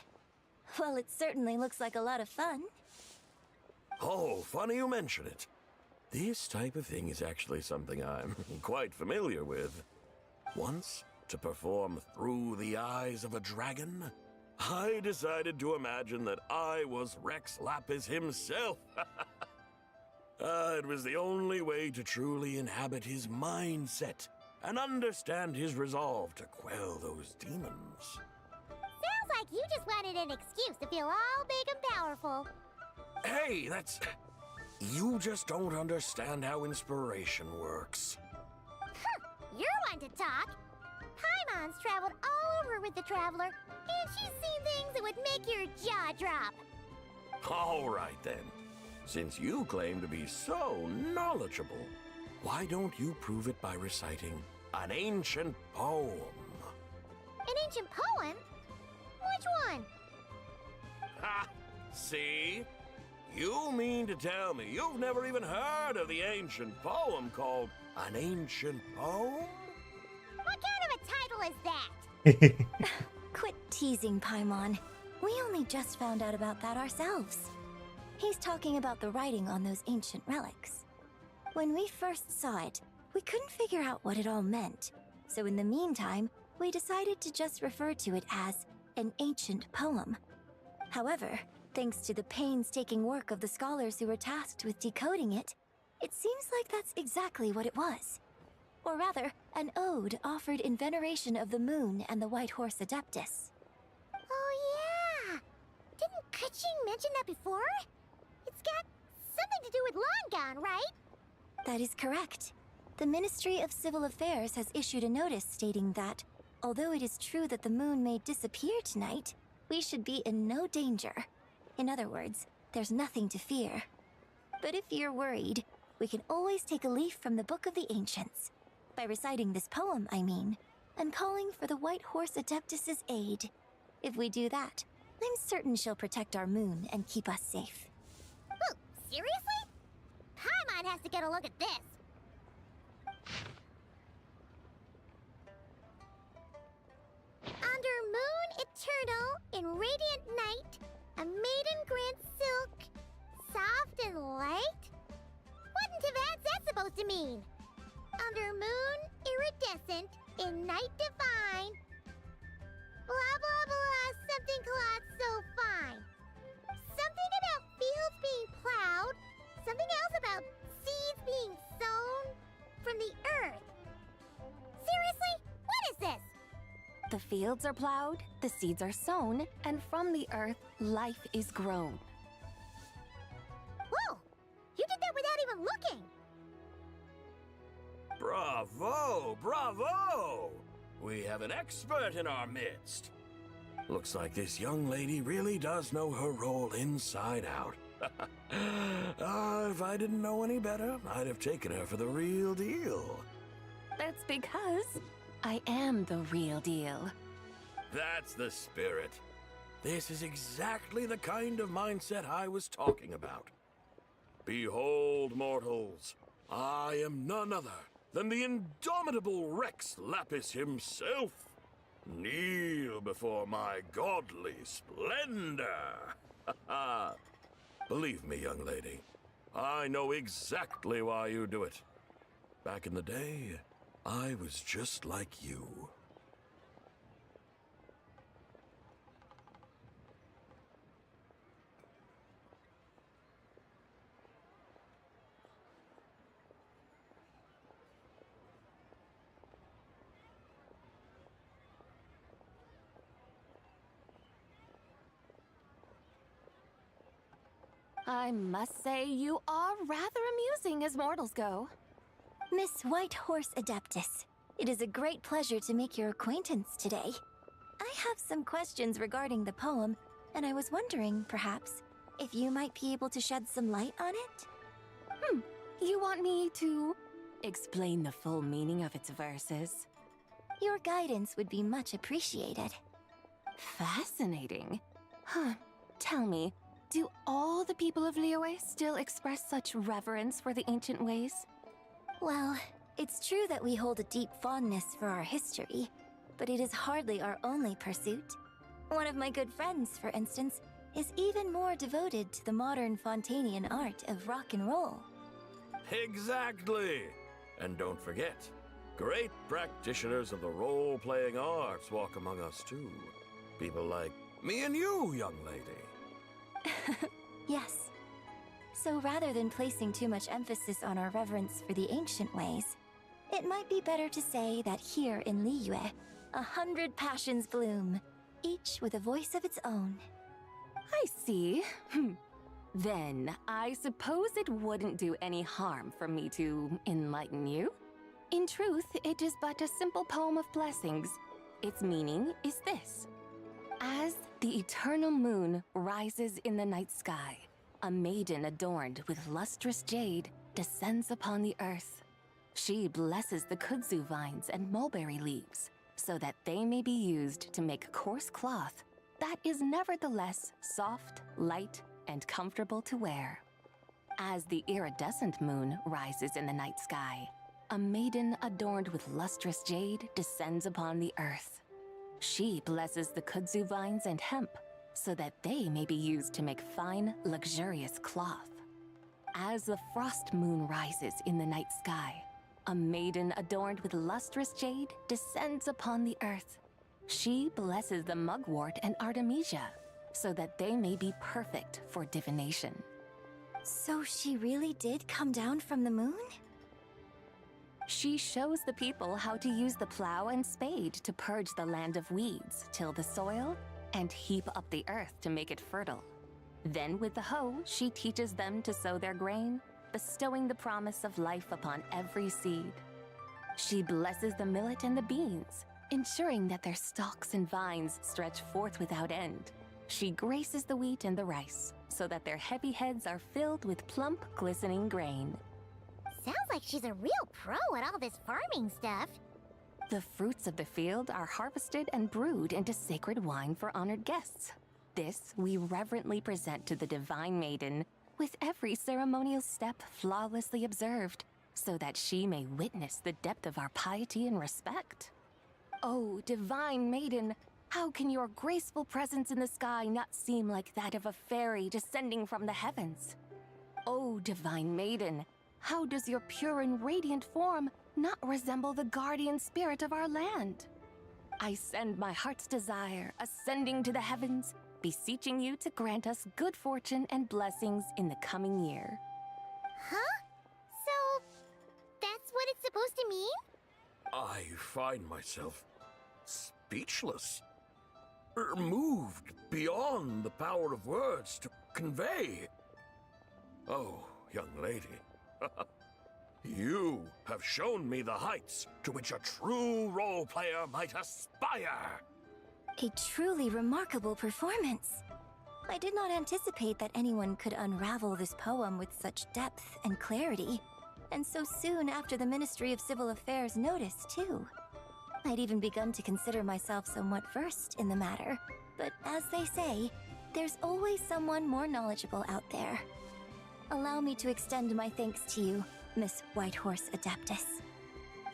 Well, it certainly looks like a lot of fun. Oh, funny you mention it. This type of thing is actually something I'm quite familiar with. Once, to perform Through the Eyes of a Dragon, I decided to imagine that I was Rex Lapis himself. It was the only way to truly inhabit his mindset and understand his resolve to quell those demons. Sounds like you just wanted an excuse to feel all big and powerful. Hey, that's... You just don't understand how inspiration works. You're one to talk. Paimon's traveled all over with the Traveler, and she's seen things that would make your jaw drop. All right, then. Since you claim to be so knowledgeable, why don't you prove it by reciting an ancient poem? An ancient poem? Which one? Ha! See? You mean to tell me you've never even heard of the ancient poem called An Ancient Poem? What kind of a title is that? Quit teasing, Paimon. We only just found out about that ourselves. He's talking about the writing on those ancient relics. When we first saw it, we couldn't figure out what it all meant. So in the meantime, we decided to just refer to it as an ancient poem. However, thanks to the painstaking work of the scholars who were tasked with decoding it, it seems like that's exactly what it was. Or rather, an ode offered in veneration of the moon and the White Horse Adeptus. Oh yeah! Didn't Kuching mention that before? It's got something to do with Longon, right? That is correct. The Ministry of Civil Affairs has issued a notice stating that, although it is true that the moon may disappear tonight, we should be in no danger. In other words, there's nothing to fear. But if you're worried, we can always take a leaf from the Book of the Ancients. By reciting this poem, I mean, and calling for the White Horse Adeptus' aid. If we do that, I'm certain she'll protect our moon and keep us safe. Oh, seriously? Paimon has to get a look at this. Under moon eternal in in radiant night, a maiden grants silk, soft and light? What in Tivan's that supposed to mean? Under moon, iridescent, in night divine. Blah blah blah, something cloth so fine. Something about fields being plowed, something else about seeds being sown from the earth. Seriously? What is this? The fields are plowed, the seeds are sown, and from the earth, life is grown. Whoa! You did that without even looking! Bravo! Bravo! We have an expert in our midst. Looks like this young lady really does know her role inside out. If I didn't know any better, I'd have taken her for the real deal. That's because I am the real deal. That's the spirit. This is exactly the kind of mindset I was talking about. Behold, mortals, I am none other than the indomitable Rex Lapis himself. Kneel before my godly splendor. Believe me, young lady, I know exactly why you do it. Back in the day, I was just like you. I must say you are rather amusing as mortals go. Miss Whitehorse Adeptus, it is a great pleasure to make your acquaintance today. I have some questions regarding the poem, and I was wondering, perhaps, if you might be able to shed some light on it? You want me to explain the full meaning of its verses? Your guidance would be much appreciated. Fascinating. Tell me, do all the people of Liyue still express such reverence for the ancient ways? Well, it's true that we hold a deep fondness for our history, but it is hardly our only pursuit. One of my good friends, for instance, is even more devoted to the modern Fontanian art of rock and roll. Exactly! And don't forget, great practitioners of the role-playing arts walk among us too. People like me and you, young lady. Yes. So rather than placing too much emphasis on our reverence for the ancient ways, it might be better to say that here in Liyue, 100 passions bloom, each with a voice of its own. I see. Then, I suppose it wouldn't do any harm for me to enlighten you. In truth, it is but a simple poem of blessings. Its meaning is this. As the eternal moon rises in the night sky, a maiden adorned with lustrous jade descends upon the earth. She blesses the kudzu vines and mulberry leaves, so that they may be used to make coarse cloth that is nevertheless soft, light, and comfortable to wear. As the iridescent moon rises in the night sky, a maiden adorned with lustrous jade descends upon the earth. She blesses the kudzu vines and hemp, so that they may be used to make fine, luxurious cloth. As the frost moon rises in the night sky, a maiden adorned with lustrous jade descends upon the earth. She blesses the mugwort and artemisia, so that they may be perfect for divination. So she really did come down from the moon? She shows the people how to use the plow and spade to purge the land of weeds, till the soil, and heap up the earth to make it fertile. Then with the hoe, she teaches them to sow their grain, bestowing the promise of life upon every seed. She blesses the millet and the beans, ensuring that their stalks and vines stretch forth without end. She graces the wheat and the rice, so that their heavy heads are filled with plump, glistening grain. Sounds like she's a real pro at all this farming stuff. The fruits of the field are harvested and brewed into sacred wine for honored guests. This we reverently present to the divine maiden, with every ceremonial step flawlessly observed, so that she may witness the depth of our piety and respect. Oh, divine maiden, How can your graceful presence in the sky not seem like that of a fairy descending from the heavens? Oh, divine maiden, how does your pure and radiant form not resemble the guardian spirit of our land? I send my heart's desire, ascending to the heavens, beseeching you to grant us good fortune and blessings in the coming year. Huh? So, that's what it's supposed to mean? I find myself speechless. Moved beyond the power of words to convey. Oh, young lady, you have shown me the heights to which a true role player might aspire. A truly remarkable performance. I did not anticipate that anyone could unravel this poem with such depth and clarity, and so soon after the Ministry of Civil Affairs noticed, too. I'd even begun to consider myself somewhat versed in the matter, but as they say, there's always someone more knowledgeable out there. Allow me to extend my thanks to you, Miss Whitehorse Adeptus.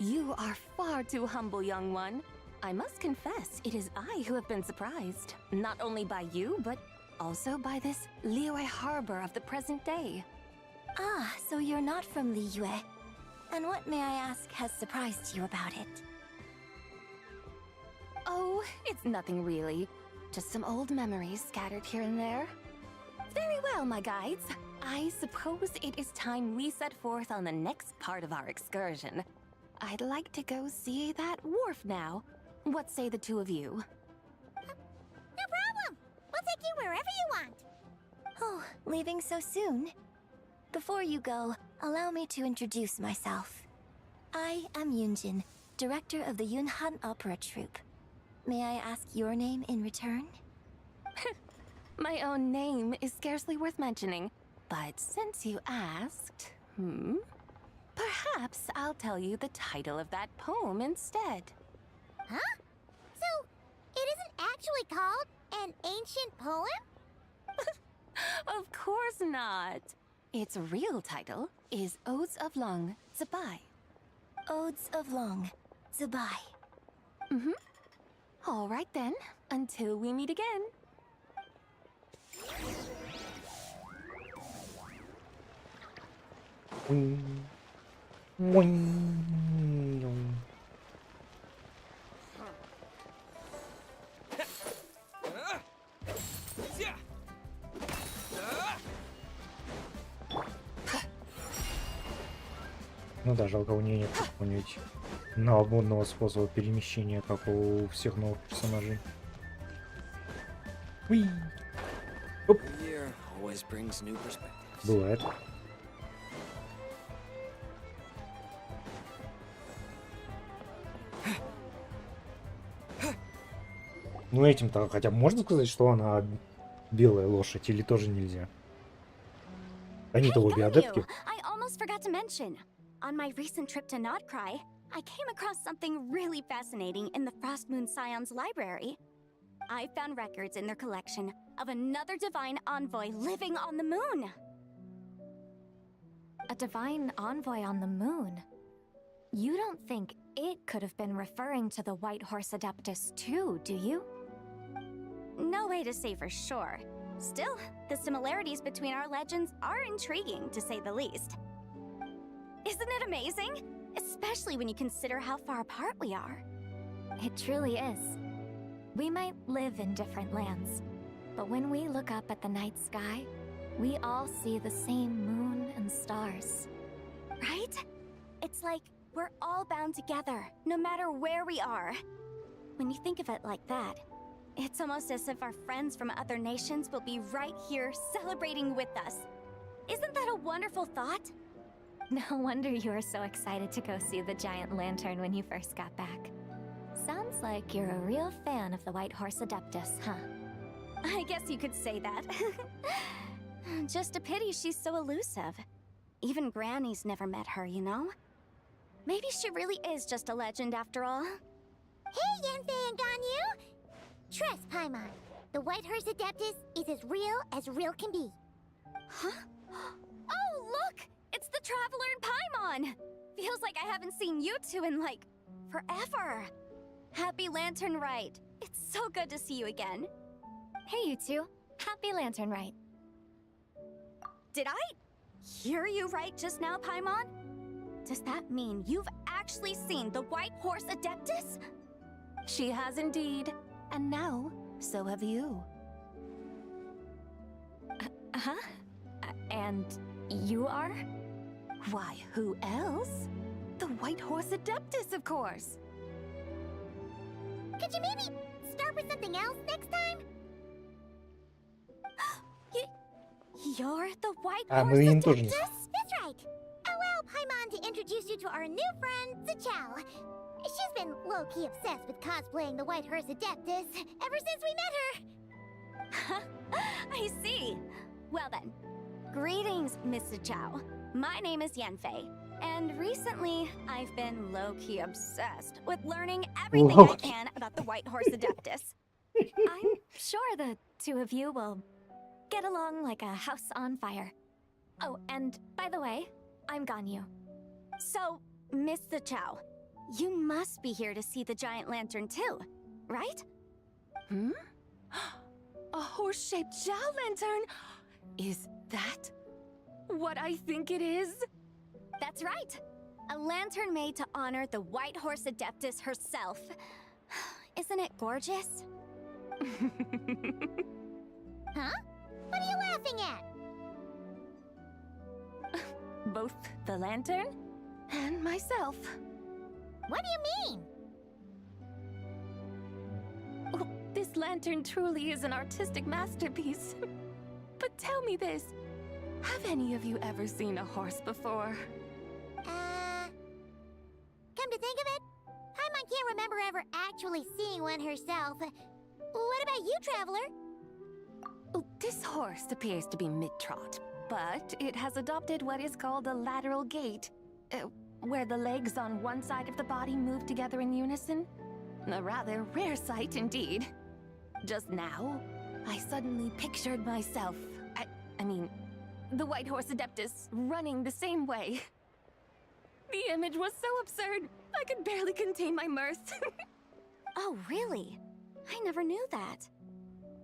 You are far too humble, young one. I must confess, it is I who have been surprised, not only by you, but also by this Liyue harbor of the present day. Ah, so you're not from Liyue. And what, may I ask, has surprised you about it? Oh, it's nothing really. Just some old memories scattered here and there. Very well, my guides. I suppose it is time we set forth on the next part of our excursion. I'd like to go see that wharf now. What say the two of you? No problem! We'll take you wherever you want! Oh, leaving so soon? Before you go, allow me to introduce myself. I am Yunjin, director of the Yunhan Opera Troupe. May I ask your name in return? My own name is scarcely worth mentioning, but since you asked, perhaps I'll tell you the title of that poem instead. Huh? So, it isn't actually called an ancient poem? Of course not. Its real title is Odes of Long Zabai. Odes of Long Zabai. All right then, until we meet again. Ну да, жалко, у нее нет какого-нибудь новомодного способа перемещения, как у всех новых персонажей. Уи. Оп. Бывает. Ну этим-то хотя бы можно сказать, что она белая лошадь, или тоже нельзя? Они-то обе адептки. I almost forgot to mention. On my recent trip to Notcry, I came across something really fascinating in the Frostmoon Scion's library. I found records in their collection of another divine envoy living on the moon. A divine envoy on the moon? You don't think it could have been referring to the White Horse Adeptus too, do you? No way to say for sure. Still, the similarities between our legends are intriguing, to say the least. Isn't it amazing? Especially when you consider how far apart we are. It truly is. We might live in different lands, but when we look up at the night sky, we all see the same moon and stars. Right? It's like we're all bound together, no matter where we are. When you think of it like that, it's almost as if our friends from other nations will be right here celebrating with us. Isn't that a wonderful thought? No wonder you were so excited to go see the giant lantern when you first got back. Sounds like you're a real fan of the White Horse Adeptus, huh? I guess you could say that. Just a pity she's so elusive. Even Granny's never met her, you know? Maybe she really is just a legend after all. Hey, Yanfei and Ganyu! Trust, Paimon. The White Horse Adeptus is as real can be. Huh? Oh, look! It's the Traveler and Paimon! Feels like I haven't seen you two in, like, forever. Happy Lantern Rite. It's so good to see you again. Hey, you two. Happy Lantern Rite. Did I hear you right just now, Paimon? Does that mean you've actually seen the White Horse Adeptus? She has indeed. And now, so have you. Huh? And you are? Why, who else? The White Horse Adeptus, of course. Could you maybe start with something else next time? You're the White А Horse мы им тоже не Adeptus? That's right. Allow Paimon to introduce you to our new friend, Zichao. She's been low-key obsessed with cosplaying the White Horse Adeptus ever since we met her. I see. Well then, greetings, Miss Zichao. My name is Yanfei, and recently I've been low-key obsessed with learning everything I can about the White Horse Adeptus. I'm sure the two of you will get along like a house on fire. Oh, and by the way, I'm Ganyu. So, Miss Zichao, you must be here to see the giant lantern too, right? Hmm? A horse-shaped Zhao lantern? Is that what I think it is? That's right. A lantern made to honor the White Horse Adeptus herself. Isn't it gorgeous? Huh? What are you laughing at? Both the lantern and myself. What do you mean? Oh, this lantern truly is an artistic masterpiece. But tell me this, have any of you ever seen a horse before? Come to think of it, Paimon can't remember ever actually seeing one herself. What about you, Traveler? Oh, this horse appears to be mid-trot, but it has adopted what is called a lateral gait, where the legs on one side of the body move together in unison. A rather rare sight indeed. Just now, I suddenly pictured myself, I mean, the White Horse Adeptus running the same way. The image was so absurd, I could barely contain my mirth. Oh, really? I never knew that.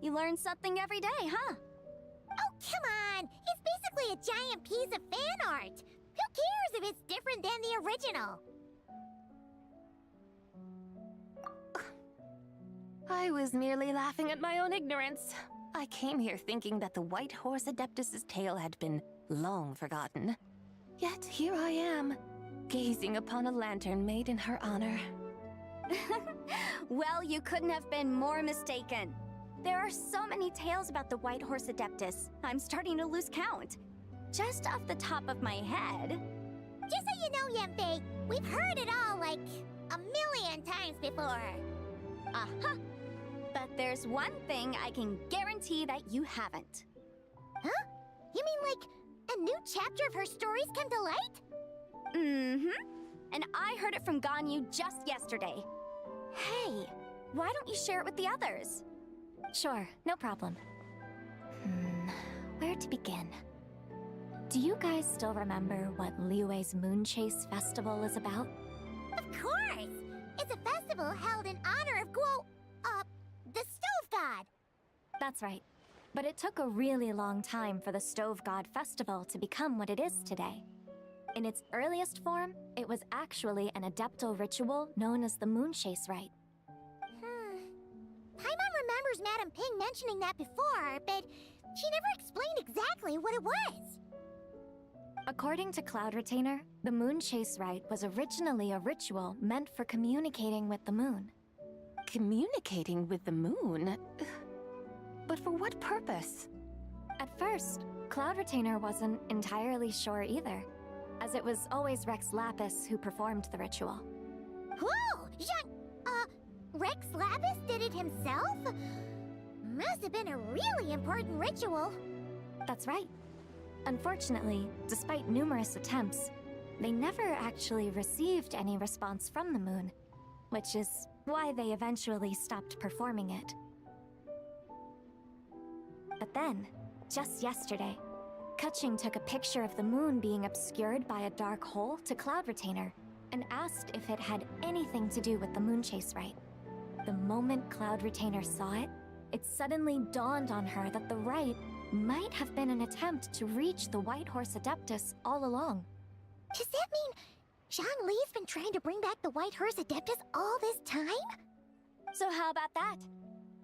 You learn something every day, huh? Oh, come on! It's basically a giant piece of fan art! Who cares if it's different than the original? I was merely laughing at my own ignorance. I came here thinking that the White Horse Adeptus's tale had been long forgotten. Yet here I am, gazing upon a lantern made in her honor. Well, you couldn't have been more mistaken. There are so many tales about the White Horse Adeptus, I'm starting to lose count. Just off the top of my head... Just so you know, Yanfei, we've heard it all like a million times before. Uh-huh. But there's one thing I can guarantee that you haven't. Huh? You mean like a new chapter of her stories come to light? Mm-hmm. And I heard it from Ganyu just yesterday. Hey, why don't you share it with the others? Sure, no problem. Where to begin? Do you guys still remember what Liyue's Moon Chase Festival is about? Of course! It's a festival held in honor of the Stove God! That's right. But it took a really long time for the Stove God Festival to become what it is today. In its earliest form, it was actually an adeptal ritual known as the Moon Chase Rite. Paimon remembers Madame Ping mentioning that before, but she never explained exactly what it was. According to Cloud Retainer, the Moon Chase Rite was originally a ritual meant for communicating with the moon. Communicating with the moon? But for what purpose? At first, Cloud Retainer wasn't entirely sure either, as it was always Rex Lapis who performed the ritual. Whoa! Rex Lapis did it himself? Must have been a really important ritual. That's right. Unfortunately, despite numerous attempts, they never actually received any response from the moon, which is why they eventually stopped performing it. But then, just yesterday, Keqing took a picture of the moon being obscured by a dark hole to Cloud Retainer and asked if it had anything to do with the Moon Chase Rite. The moment Cloud Retainer saw it, it suddenly dawned on her that the rite might have been an attempt to reach the White Horse Adeptus all along. Does that mean Zhongli's been trying to bring back the White Horse Adeptus all this time? So how about that?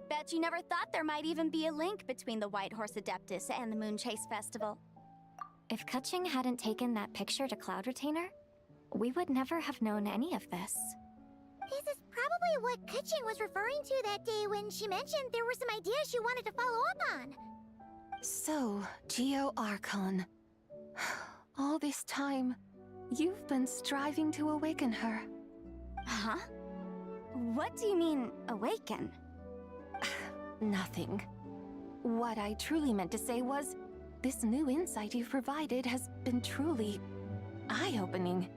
Bet you never thought there might even be a link between the White Horse Adeptus and the Moon Chase Festival. If Keqing hadn't taken that picture to Cloud Retainer, we would never have known any of this. This is probably what Keqing was referring to that day when she mentioned there were some ideas she wanted to follow up on. So, Geo Archon. All this time, you've been striving to awaken her. Huh? What do you mean, awaken? Nothing. What I truly meant to say was, this new insight you've provided has been truly eye-opening.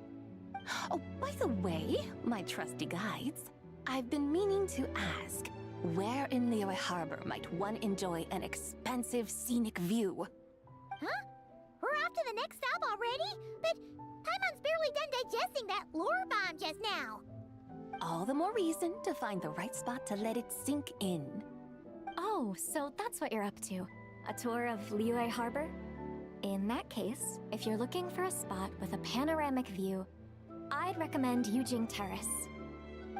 Oh, by the way, my trusty guides, I've been meaning to ask, where in Liyue Harbor might one enjoy an expansive scenic view? Huh? We're off to the next stop already? But Paimon's barely done digesting that lore bomb just now. All the more reason to find the right spot to let it sink in. Oh, so that's what you're up to. A tour of Liyue Harbor? In that case, if you're looking for a spot with a panoramic view, I'd recommend Yujing Terrace.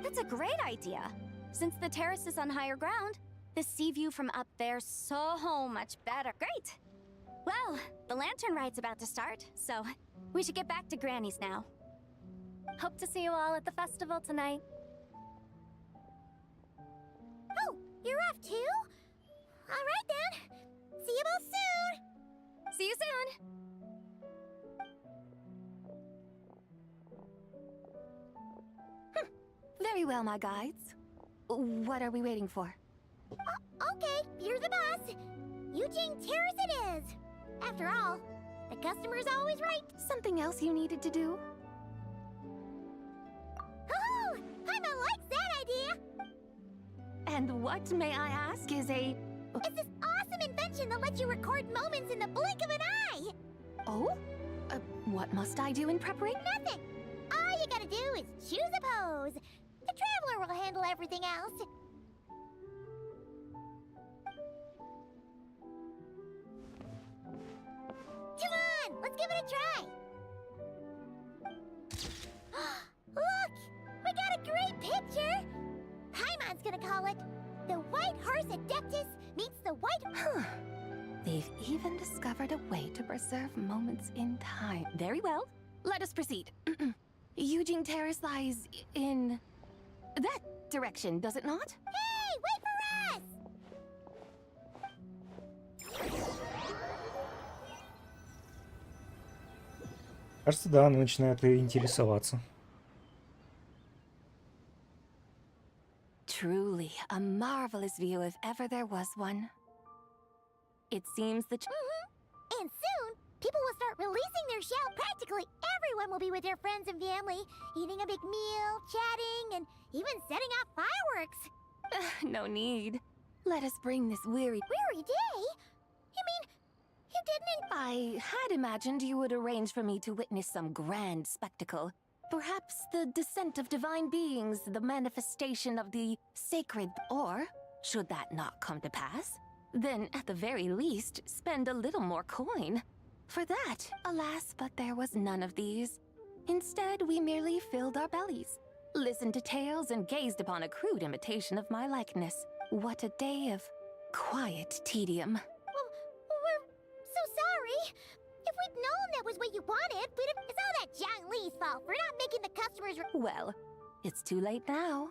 That's a great idea. Since the terrace is on higher ground, the sea view from up there's so much better. Great! Well, the lantern ride's about to start, so we should get back to Granny's now. Hope to see you all at the festival tonight. Oh, you're off too? All right then. See you both soon. See you soon. Very well, my guides. What are we waiting for? Okay, you're the boss. Yujing Terrace it is. After all, the customer's always right. Something else you needed to do? Oh, Paimon likes that idea. And what, may I ask, is a... It's this awesome invention that lets you record moments in the blink of an eye. Oh? What must I do in preparation? Nothing. All you gotta do is choose a pose. The Traveler will handle everything else. Come on, let's give it a try. Look, we got a great picture. Paimon's gonna call it The White Horse Adeptus Meets the White... They've even discovered a way to preserve moments in time. Very well. Let us proceed. Yujing Terrace lies in... that direction, does it not? Hey, wait for us! Кажется, да, она начинает интересоваться. Truly, a marvelous view if ever there was one. It seems that... And soon, people will start releasing their shell. Practically everyone will be with their friends and family, eating a big meal, chatting, and even setting off fireworks. No need. Let us bring this weary... Weary day? You mean, you didn't... I had imagined you would arrange for me to witness some grand spectacle. Perhaps the descent of divine beings, the manifestation of the sacred, or, should that not come to pass, then at the very least, spend a little more coin. For that, alas, but there was none of these. Instead, we merely filled our bellies, listened to tales, and gazed upon a crude imitation of my likeness. What a day of quiet tedium. Well, we're so sorry. If we'd known that was what you wanted, we'd have... It's all that Zhongli's fault for not making the customers... Well, it's too late now.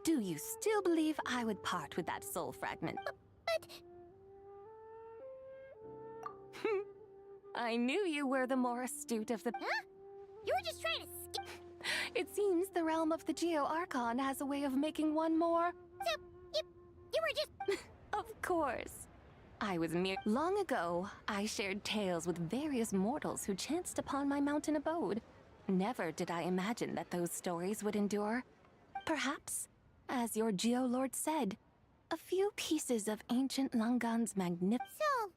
Do you still believe I would part with that soul fragment? But... I knew you were the more astute of the... Huh? You were just trying to skip... It seems the realm of the Geo Archon has a way of making one more... So, you were just... Of course. I was mere... Long ago, I shared tales with various mortals who chanced upon my mountain abode. Never did I imagine that those stories would endure. Perhaps, as your Geolord said, a few pieces of ancient Langan's magnificent... So,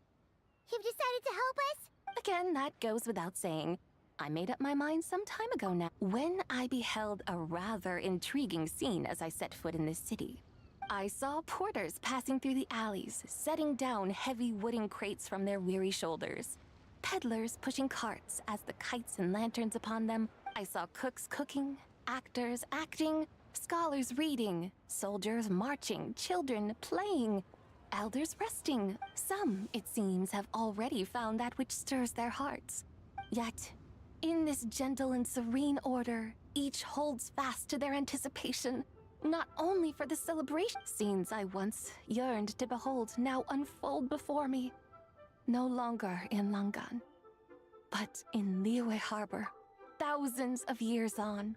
you've decided to help us? Again, that goes without saying. I made up my mind some time ago now, when I beheld a rather intriguing scene as I set foot in this city. I saw porters passing through the alleys, setting down heavy wooden crates from their weary shoulders. Peddlers pushing carts as the kites and lanterns upon them. I saw cooks cooking, actors acting, scholars reading, soldiers marching, children playing, elders resting. Some, it seems, have already found that which stirs their hearts. Yet, in this gentle and serene order, each holds fast to their anticipation, not only for the celebration. Scenes I once yearned to behold now unfold before me, no longer in Langan, but in Liyue Harbor, thousands of years on.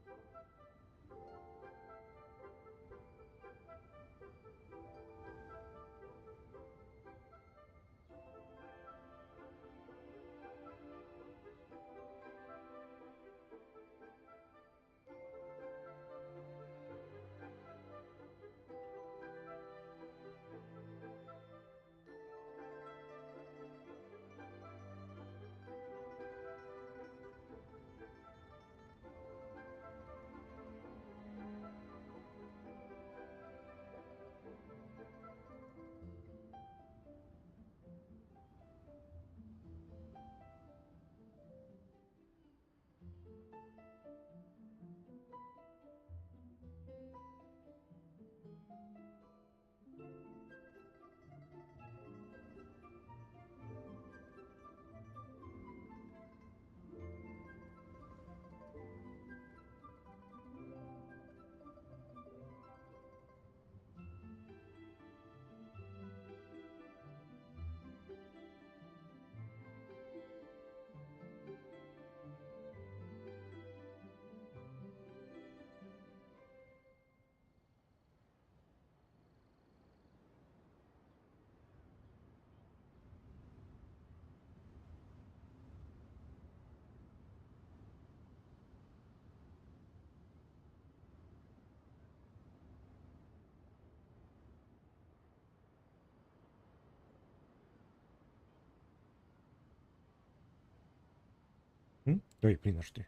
Ой, блин, а что?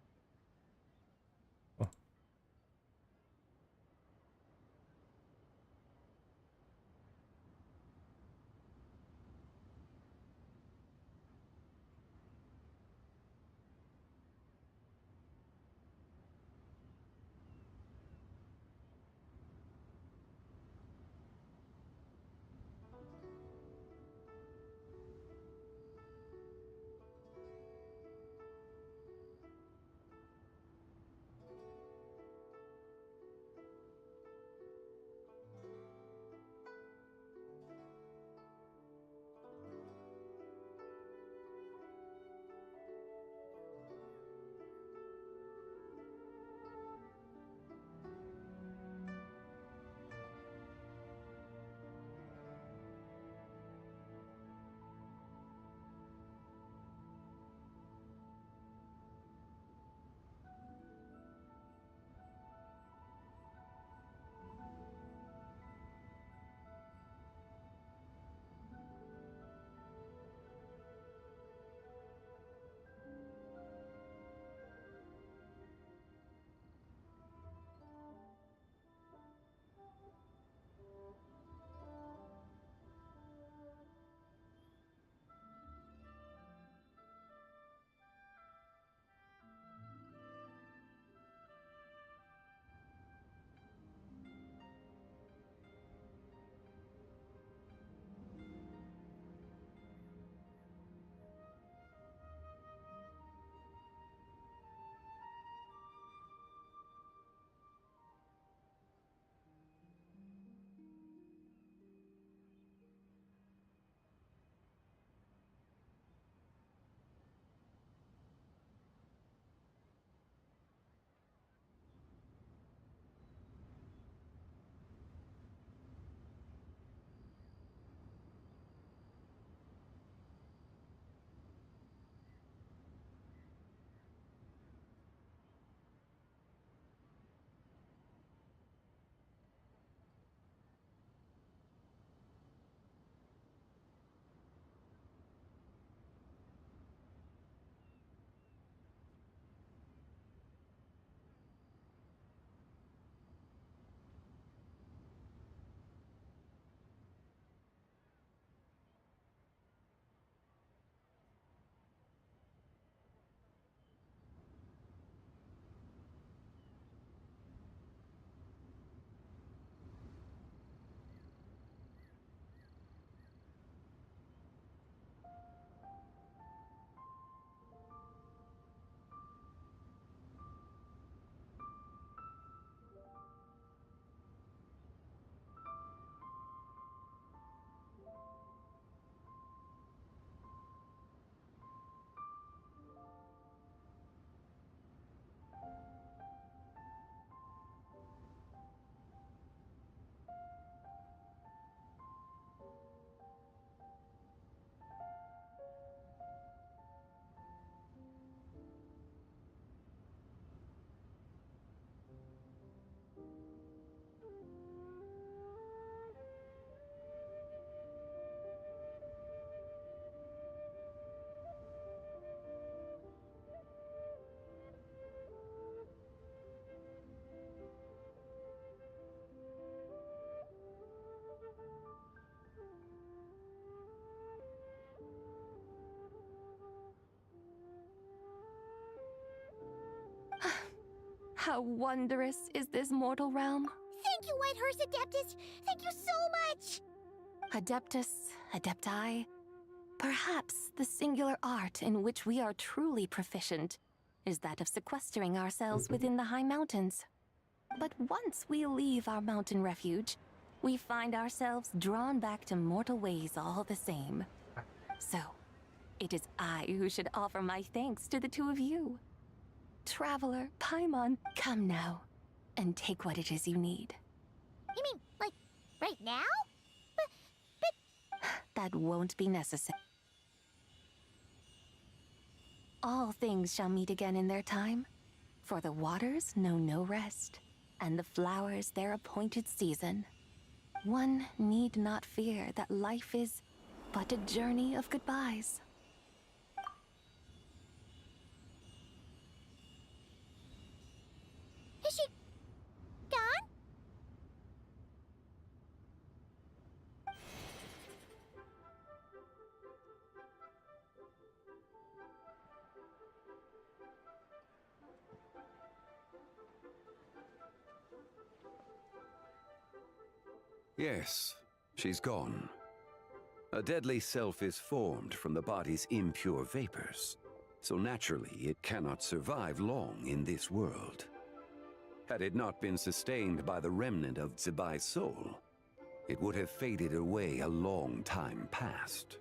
О. How wondrous is this mortal realm? Thank you, Whitehorse Adeptus! Thank you so much! Adeptus, Adepti, perhaps the singular art in which we are truly proficient is that of sequestering ourselves within the high mountains. But once we leave our mountain refuge, we find ourselves drawn back to mortal ways all the same. So, it is I who should offer my thanks to the two of you. Traveler, Paimon, come now, and take what it is you need. You mean, like, right now? That won't be necessary. All things shall meet again in their time, for the waters know no rest, and the flowers their appointed season. One need not fear that life is but a journey of goodbyes. Is she gone? Yes, she's gone. A deadly self is formed from the body's impure vapors, so naturally it cannot survive long in this world. Had it not been sustained by the remnant of Zibai's soul, it would have faded away a long time past.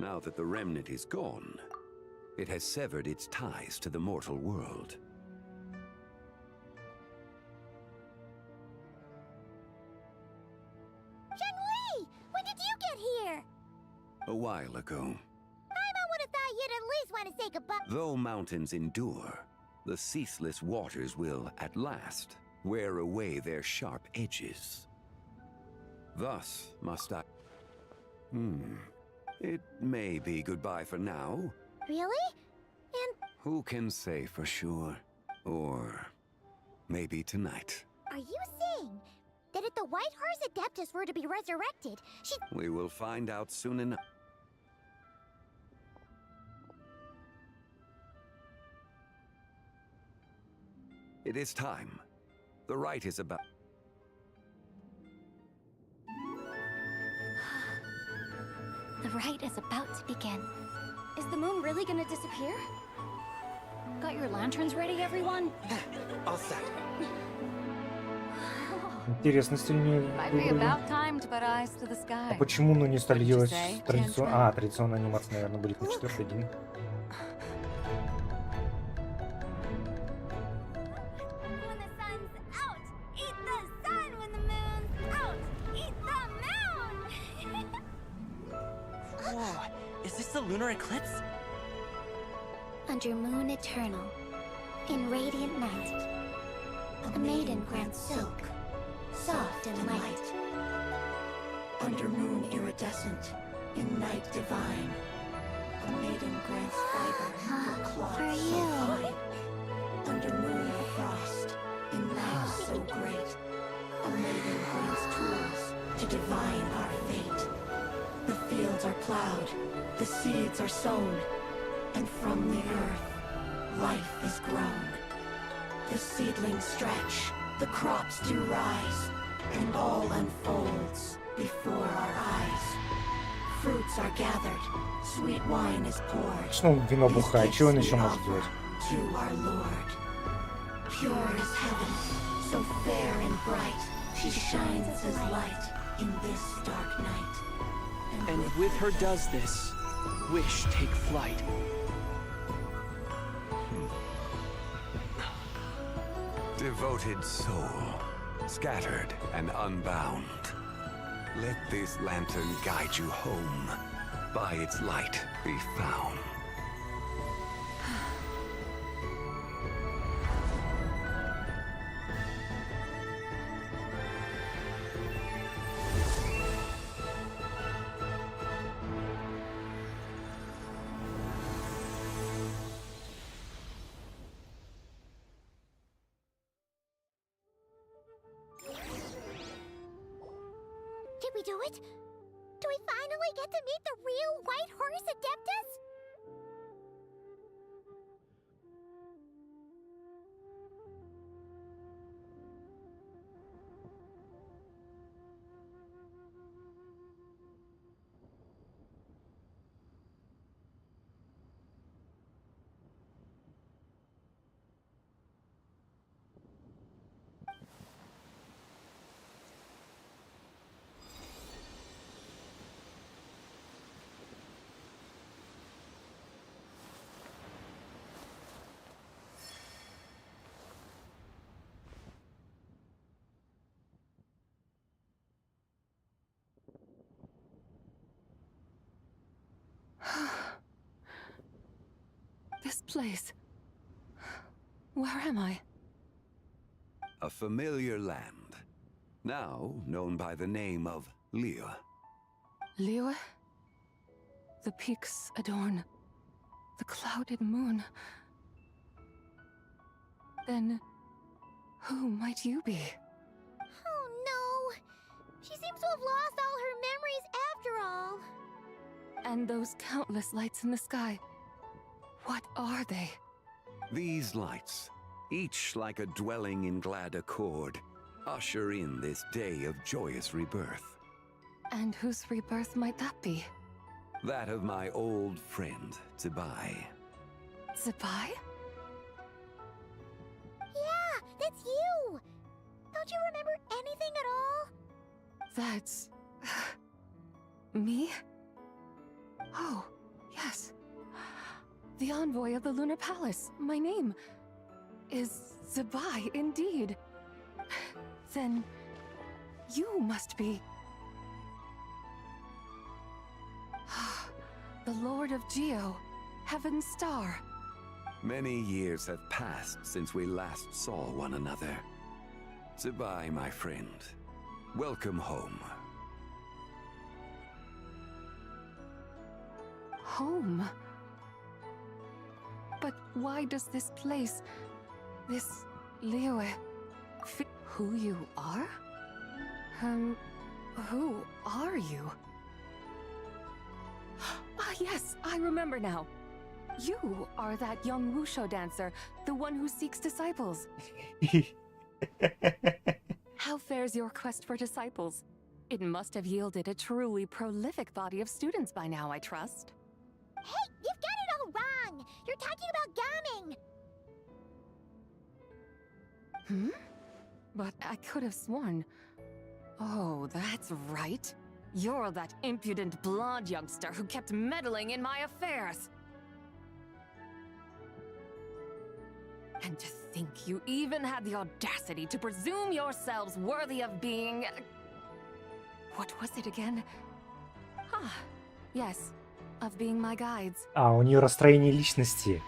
Now that the remnant is gone, it has severed its ties to the mortal world. Shenhui! When did you get here? A while ago. I would have thought you'd at least want to say goodbye. Though mountains endure, the ceaseless waters will, at last, wear away their sharp edges. Thus must I... It may be goodbye for now. Really? And Who can say for sure? Or maybe tonight. are you saying that if the Whitehorse Adeptus were to be resurrected, We will find out soon enough. It is time. The rite is about... The rite is about to begin. Is the moon really gonna disappear? Got your lanterns ready, everyone? All set. Интересный стиль. Might be about time to put eyes to the А sky. почему, ну, не стали делать say, традиционно... А, традиционная анимация, наверное, будет на 4-й день. Whoa, is this the lunar eclipse? Under moon eternal, in radiant night, a maiden grants silk, soft and light. Under moon iridescent, in night divine, a maiden grants fiber for cloth so fine. Under moon of frost, in night so great, a maiden grants tools to divine our fate. The fields are plowed, the seeds are sown, and from the earth, life is grown. The seedlings stretch, the crops do rise, and all unfolds before our eyes. Fruits are gathered, sweet wine is poured. Что он вино бухает? Чего он еще может делать? To our Lord. Pure as heaven, so fair and bright, she shines as light in this dark night. And with her does this, wish take flight. Devoted soul, scattered and unbound. Let this lantern guide you home. By its light be found. Did we do it? Do we finally get to meet the real White Horse Adeptus? This place. Where am I? A familiar land, now known by the name of Liyue. Liyue? The peaks adorn the clouded moon. Then, who might you be? Oh no! She seems to have lost all her memories after all. And those countless lights in the sky. What are they? These lights, each like a dwelling in glad accord, usher in this day of joyous rebirth. And whose rebirth might that be? That of my old friend, Zibai. Zibai? Yeah, that's you! Don't you remember anything at all? That's... me? Oh, yes. The envoy of the Lunar Palace. My name is Zibai, indeed. Then you must be... the Lord of Geo, Heaven's Star. Many years have passed since we last saw one another. Zibai, my friend. Welcome home. Home? But why does this place, this Liyue, fit who you are? Who are you? Ah, yes, I remember now. You are that young Wushu dancer, the one who seeks disciples. How fares your quest for disciples? It must have yielded a truly prolific body of students by now, I trust. Hey, you've got it all wrong! You're talking about gaming! But I could have sworn. Oh, that's right. You're that impudent blonde youngster who kept meddling in my affairs. And to think you even had the audacity to presume yourselves worthy of being... What was it again? Ah, yes, of being my guides. А, у нее расстроение личности.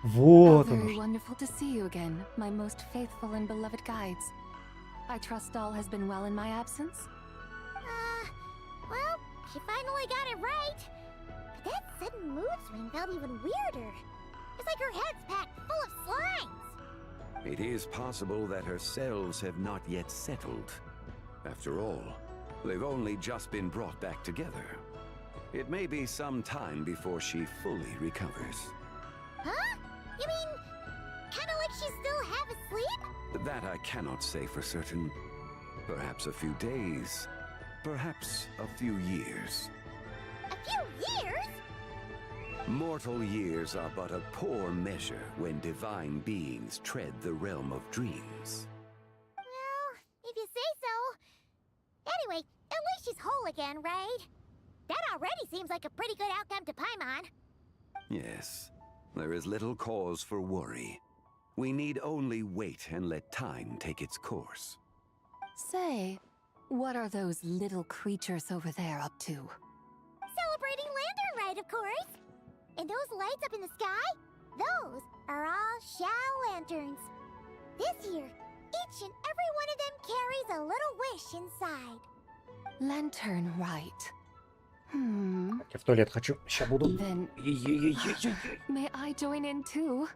Вот оно Very что. wonderful to see you again, my most faithful and beloved guides. I trust all has been well in my absence? Well, she finally got it right. But that sudden mood swing felt even weirder. It's like her head's packed full of slimes. It is possible that her cells have not yet settled. After all, they've only just been brought back together. It may be some time before she fully recovers. Huh? You mean, kinda like she's still half asleep? That I cannot say for certain. Perhaps a few days, perhaps a few years. A few years? Mortal years are but a poor measure when divine beings tread the realm of dreams. Well, if you say so. Anyway, at least she's whole again, right? That already seems like a pretty good outcome to Paimon. Yes, there is little cause for worry. We need only wait and let time take its course. Say, what are those little creatures over there up to? Celebrating Lantern Rite, of course. And those lights up in the sky? Those are all Xiao lanterns. This year, each and every one of them carries a little wish inside. Lantern Rite. Я в туалет хочу. Сейчас буду. Then, may I join in too?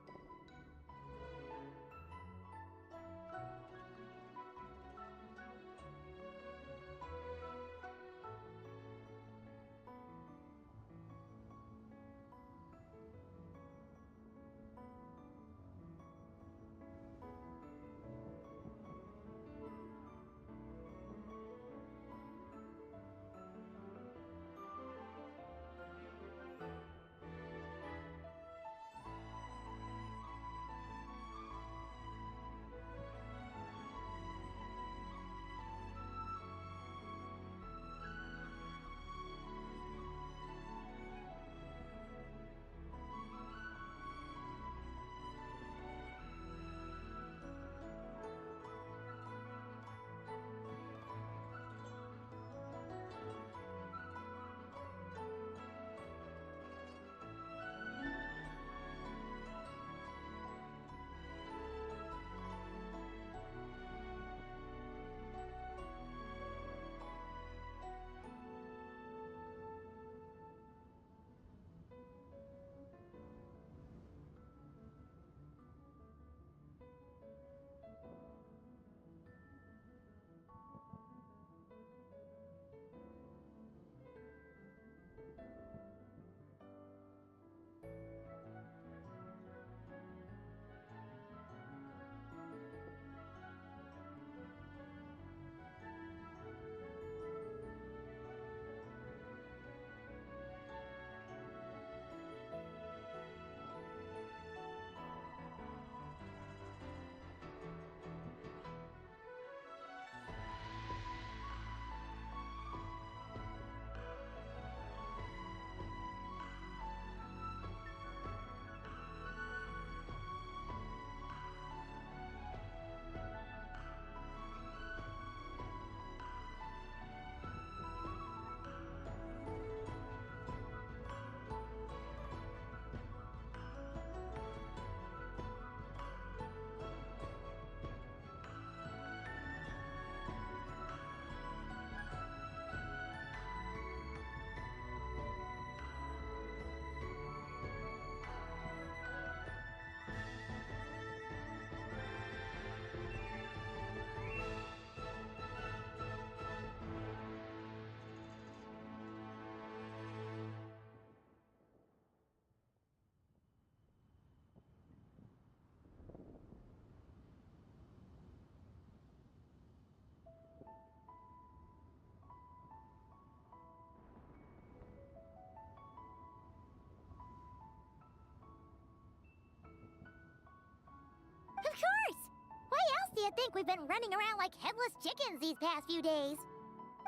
do you think we've been running around like headless chickens these past few days?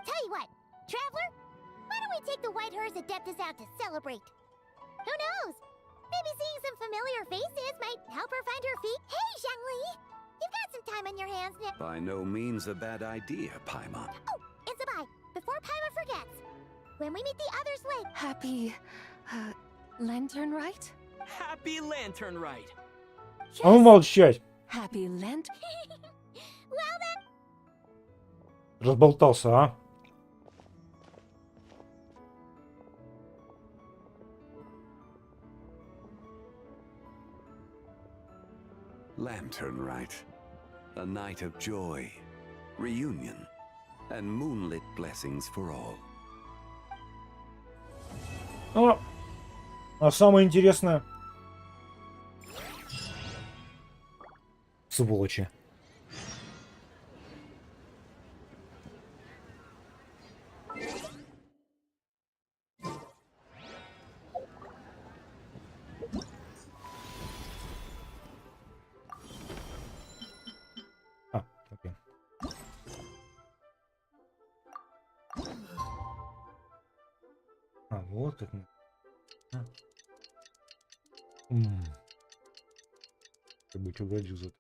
Tell you what, Traveler, why don't we take the White Horse Adeptus out to celebrate? Who knows? Maybe seeing some familiar faces might help her find her feet. Hey, Zhangli! You've got some time on your hands now. By no means a bad idea, Paimon. Oh, and Zabai, before Paima forgets, when we meet the others later... Happy... Lantern Rite? Happy Lantern Rite. А ну молчать. Happy Lantern... Well then... Разболтался, а? Lantern Rite. A night of joy, reunion, and moonlit blessings for all. А самое интересное... Сволочи. Окей. Вот как мы. Как бы что гаджу за.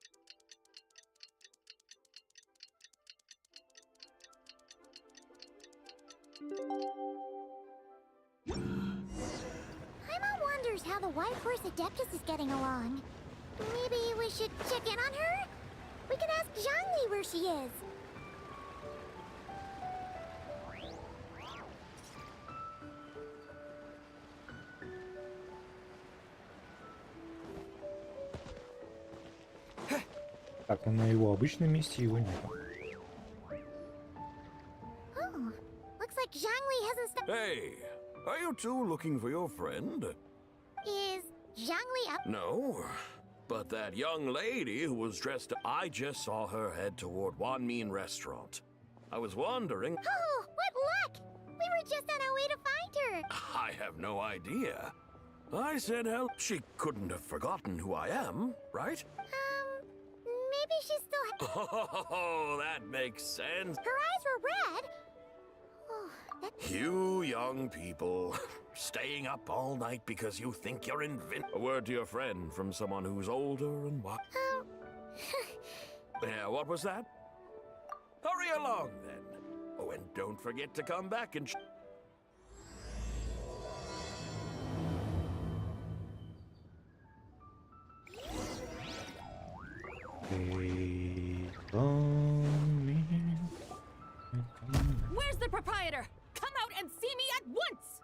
Paimon wonders how the White Horse Adeptus is getting along. Maybe we should check in on her? We can ask Zhangli where she is. Так, на его обычном месте его нет. Oh, looks like Zhangli hasn't stopped. Hey, are you two looking for your friend? Is Zhangli up? No, but that young lady who was dressed... I just saw her head toward Wanmin Restaurant. I was wondering... Oh, what luck! We were just on our way to find her. I have no idea. I said help. She couldn't have forgotten who I am, right? Maybe she's still... Oh, that makes sense. Her eyes were red. Oh, that... You young people, staying up all night because you think you're A word to your friend from someone who's older and what? Yeah, what was that? Hurry along, then. Oh, and don't forget to come back and... Where's the proprietor? Come out and see me at once!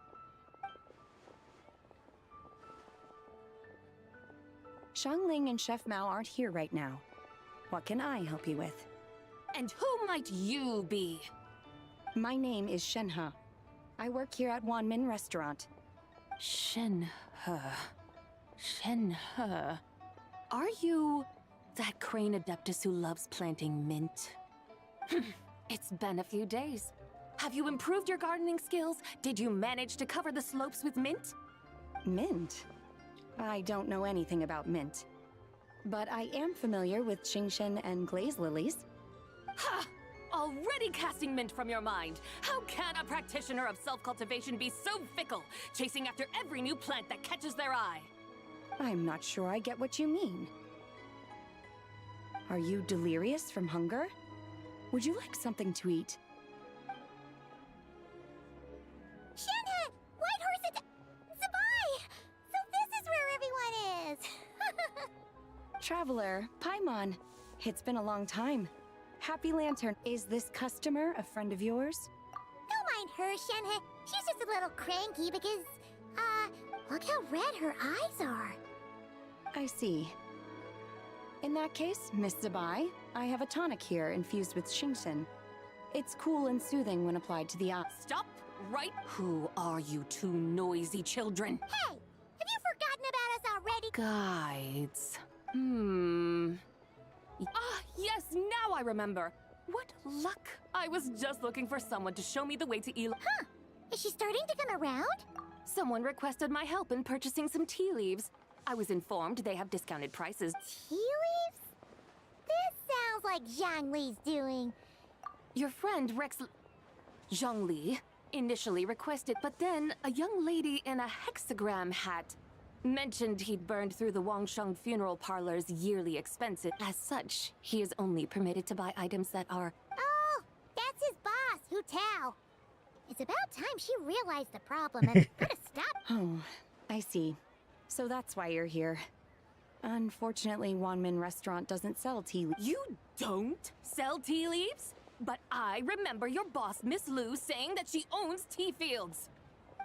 Xiangling and Chef Mao aren't here right now. What can I help you with? And who might you be? My name is Shenhe. I work here at Wanmin Restaurant. Shenhe. Shenhe. Are you that crane adeptus who loves planting mint? It's been a few days. Have you improved your gardening skills? Did you manage to cover the slopes with mint? Mint? I don't know anything about mint. But I am familiar with Xingshen and glaze lilies. Ha! Already casting mint from your mind. How can a practitioner of self-cultivation be so fickle, chasing after every new plant that catches their eye? I'm not sure I get what you mean. Are you delirious from hunger? Would you like something to eat? Shenhe! White Horse Zabai! So this is where everyone is! Traveler, Paimon. It's been a long time. Happy Lantern, is this customer a friend of yours? Don't mind her, Shenhe. She's just a little cranky because, look how red her eyes are. I see. In that case, Miss Zabai, I have a tonic here infused with Xingshen. It's cool and soothing when applied to the eye. Stop right. Who are you two noisy children? Hey! Have you forgotten about us already? Guides. Ah, yes, now I remember. What luck. I was just looking for someone to show me the way to El... Huh. Is she starting to come around? Someone requested my help in purchasing some tea leaves. I was informed they have discounted prices. Tea leaves? This smells like Zhongli's doing? Your friend Rex Zhongli initially requested, but then a young lady in a hexagram hat mentioned he'd burned through the Wangsheng funeral parlor's yearly expenses. As such, he is only permitted to buy items that are... Oh, that's his boss, Hu Tao. It's about time she realized the problem and put a stop. Oh, I see. So that's why you're here. Unfortunately, Wanmin Restaurant doesn't sell tea leaves. You don't sell tea leaves? But I remember your boss, Miss Lu, saying that she owns tea fields.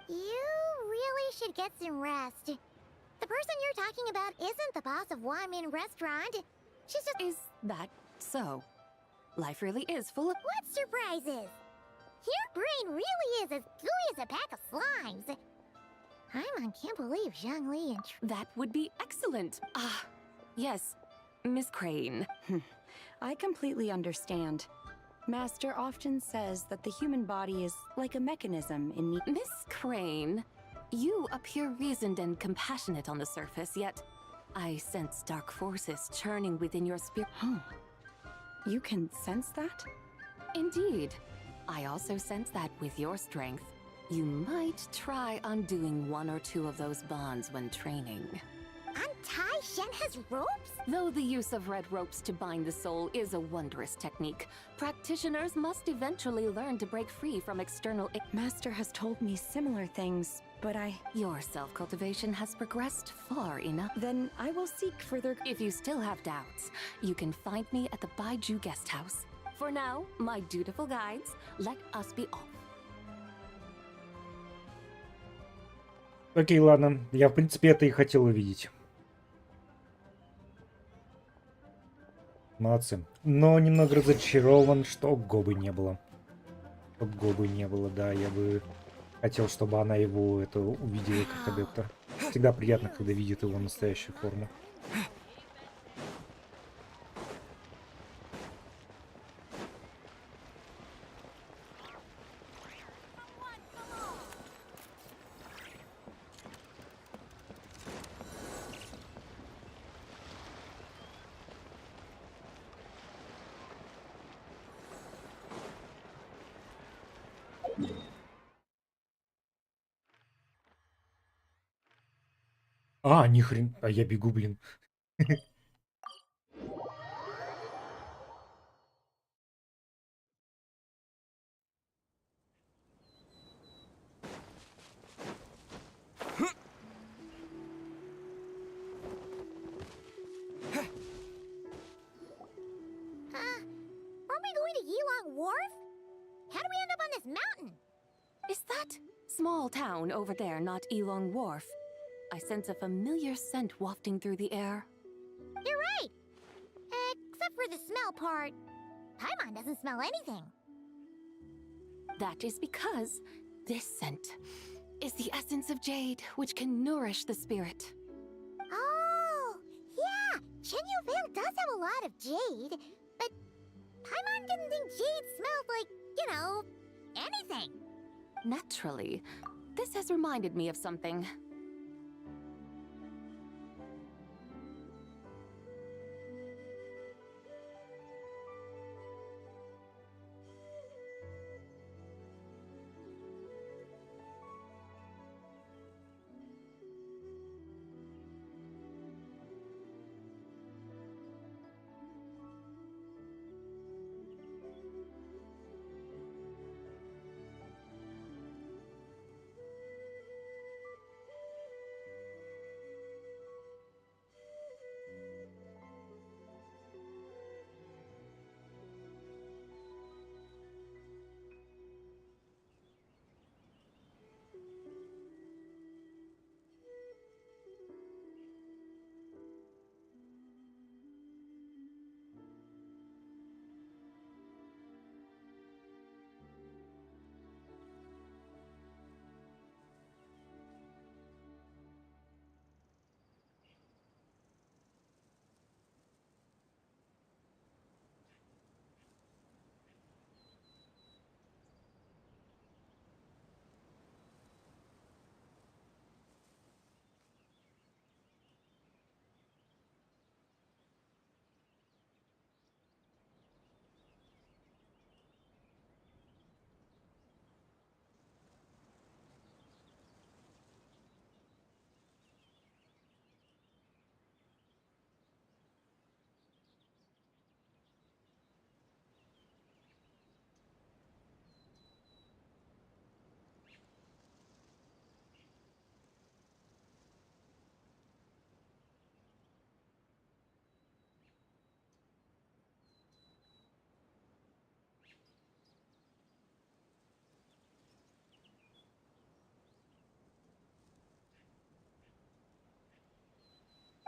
You really should get some rest. The person you're talking about isn't the boss of Wanmin Restaurant. She's just... Is that so? Life really is full of... What surprises? Your brain really is as gooey as a pack of slimes. Can't believe Zhongli and... That would be excellent. Ah, yes, Miss Crane. I completely understand. Master often says that the human body is like a mechanism in need. Miss Crane, you appear reasoned and compassionate on the surface, yet I sense dark forces churning within your spirit. You can sense that? Indeed. I also sense that with your strength, you might try undoing one or two of those bonds when training. Untie Shen has ropes? Though the use of red ropes to bind the soul is a wondrous technique, practitioners must eventually learn to break free from external... Master has told me similar things, but Your self-cultivation has progressed far enough. Then I will seek further... If you still have doubts, you can find me at the Baiju guest house. For now, my dutiful guides, let us be off. Окей, ладно. Я, в принципе, это и хотел увидеть. Молодцы. Но немного разочарован, что Гобы не было. Чтоб Гобы не было, да. Я бы хотел, чтобы она его это увидела как адепта. Всегда приятно, когда видит его настоящую форму. А, нихрен. А я бегу, блин. Aren't we going to Yilong Wharf? How do we end up on this mountain? Is that small town over there not Elong Wharf? I sense a familiar scent wafting through the air. You're right. Except for the smell part. Paimon doesn't smell anything. That is because this scent is the essence of jade, which can nourish the spirit. Oh, yeah. Shenyu Vale does have a lot of jade, but Paimon didn't think jade smelled like, you know, anything. Naturally, this has reminded me of something.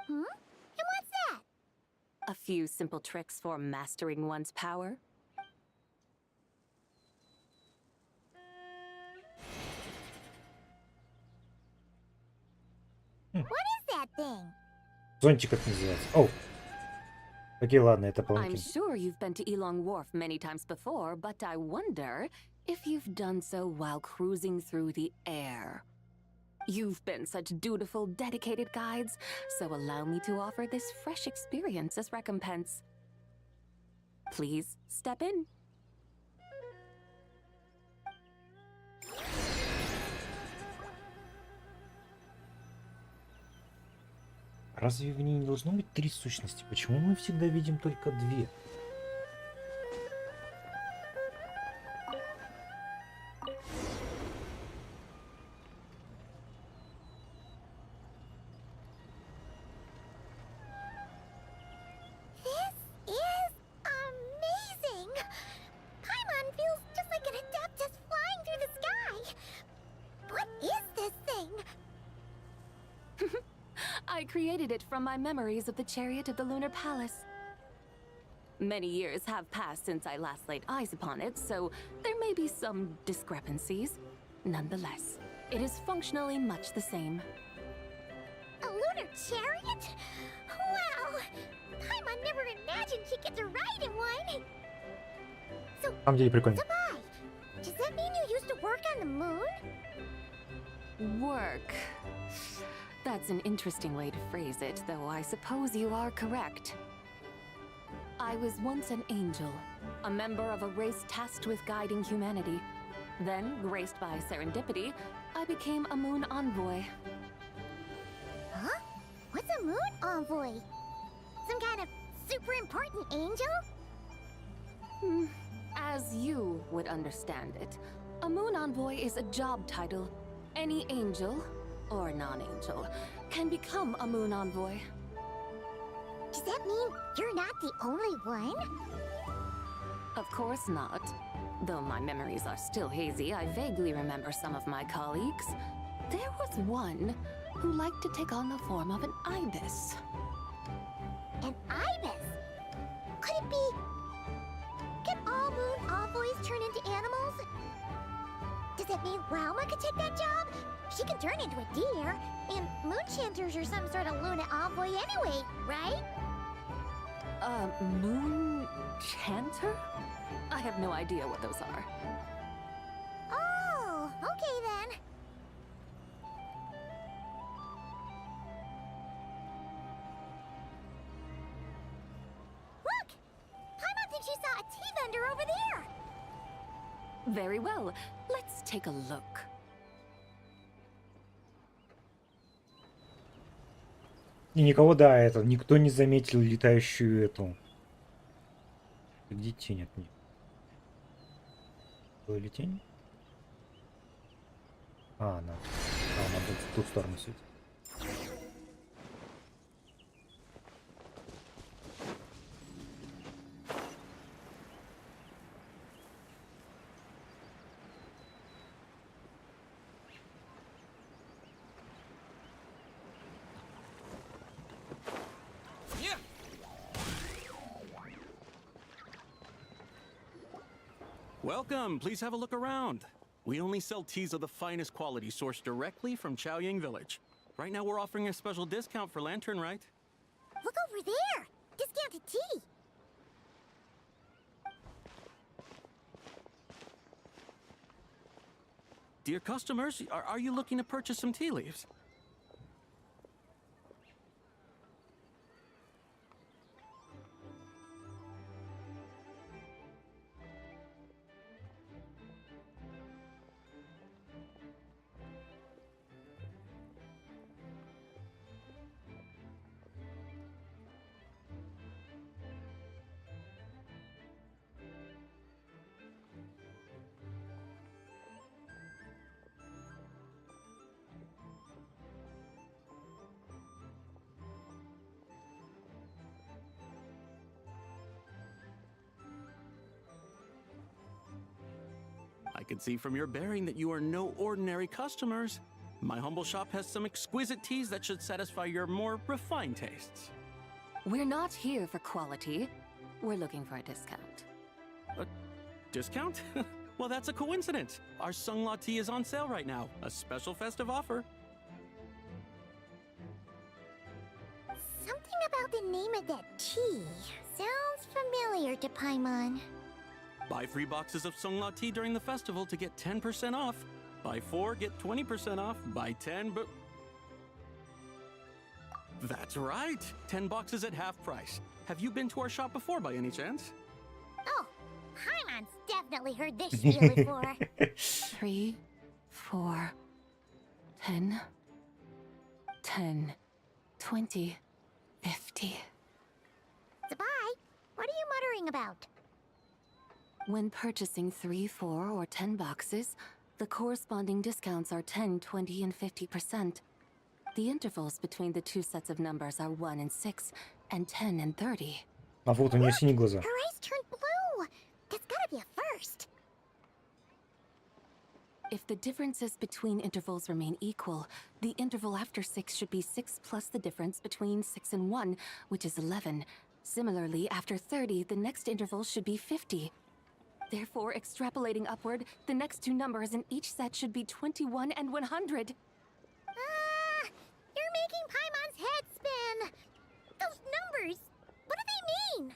Hmm? And what's that? A few simple tricks for mastering one's power. What is that thing? Зонтик это называется. Оу. Окей, ладно, это I'm паланкин. sure you've been to Elong Wharf many times before, but I wonder if you've done so while cruising through the air. You've been such dutiful, dedicated guides, so allow me to offer this fresh experience as recompense. Please step in. Разве в ней не должно быть 3 сущности? Почему мы всегда видим только 2? This is amazing! Paimon feels just like an Adeptus flying through the sky! What is this thing? I created it from my memories of the chariot of the Lunar Palace. Many years have passed since I last laid eyes upon it, so there may be some discrepancies. Nonetheless, it is functionally much the same. A lunar chariot? Wow! Paimon never imagined she'd get to ride in one! So, На самом деле прикольно. Sabai, does that mean you used to work on the moon? Work. That's an interesting way to phrase it, though I suppose you are correct. I was once an angel, a member of a race tasked with guiding humanity. Then, graced by serendipity, I became a moon envoy. Huh? What's a moon envoy? Some kind of super important angel? As you would understand it, a moon envoy is a job title. Any angel, or non-angel, can become a moon envoy. Does that mean you're not the only one? Of course not. Though my memories are still hazy, I vaguely remember some of my colleagues. There was one who liked to take on the form of an ibis. An ibis? Could it be... Can all moon envoys turn into animals? Does that mean Rauma could take that job? She can turn into a deer, and moon chanters are some sort of Luna envoy anyway, right? Moon chanter? I have no idea what those are. Oh, okay then. Look! Paimon thinks she saw a tea vendor over there! Very well. Let's take a look. И никого, да, это, никто не заметил летающую эту. Где тень от них? Была ли тень? Она в ту сторону светит. Welcome, please have a look around. We only sell teas of the finest quality sourced directly from Chaoying Village. Right now we're offering a special discount for Lantern Rite. Look over there! Discounted tea! Dear customers, are you looking to purchase some tea leaves? I can see from your bearing that you are no ordinary customers. My humble shop has some exquisite teas that should satisfy your more refined tastes. We're not here for quality. We're looking for a discount. A discount? Well, that's a coincidence. Our Sunglaw tea is on sale right now. A special festive offer. Something about the name of that tea sounds familiar to Paimon. Buy 3 boxes of Sunglaw tea during the festival to get 10% off. Buy 4, get 20% off. Buy 10, but... That's right! 10 boxes at half price. Have you been to our shop before by any chance? Oh, Paimon's definitely heard this spiel before. 3, 4, 10, 10, 20, 50. Sabai, what are you muttering about? When purchasing 3, 4, or 10 boxes, the corresponding discounts are 10, 20, and 50%. The intervals between the two sets of numbers are 1 and 6, and 10 and 30. А вот у нее синие глаза. Her eyes turned blue. That's gotta be a first. If the differences between intervals remain equal, the interval after 6 should be 6 plus the difference between 6 and 1, which is 11. Similarly, after 30, the next interval should be 50. Therefore, extrapolating upward, the next two numbers in each set should be 21 and 100. You're making Paimon's head spin. Those numbers, what do they mean?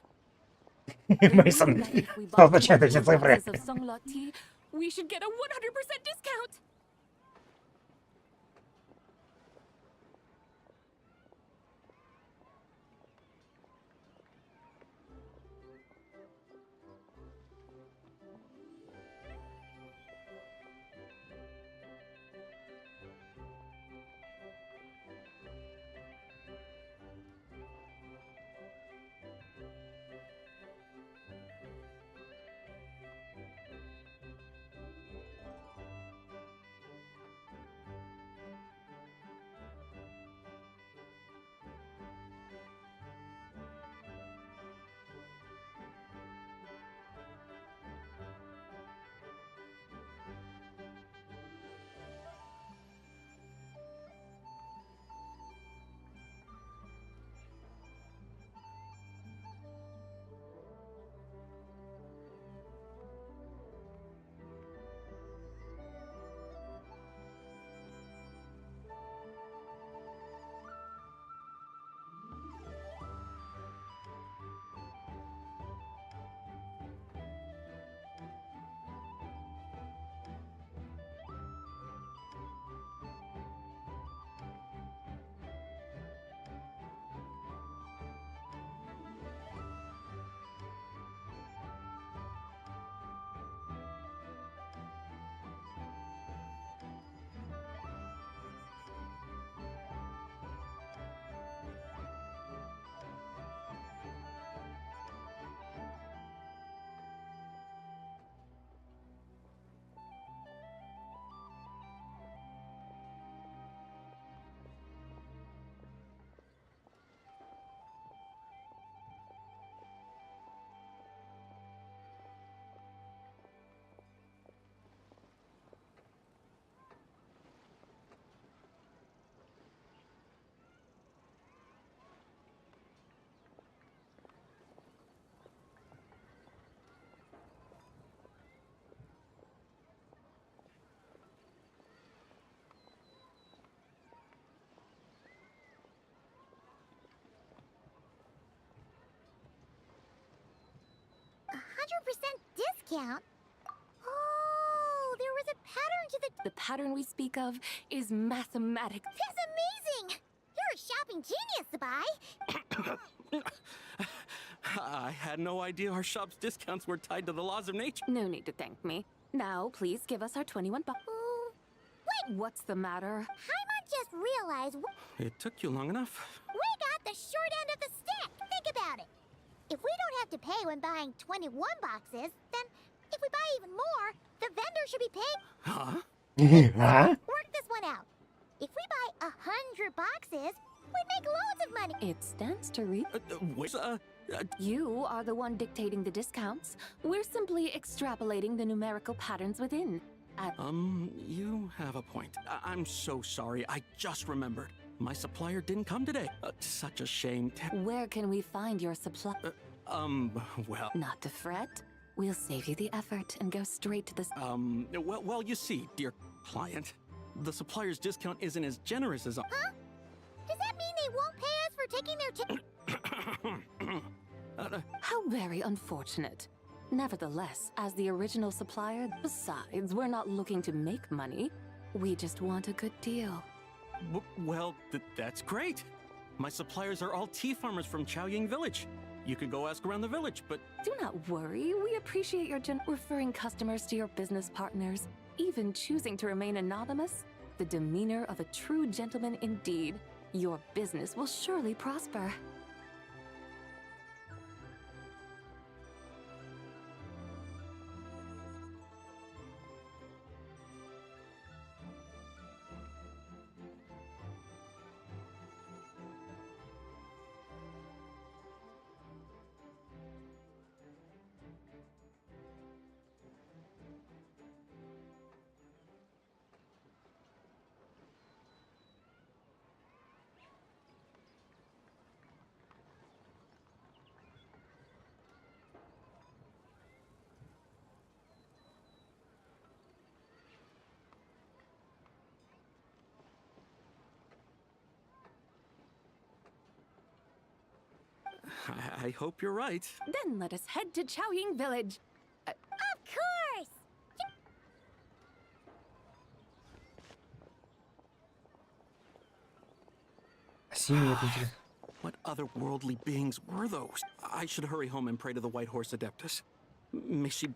Мейсон, If we что buy означают эти 20 цифры? boxes of Sunglaw tea, we should get a 100% discount. Discount? Oh, there was a pattern to The pattern we speak of is mathematic. That's amazing! You're a shopping genius, Sabai. I had no idea our shop's discounts were tied to the laws of nature. No need to thank me. Now, please give us our 21 bucks. Wait! What's the matter? Paimon just realized It took you long enough. we got the short end of the stick. Think about it. If we don't have to pay when buying 21 boxes, then if we buy even more, the vendor should be paying. Huh? Huh? Work this one out. If we buy 100 boxes, we'd make loads of money. It stands to reason. You are the one dictating the discounts. We're simply extrapolating the numerical patterns within. at... You have a point. I'm so sorry. I just remembered. My supplier didn't come today. Such a shame. Where can we find your supply? Well... Not to fret. We'll save you the effort and go straight to the... Well, you see, dear client, the supplier's discount isn't as generous as... Huh? Does that mean they won't pay us for taking their How very unfortunate. Nevertheless, as the original supplier, besides, we're not looking to make money. We just want a good deal. Well, that's great. My suppliers are all tea farmers from Chaoying Village. You could go ask around the village, but... Do not worry. We appreciate your referring customers to your business partners. Even choosing to remain anonymous. The demeanor of a true gentleman indeed. Your business will surely prosper. I hope you're right. Then let us head to Chaoying Village. Of course! What otherworldly beings were those? I should hurry home and pray to the White Horse Adeptus. May she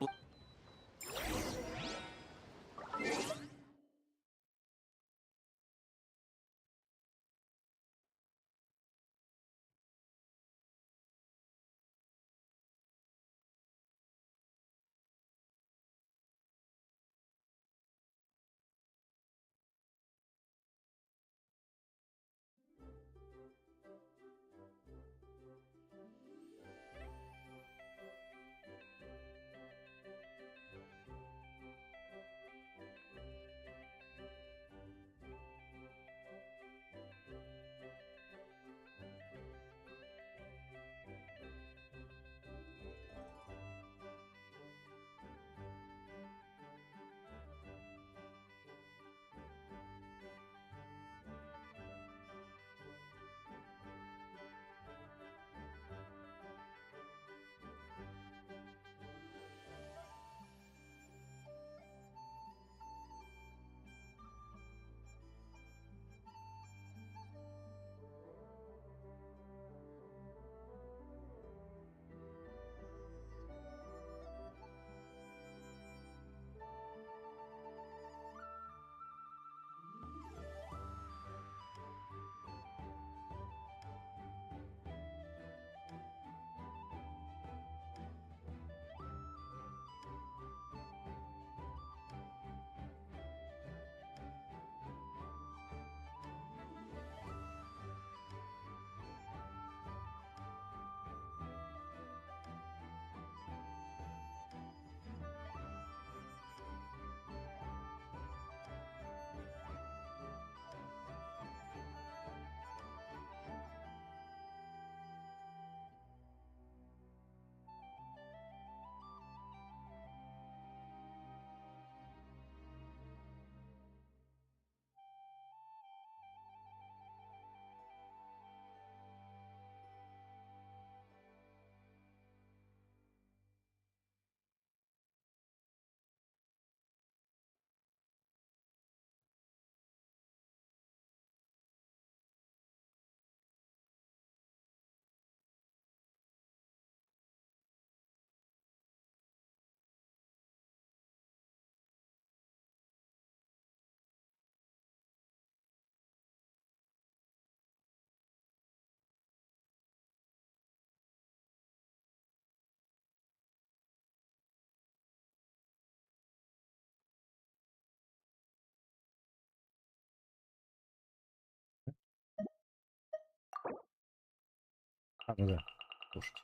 Ну да, слушайте.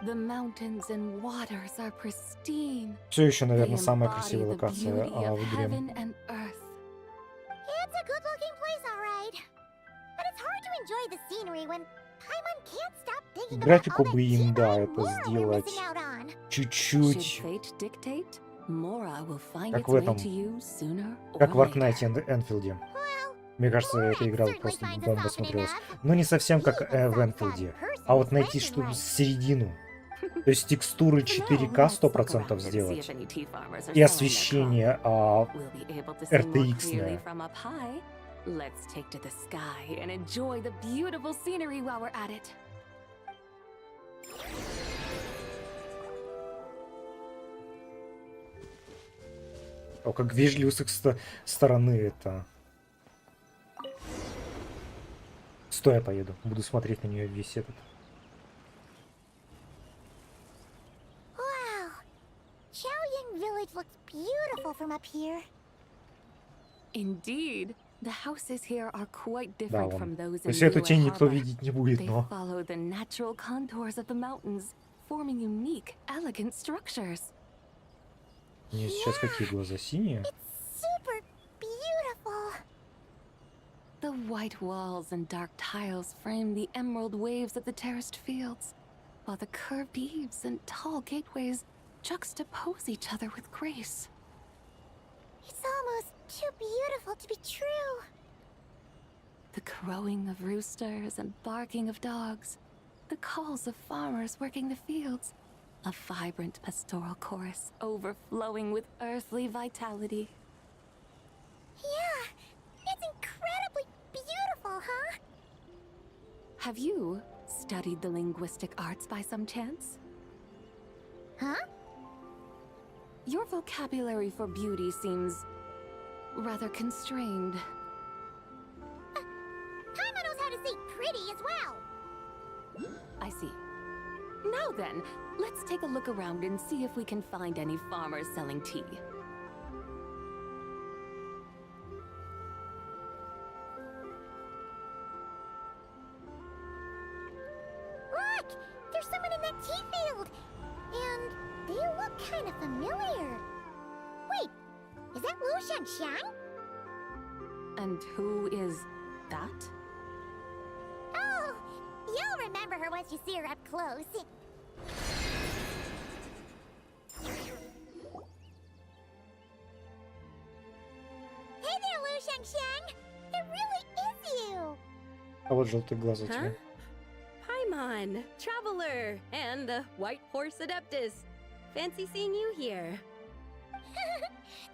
The mountains and waters are pristine. Все еще, They наверное, самая embody красивая the локация beauty of в игре. heaven and earth. It's a good-looking place, all right. But it's hard to enjoy the scenery when Paimon can't stop thinking about all Графику that бы им, да, это Mora we're сделать missing out on. Should чуть-чуть, fate dictate, Mora will find как its в way этом, to you sooner or как в later. Аркнайте Энфилде. Мне кажется, эта игра вот просто бомба смотрелась. Но не совсем как в Энфилде, а вот найти что-то середину. То есть текстуры 4К 100% сделать. И освещение RTX-ное. Let's take to the sky and enjoy the beautiful scenery while we're at it. О, как вежливо с их стороны это. Стоя поеду. Буду смотреть на нее весь этот. Wow. Chaoying Village looks beautiful from up here. Indeed, the houses here are quite Да, different вон. from those То in есть эту Liyue тень никто Harbor. видеть не будет, They но... follow the natural contours of the mountains, forming unique, elegant structures. У нее сейчас какие глаза? Синие? Super beautiful. The white walls and dark tiles frame the emerald waves of the terraced fields, while the curved eaves and tall gateways juxtapose each other with grace. It's almost too beautiful to be true. The crowing of roosters and barking of dogs, the calls of farmers working the fields, a vibrant pastoral chorus overflowing with earthly vitality. Yeah, it's incredibly beautiful, huh? Have you studied the linguistic arts by some chance? Huh? Your vocabulary for beauty seems rather constrained. Paimon knows how to say pretty as well. I see. Now then, let's take a look around and see if we can find any farmers selling tea. Look! There's someone in that tea field! And they look kind of familiar. Wait, is that Lu Shanxiang? And who is that? Oh, you'll remember her once you see her up close. Hey there, Lu Shanxiang! It really is you! А вот желтые глаза тебе. Paimon, Traveler, and the White Horse Adeptus. Fancy seeing you here.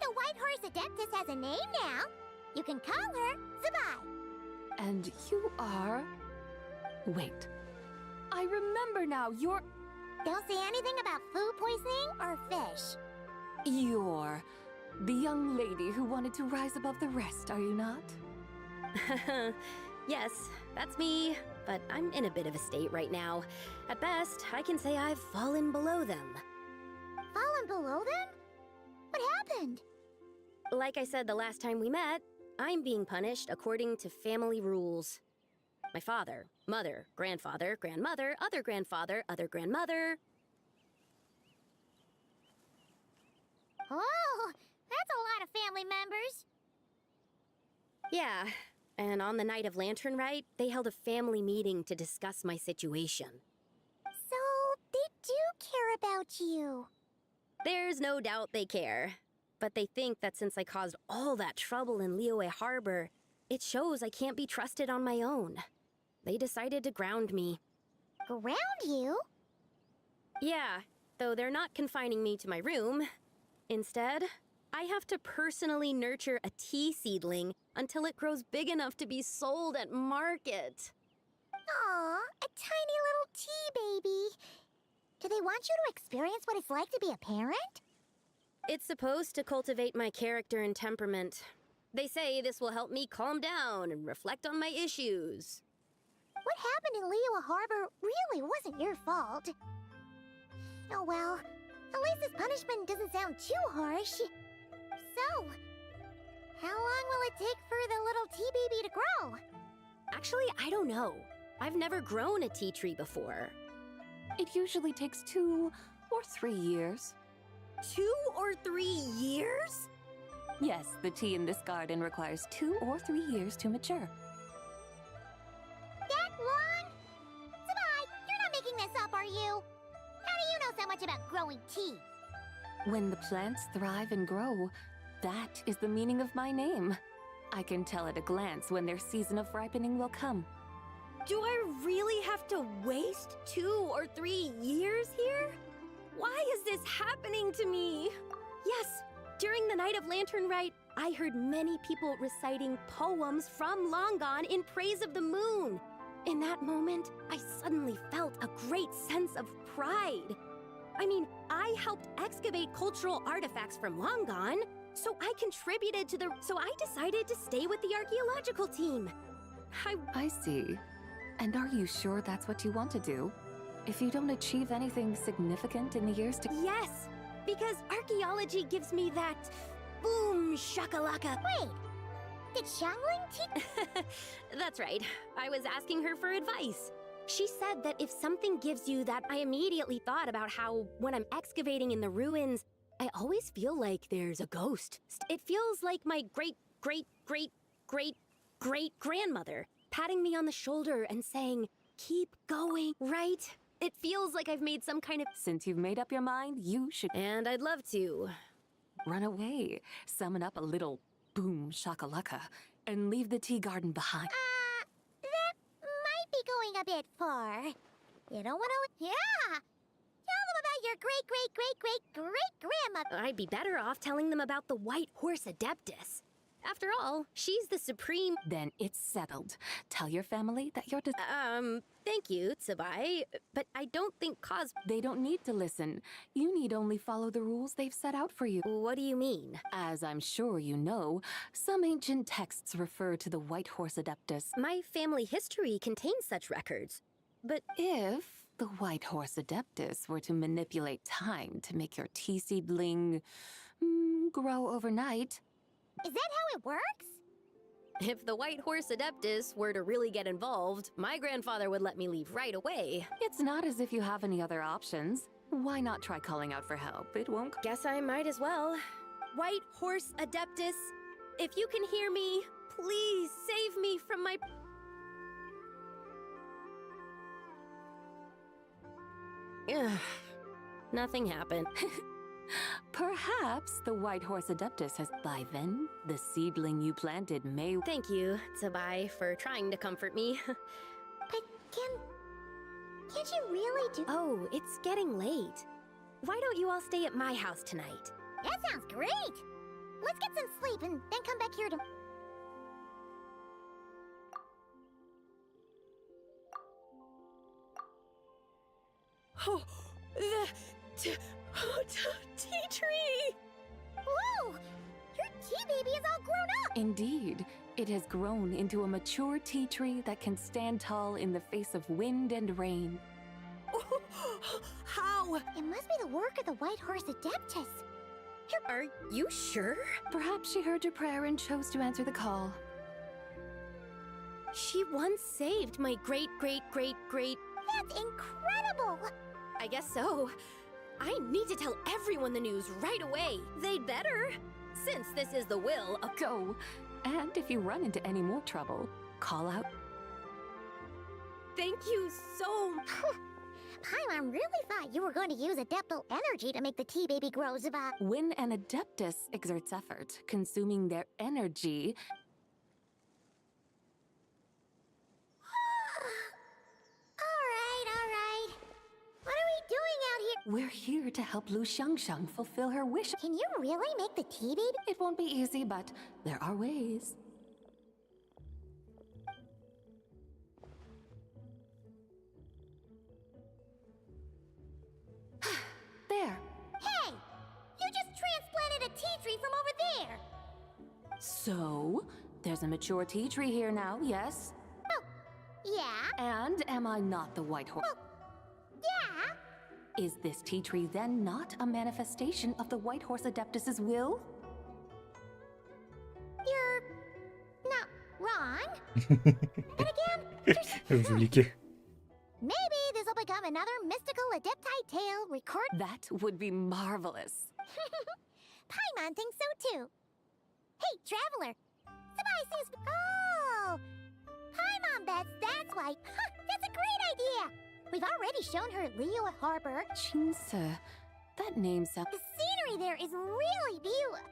The White Horse Adeptus has a name now. You can call her Zabai. And you are... Wait. I remember now, you're... Don't say anything about food poisoning or fish. You're... the young lady who wanted to rise above the rest, are you not? Yes, that's me, but I'm in a bit of a state right now. At best, I can say I've fallen below them. Fallen below them? What happened? Like I said the last time we met, I'm being punished according to family rules. My father, mother, grandfather, grandmother, other grandfather, other grandmother. Oh, that's a lot of family members. Yeah, and on the night of Lantern Rite, they held a family meeting to discuss my situation. So, they do care about you. There's no doubt they care. But they think that since I caused all that trouble in Liyue Harbor, it shows I can't be trusted on my own. They decided to ground me. Ground you? Yeah, though they're not confining me to my room. Instead, I have to personally nurture a tea seedling until it grows big enough to be sold at market. Aw, a tiny little tea baby. Do they want you to experience what it's like to be a parent? It's supposed to cultivate my character and temperament. They say this will help me calm down and reflect on my issues. What happened in Liyue Harbor really wasn't your fault. Oh well, at least this punishment doesn't sound too harsh. So, how long will it take for the little tea baby to grow? Actually, I don't know. I've never grown a tea tree before. It usually takes 2 or 3 years. 2 or 3 years? Yes, the tea in this garden requires 2 or 3 years to mature. That long? Sabai, you're not making this up, are you? How do you know so much about growing tea? When the plants thrive and grow, that is the meaning of my name. I can tell at a glance when their season of ripening will come. Do I really have to waste 2 or 3 years here? Why is this happening to me? Yes, during the Night of Lantern Rite, I heard many people reciting poems from Long Gone in praise of the moon. In that moment, I suddenly felt a great sense of pride. I mean, I helped excavate cultural artifacts from Long Gone, so I contributed to so I decided to stay with the archaeological team. I see. And are you sure that's what you want to do? If you don't achieve anything significant in the years to— Yes, because archaeology gives me that boom shakalaka. Wait, did Xiangling teach? That's right. I was asking her for advice. She said that if something gives you that, I immediately thought about how when I'm excavating in the ruins, I always feel like there's a ghost. It feels like my great-great-great-great-great-grandmother patting me on the shoulder and saying, "Keep going," right? It feels like I've made some kind of— Since you've made up your mind, you should— And I'd love to. Run away, summon up a little boom shakalaka, and leave the tea garden behind. That might be going a bit far. You don't want to... Yeah! Tell them about your great-great-great-great-great-grandmother. I'd be better off telling them about the White Horse Adeptus. After all, she's the supreme— Then it's settled. Tell your family that you're thank you, Tsubai, but I don't think They don't need to listen. You need only follow the rules they've set out for you. What do you mean? As I'm sure you know, some ancient texts refer to the White Horse Adeptus. My family history contains such records. But if the White Horse Adeptus were to manipulate time to make your tea seedling grow overnight... Is that how it works? If the White Horse Adeptus were to really get involved, my grandfather would let me leave right away. It's not as if you have any other options. Why not try calling out for help? It won't— Guess I might as well. White Horse Adeptus, if you can hear me, please save me from my— Ugh. Nothing happened. Perhaps the White Horse Adeptus has— By then, the seedling you planted may— Thank you, Tsubai, for trying to comfort me. But can't you really do— Oh, it's getting late. Why don't you all stay at my house tonight? That sounds great! Let's get some sleep and then come back here to... Oh, the tea tree! Whoa! Your tea baby is all grown up! Indeed, it has grown into a mature tea tree that can stand tall in the face of wind and rain. How? It must be the work of the White Horse Adeptus. Are you sure? Perhaps she heard your prayer and chose to answer the call. She once saved my great-great-great-great... That's incredible! I guess so. I need to tell everyone the news right away. They'd better, since this is the will of... Go. And if you run into any more trouble, call out. Thank you so much. Paimon really thought you were going to use adeptal energy to make the tea baby grow, Zuba. When an Adeptus exerts effort, consuming their energy... All right. What are we doing out here? We're here to help Lu Xiangshang fulfill her wish. Can you really make the tea baby? It won't be easy, but there are ways. There. Hey! You just transplanted a tea tree from over there! So, there's a mature tea tree here now, yes? Oh, yeah? And am I not the White Horse? Well, yeah? Is this tea tree then not a manifestation of the White Horse Adeptus's will? You're not wrong. But again, Жулики. maybe this will become an another mystical Adepti tale record. That would be marvelous. Paimon thinks so too. Hey, traveler. Somebody says, oh, Paimon bets that's why. That's a great idea. We've already shown her Leo Harbor. Chinsa. That name sounds... The scenery there is really beautiful.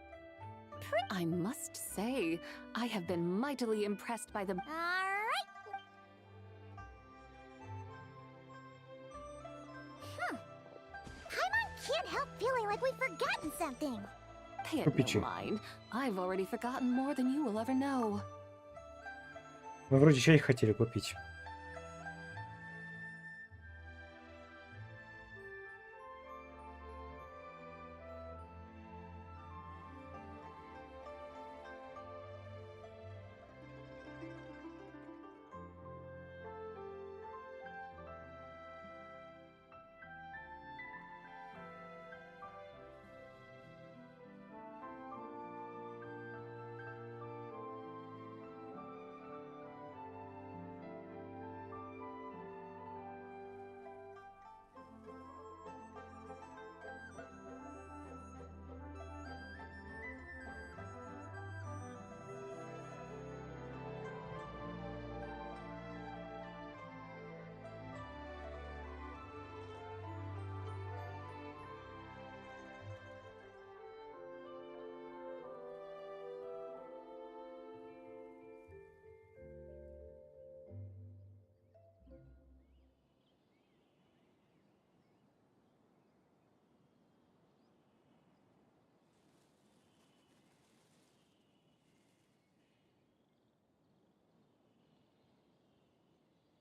I must say, I have been mightily impressed by the... Alright. Paimon can't help feeling like we've forgotten something. Pay it no mind. I've already forgotten more than you will ever know. Мы вроде чай хотели купить.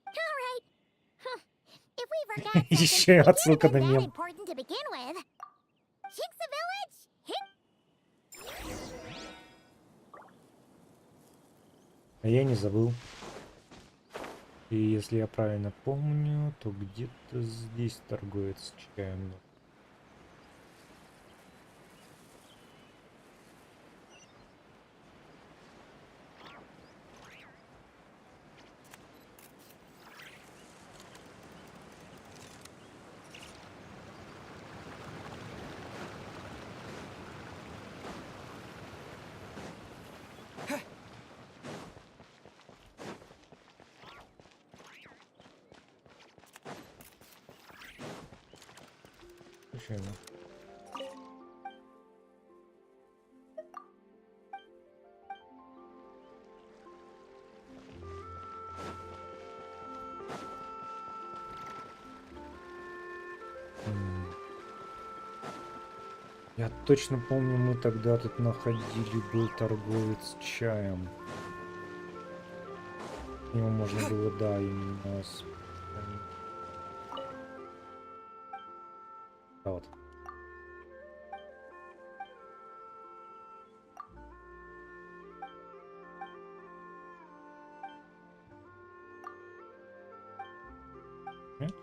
Alright. If we forgot Еще something, отсылка на that мем. important to begin with. Jinxa Village? Hit. А я не забыл. И если я правильно помню, то где-то здесь торговец чаем. Почему? Я точно помню, мы тогда тут находили, был торговец чаем. Его можно было, да, именно с... А вот. Нет?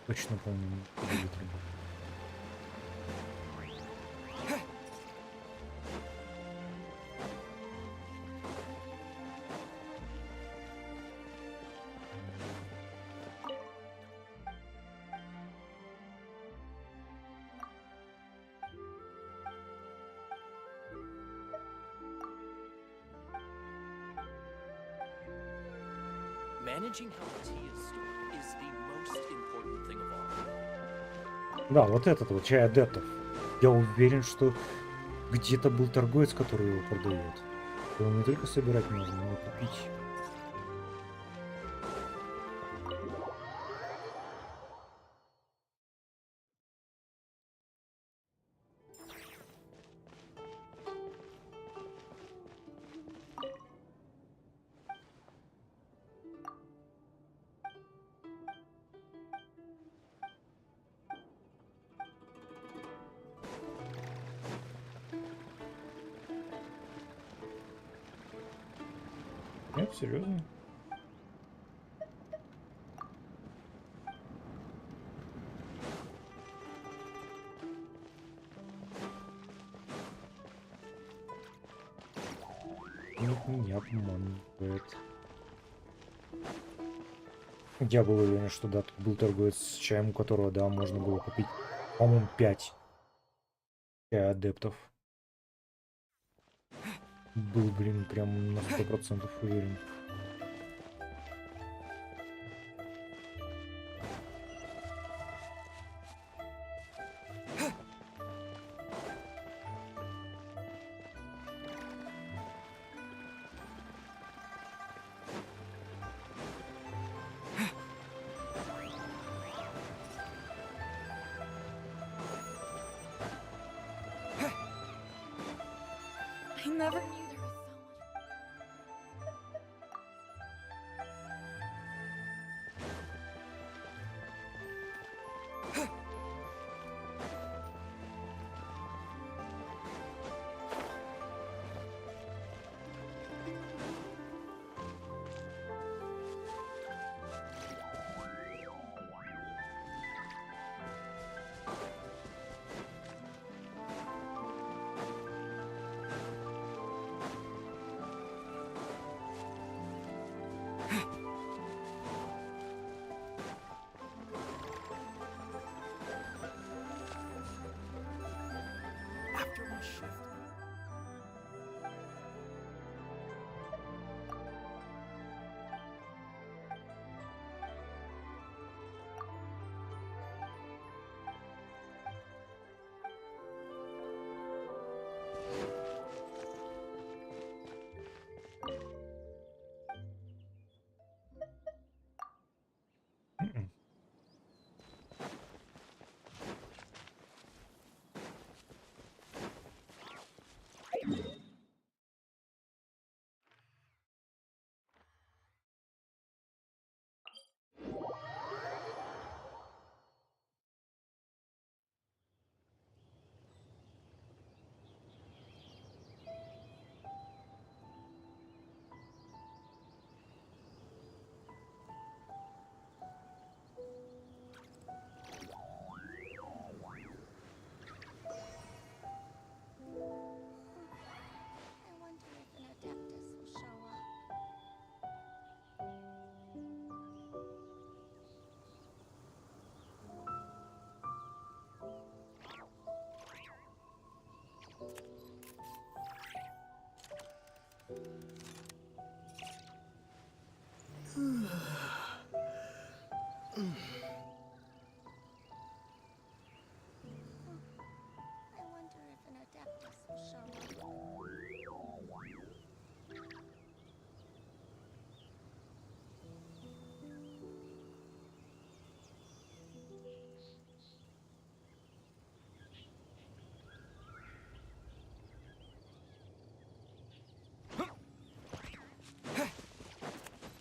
Точно помню. Managing how the tea is stored is the most important thing of all. Да, вот этот вот чай адептов. Я уверен, что где-то был торговец, который его продает. Его не только собирать можно, но и купить. Нет, серьезно? Напарник меня обманывает. Я был уверен, что да, тут был торговец с чаем, у которого, да, можно было купить, по-моему, 5 чая адептов. Был, блин, прям на 100% уверен. I never knew there was so much. After my shift, I wonder if an Adeptus will show up. I wonder if an Adeptus will show up.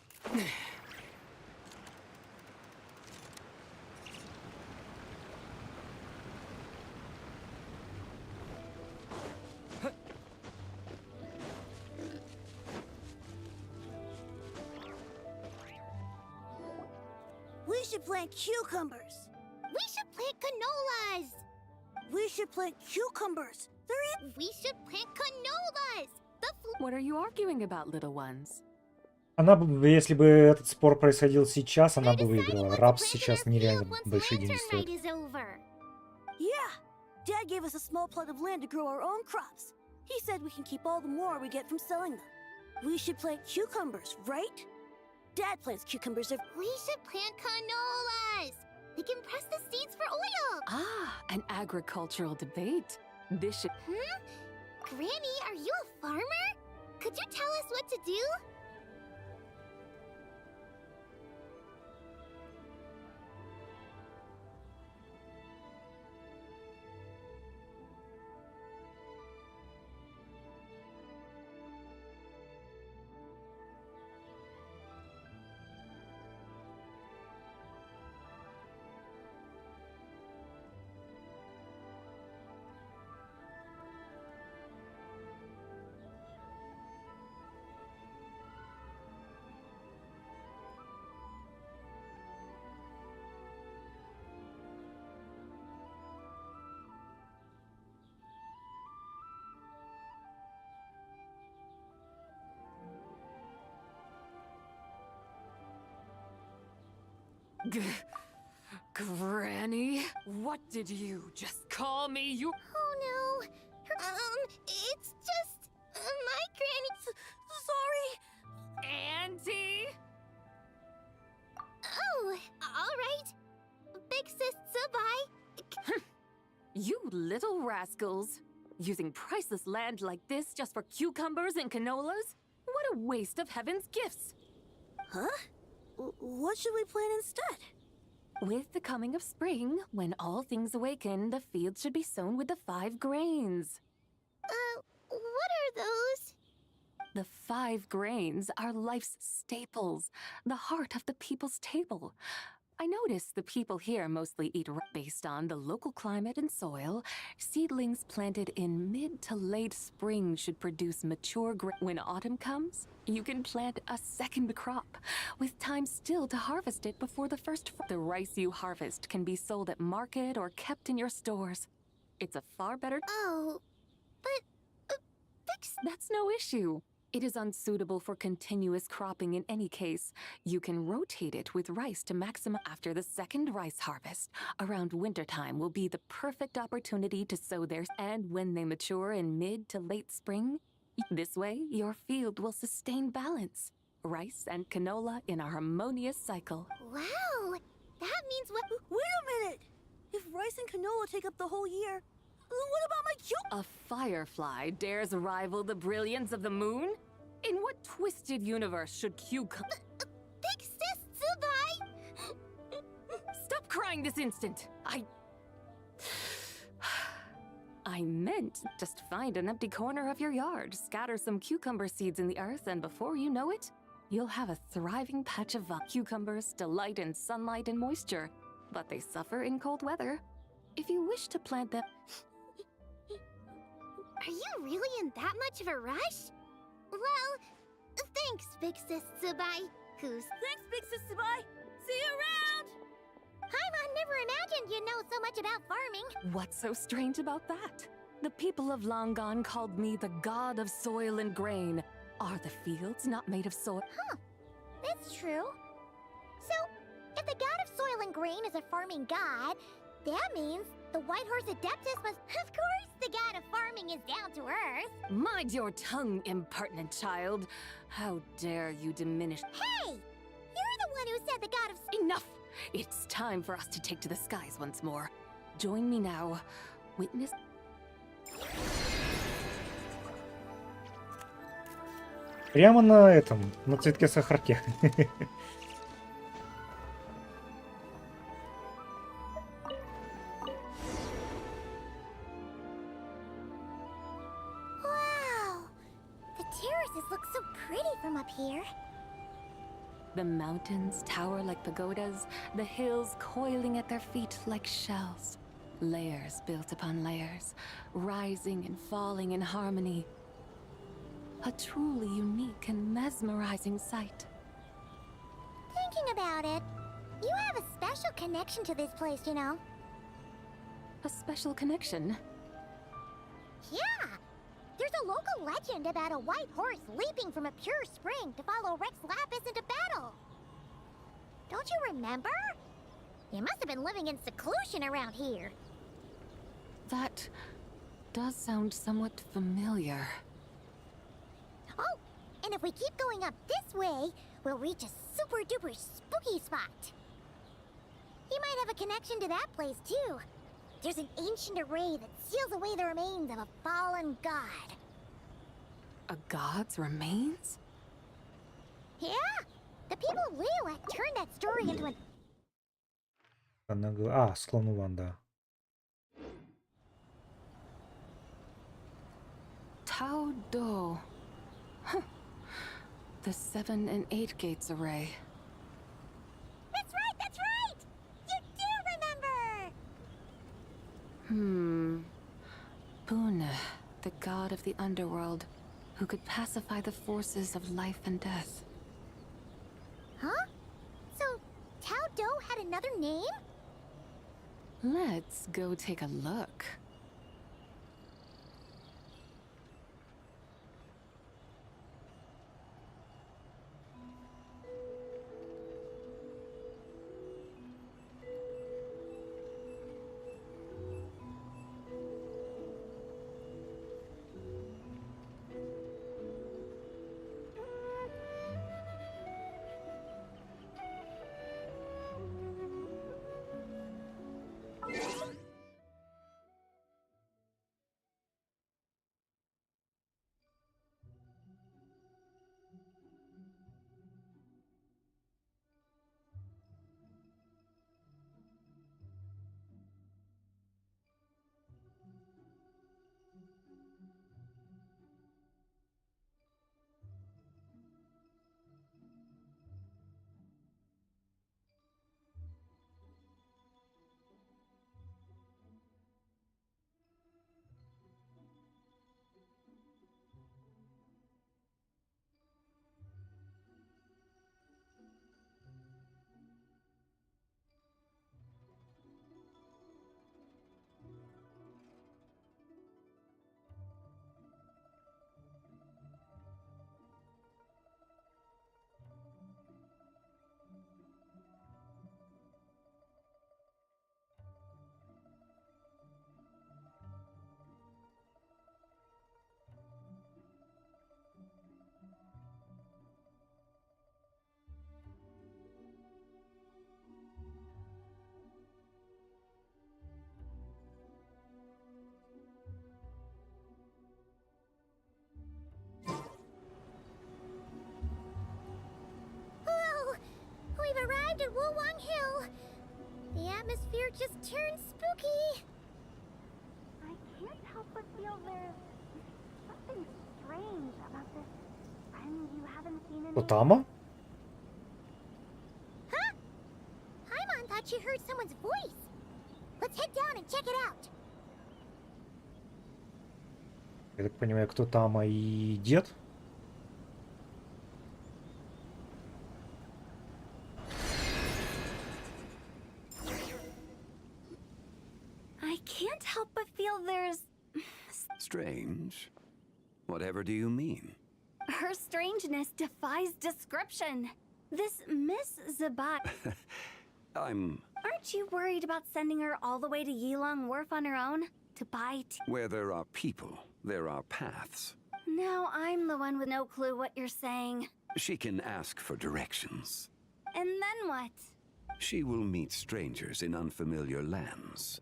We should plant cucumbers. We should plant canolas. We should plant cucumbers. We should plant canolas. What are you arguing about, little ones? Она бы, если бы этот спор происходил сейчас, она бы выиграла. Рапс сейчас нереально большие деньги стоит. Is over. Yeah. Dad gave us a small plot of land to grow our own crops. He said we can keep all the more we get from selling them. We should plant cucumbers, right? Dad plants cucumbers every... We should plant canolas. We can press the seeds for oil. Ah, an agricultural debate. This should... Granny, are you a farmer? Could you tell us what to do? Granny, what did you just call me? You. Oh no. It's just my granny. Sorry, Auntie. Oh, all right. Big sis, bye. You little rascals. Using priceless land like this just for cucumbers and canolas? What a waste of heaven's gifts! Huh? What should we plant instead? With the coming of spring, when all things awaken, the fields should be sown with the 5 grains. What are those? The 5 grains are life's staples, the heart of the people's table. I notice the people here mostly eat based on the local climate and soil. Seedlings planted in mid to late spring should produce mature grain. When autumn comes, you can plant a second crop, with time still to harvest it before the first. The rice you harvest can be sold at market or kept in your stores. It's a far better. Oh, but That's no issue. It is unsuitable for continuous cropping in any case. You can rotate it with rice to maximum. After the second rice harvest, around wintertime will be the perfect opportunity to sow theirs. And when they mature in mid to late spring, this way your field will sustain balance. Rice and canola in a harmonious cycle. wow. That means what? Wait a minute! If rice and canola take up the whole year, what about my A firefly dares rival the brilliance of the moon? In what twisted universe should cucumber? Big sis, bye. Stop crying this instant! I meant just find an empty corner of your yard, scatter some cucumber seeds in the earth, and before you know it, you'll have a thriving patch of cucumbers delight in sunlight and moisture, but they suffer in cold weather. If you wish to plant them... Are you really in that much of a rush? Well, thanks, Big Sis Tsubai. Thanks, Big Sis Tsubai. See you around! I never imagined you know so much about farming. What's so strange about that? The people of long gone called me the god of soil and grain. Are the fields not made of soil? Huh, that's true. So, if the god of soil and grain is a farming god, that means the White Horse Adeptus must... Of course the god of farming is down to earth. Mind your tongue, impertinent child. How dare you diminish... Hey! You're the one who said the god of... Enough! It's time for us to take to the skies once more. Join me now. Witness... Прямо на этом, на цветке сахарки. Wow! The terraces look so pretty from up here. The mountains tower like pagodas, the hills coiling at their feet like shells. Layers built upon layers, rising and falling in harmony. A truly unique and mesmerizing sight. Thinking about it, you have a special connection to this place, you know. A special connection? Yeah! There's a local legend about a white horse leaping from a pure spring to follow Rex Lapis into battle. Don't you remember? You must have been living in seclusion around here. That does sound somewhat familiar. Oh, and if we keep going up this way, we'll reach a super duper spooky spot. You might have a connection to that place too. There's an ancient array that seals away the remains of a fallen god. A god's remains? Yeah! The people of Liyue turned that story into an... Склон Улан, Tao Do. Huh. The 7 and 8 gates array. That's right, that's right! You do remember! Puna, the god of the underworld, who could pacify the forces of life and death. Huh? So, Tao Do had another name? Let's go take a look. arrived at Wulwang Hill. The atmosphere just turned spooky. I can't help but feel there's something strange about this friend you haven't seen in Отама? Huh? Paimon thought she heard someone's voice. Let's head down and check it out. Я так понимаю, кто Тама и дед? I can't help but feel there's... Strange? Whatever do you mean? Her strangeness defies description. This Miss Zabai... I'm... Aren't you worried about sending her all the way to Yilong Wharf on her own? To buy tea? Where there are people, there are paths. Now I'm the one with no clue what you're saying. She can ask for directions. And then what? She will meet strangers in unfamiliar lands.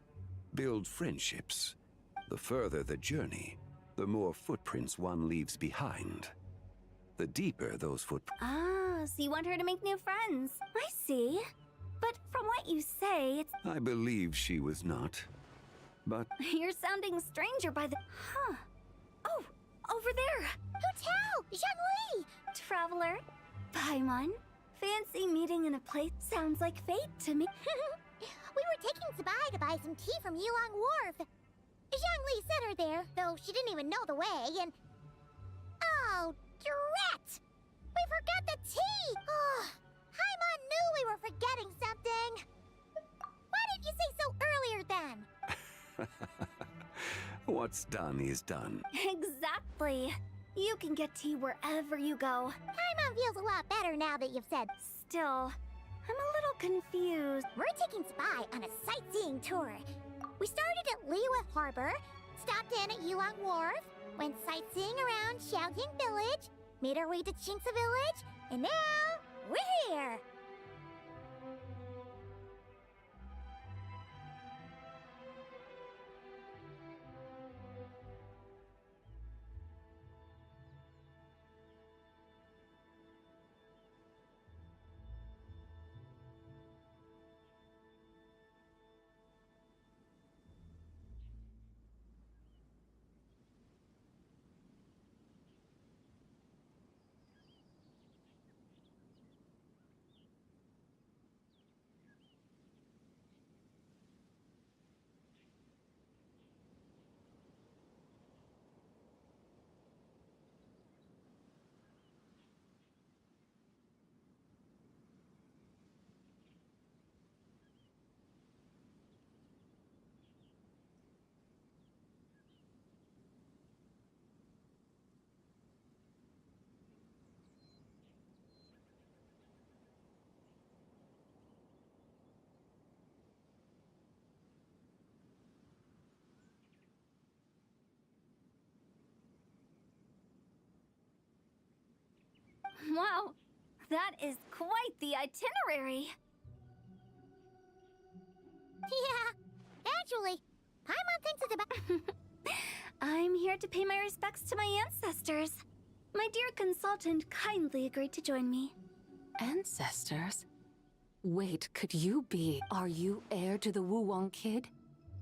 Build friendships. The further the journey, the more footprints one leaves behind. The deeper those footprints... Ah, so you want her to make new friends. I see. But from what you say, it's... I believe she was not. But... You're sounding stranger by the... Huh. Oh, over there. Hotel! Zhongli! Traveler. Paimon. Fancy meeting in a place sounds like fate to me. We were taking Zabai to buy some tea from Yilong Wharf. Zhongli sent her there, though she didn't even know the way, and... Oh, drat! We forgot the tea! Oh, Paimon knew we were forgetting something. Why didn't you say so earlier then? What's done is done. Exactly. You can get tea wherever you go. Paimon feels a lot better now that you've said. Still, I'm a little confused. We're taking Spy on a sightseeing tour. We started at Liyue Harbor, stopped in at Yilong Wharf, went sightseeing around Xiaoying Village, made our way to Qingce Village, and now we're here. Wow, that is quite the itinerary. Yeah, actually, Paimon thinks it's about... I'm here to pay my respects to my ancestors. My dear consultant kindly agreed to join me. Ancestors? Wait, could you be... Are you heir to the Wulwang Kid?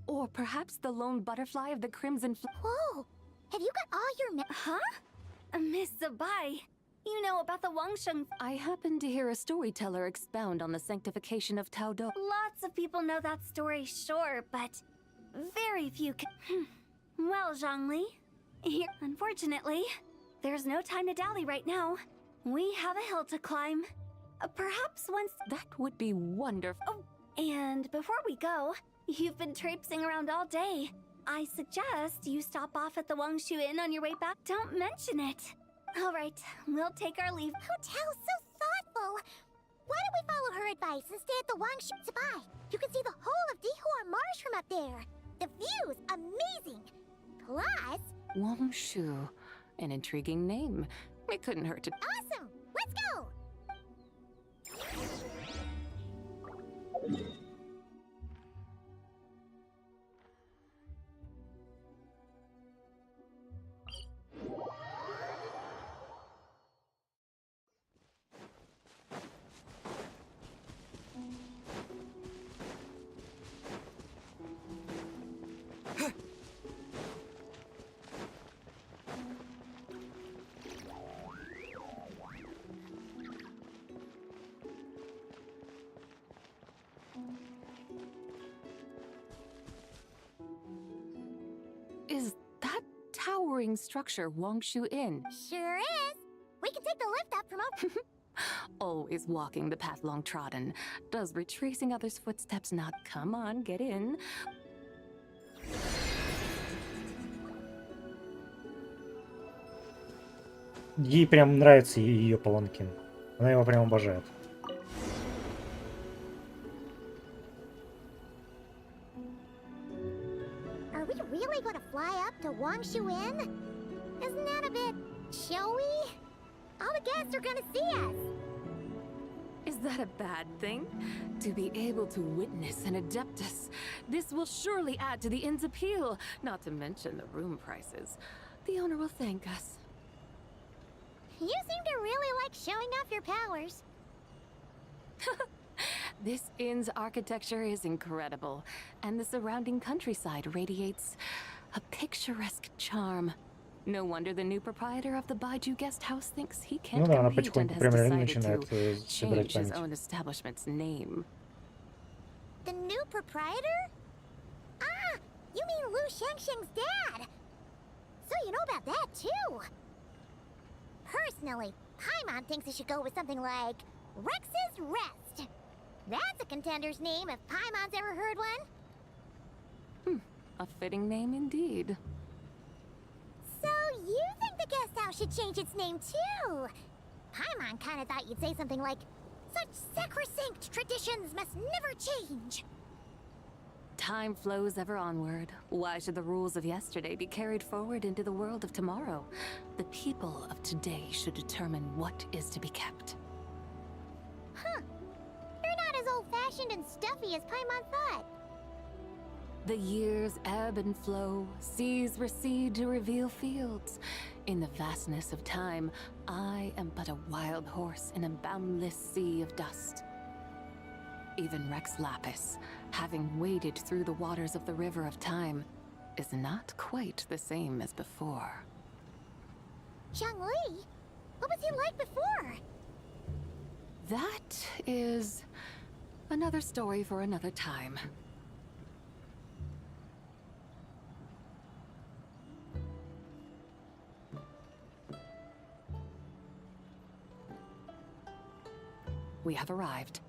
Or perhaps the lone butterfly of the Crimson Whoa! Have you got all your Huh? Miss Zabai, you know about the Wangsheng... I happened to hear a storyteller expound on the sanctification of Taodo. Lots of people know that story, sure, but very few can... Well, Zhongli, unfortunately, there's no time to dally right now. We have a hill to climb. Perhaps once... That would be wonderful. Oh, and before we go, you've been traipsing around all day. I suggest you stop off at the Wangshu Inn on your way back. Don't mention it. All right, we'll take our leave. Hotel's so thoughtful. Why don't we follow her advice and stay at the Wangshu Zabai? You can see the whole of Dihua Marsh from up there. The view's amazing. Plus... Wangshu. An intriguing name. It couldn't hurt to... Awesome! Let's go! towering structure Wangshu Inn. Sure is. We can take the lift up from over. Always walking the path long trodden. Does retracing others' footsteps not? Come on, get in. Ей прям нравится ее паланкин. Она его прям обожает. Are we really going to fly up to Wangshu Inn? Isn't that a bit showy? All the guests are going to see us. Is that a bad thing? To be able to witness an Adeptus. This will surely add to the inn's appeal, not to mention the room prices. The owner will thank us. You seem to really like showing off your powers. This inn's architecture is incredible, and the surrounding countryside radiates a picturesque charm. No wonder the new proprietor of the Baiju guest house thinks he can't Ну да, она compete and потихоньку has прям реально decided начинает to собирать change his память. own establishment's name. The new proprietor? Ah, you mean Lu Shengsheng's dad. So you know about that too. Personally, Paimon thinks it should go with something like Rex's Rest. That's a contender's name if Paimon's ever heard one. A fitting name indeed. So you think the guest house should change its name too? Paimon kinda thought you'd say something like, such sacrosanct traditions must never change. Time flows ever onward. Why should the rules of yesterday be carried forward into the world of tomorrow? The people of today should determine what is to be kept. Huh. You're not as old-fashioned and stuffy as Paimon thought. The years ebb and flow, seas recede to reveal fields. In the vastness of time, I am but a wild horse in a boundless sea of dust. Even Rex Lapis, having waded through the waters of the river of time, is not quite the same as before. Zhongli? What was he like before? That is another story for another time. We have arrived.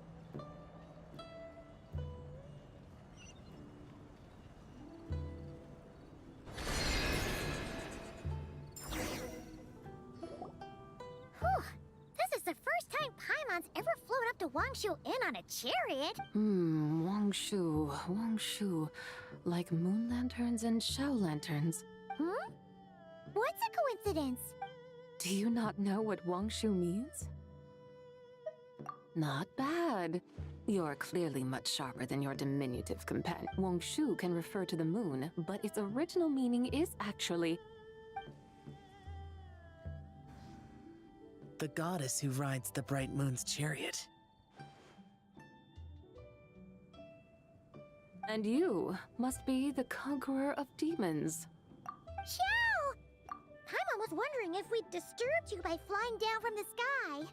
This is the first time Paimon's ever flown up to Wangshu Inn on a chariot. Wangshu. Like moon lanterns and shao lanterns. Hmm? What's a coincidence? Do you not know what Wangshu means? Not bad. You're clearly much sharper than your diminutive companion. Wangshu can refer to the moon, but its original meaning is actually the goddess who rides the bright moon's chariot. And you must be the conqueror of demons. Xiao! Paimon was wondering if we'd disturbed you by flying down from the sky.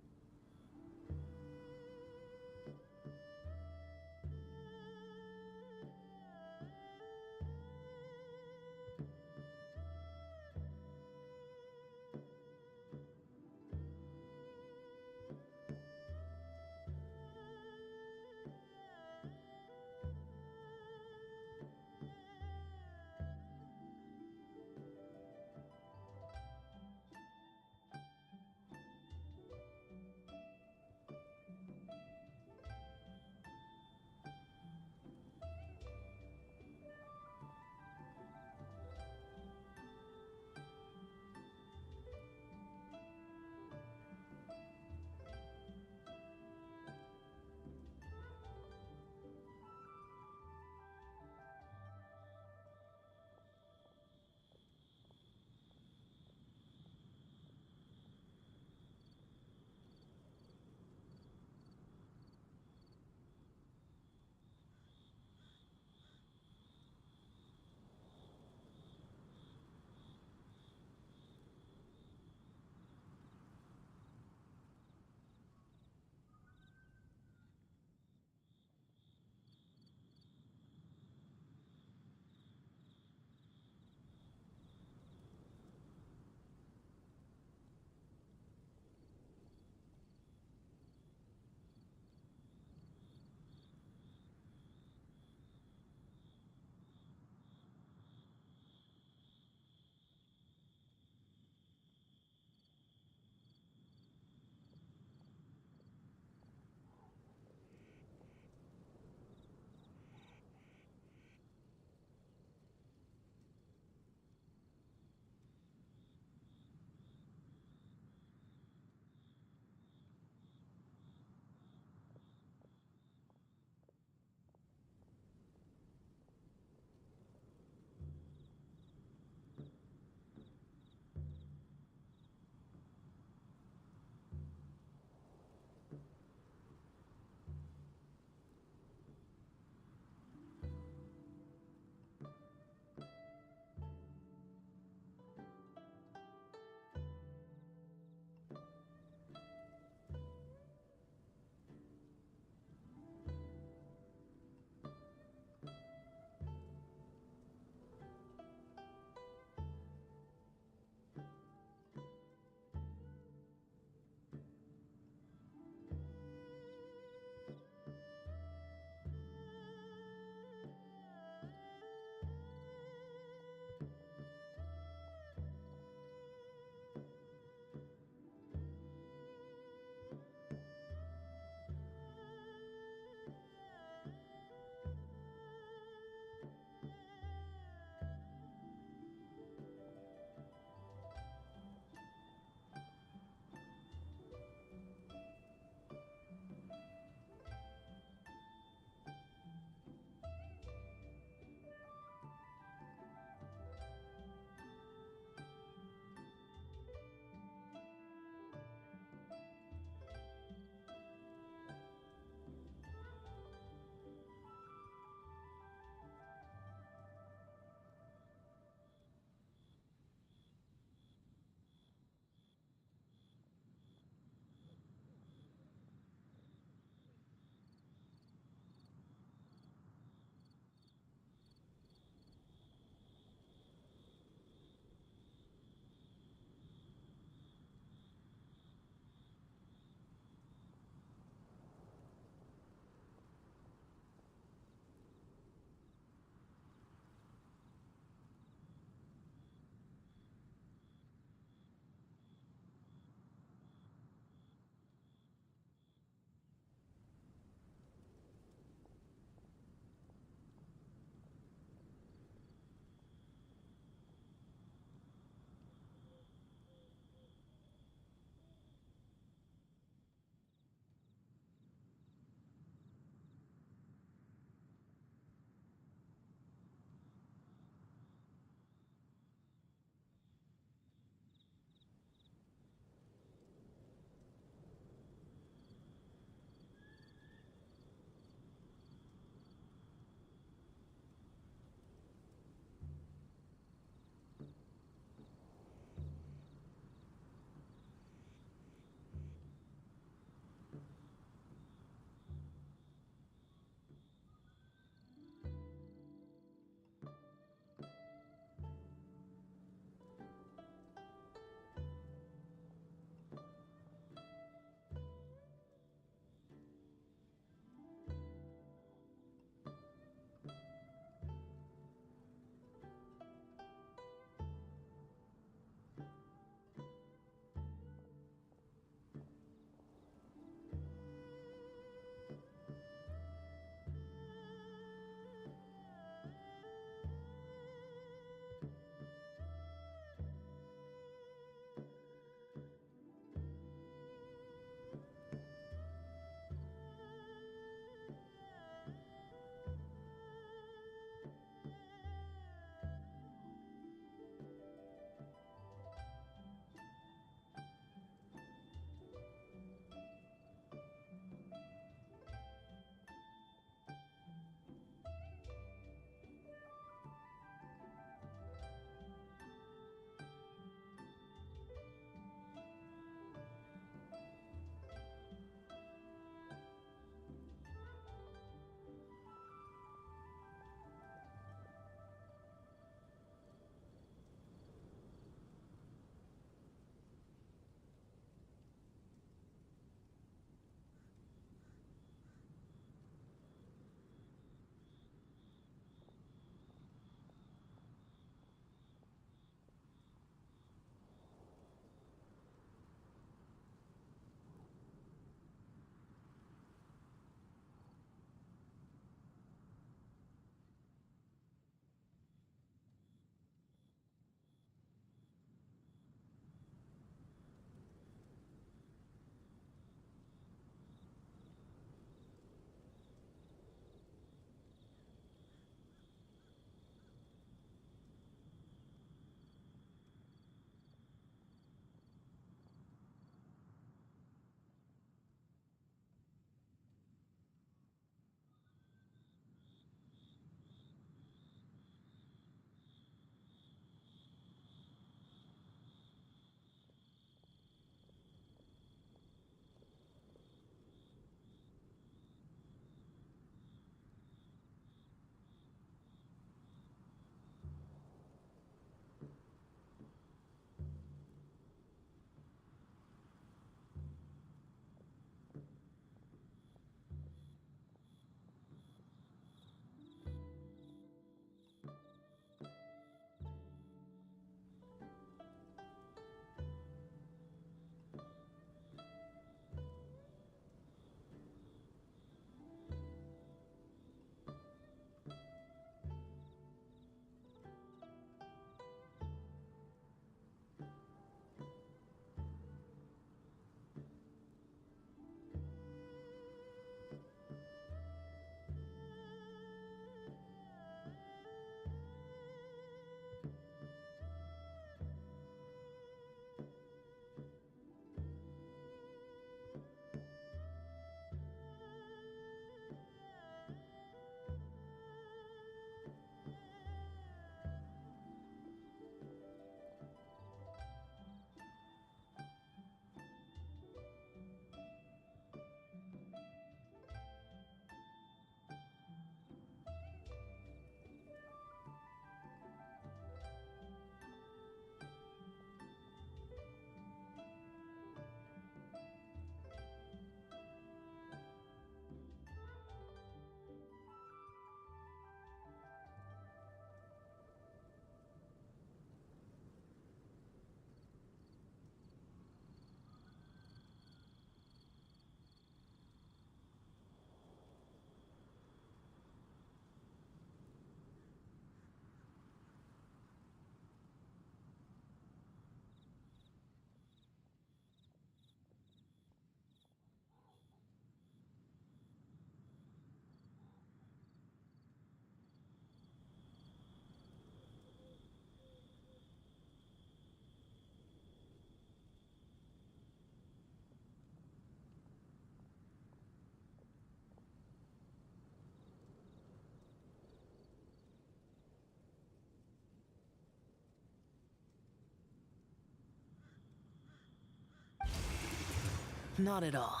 Not at all.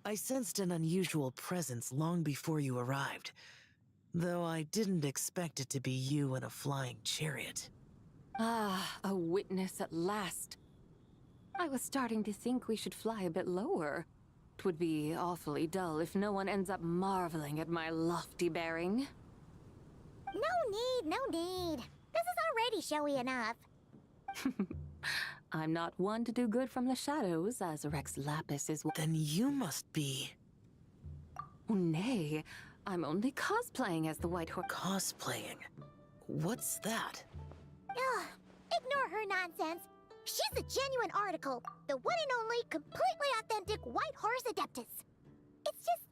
I sensed an unusual presence long before you arrived, though I didn't expect it to be you in a flying chariot. Ah, a witness at last. I was starting to think we should fly a bit lower. It would be awfully dull if no one ends up marveling at my lofty bearing. No need. This is already showy enough. I'm not one to do good from the shadows, as Rex Lapis is. Then you must be... Oh, nay, I'm only cosplaying as the White Horse. Cosplaying? What's that? Ugh, ignore her nonsense. She's the genuine article, the one and only, completely authentic White Horse Adeptus. It's just...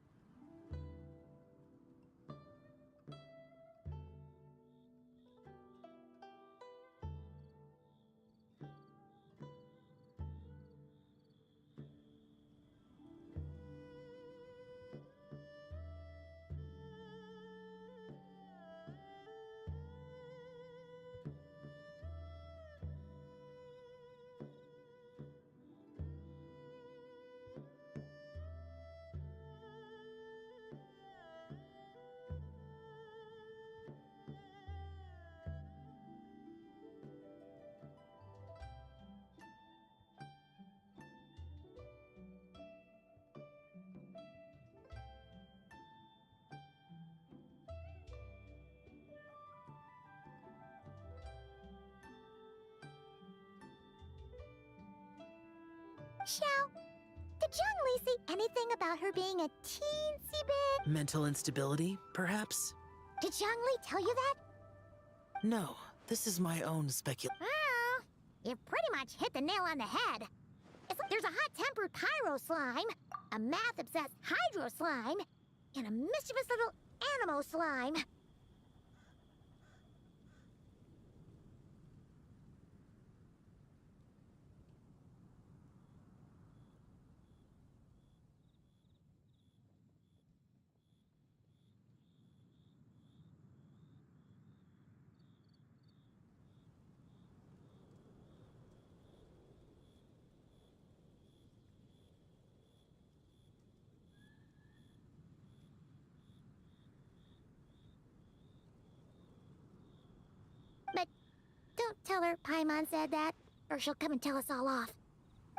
Xiao, did Zhongli say anything about her being a teensy bit? Mental instability, perhaps? Did Zhongli tell you that? No, this is my own speculation. Oh, you pretty much hit the nail on the head. It's like there's a hot-tempered pyro slime, a math-obsessed hydro slime, and a mischievous little animo slime. But don't tell her Paimon said that, or she'll come and tell us all off.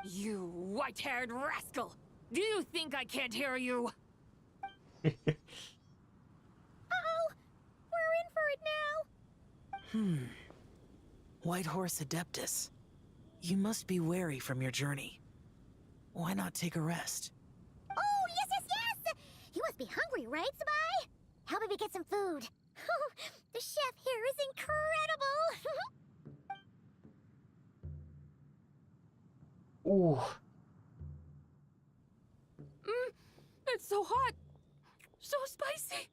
You white-haired rascal! Do you think I can't hear you? Uh-oh! We're in for it now! White Horse Adeptus. You must be weary from your journey. Why not take a rest? Oh, yes! You must be hungry, right, Sabai? How about we get some food? The chef here is incredible! Ooh. It's so hot! So spicy!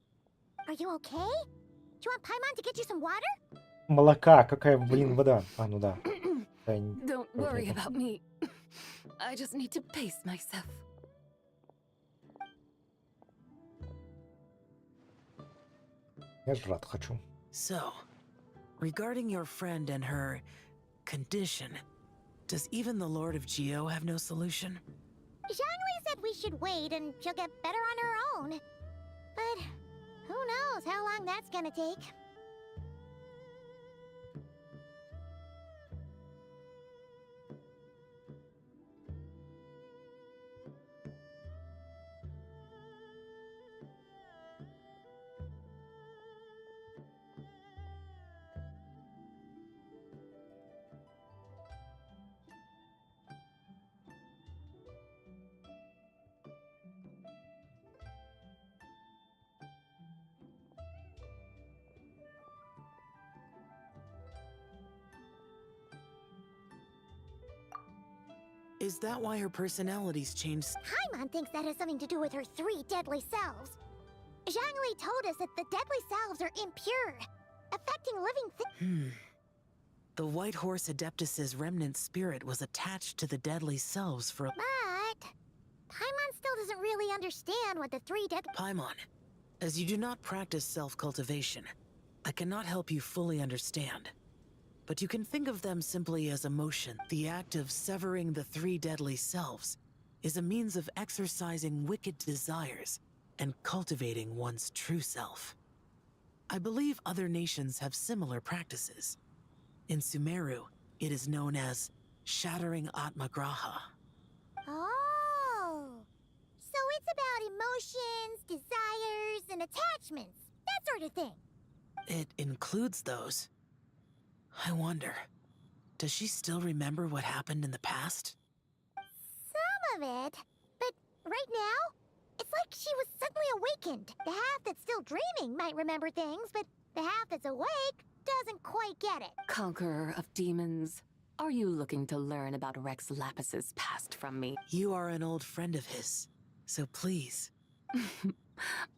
Are you okay? Do you want Paimon to get you some water? Молока, какая, блин, вода. А, ну да. Don't worry about me. I just need to pace myself. Я жрать хочу. So, regarding your friend and her condition, does even the Lord of Geo have no solution? Zhongli said we should wait and she'll get better on her own. But who knows how long that's gonna take. Is that why her personality's changed? Paimon thinks that has something to do with her 3 deadly selves. Zhongli told us that the deadly selves are impure, affecting living things. The White Horse Adeptus's remnant spirit was attached to the deadly selves for... But Paimon still doesn't really understand what the 3 deadly... Paimon, as you do not practice self-cultivation, I cannot help you fully understand. But you can think of them simply as emotion, the act of severing the 3 deadly selves, is a means of exercising wicked desires and cultivating one's true self. I believe other nations have similar practices. In Sumeru, it is known as shattering Atmagraha. Oh! So it's about emotions, desires, and attachments. That sort of thing. It includes those. I wonder, does she still remember what happened in the past? Some of it. But right now, it's like she was suddenly awakened. The half that's still dreaming might remember things, but the half that's awake doesn't quite get it. Conqueror of demons, are you looking to learn about Rex Lapus's past from me? You are an old friend of his, so please.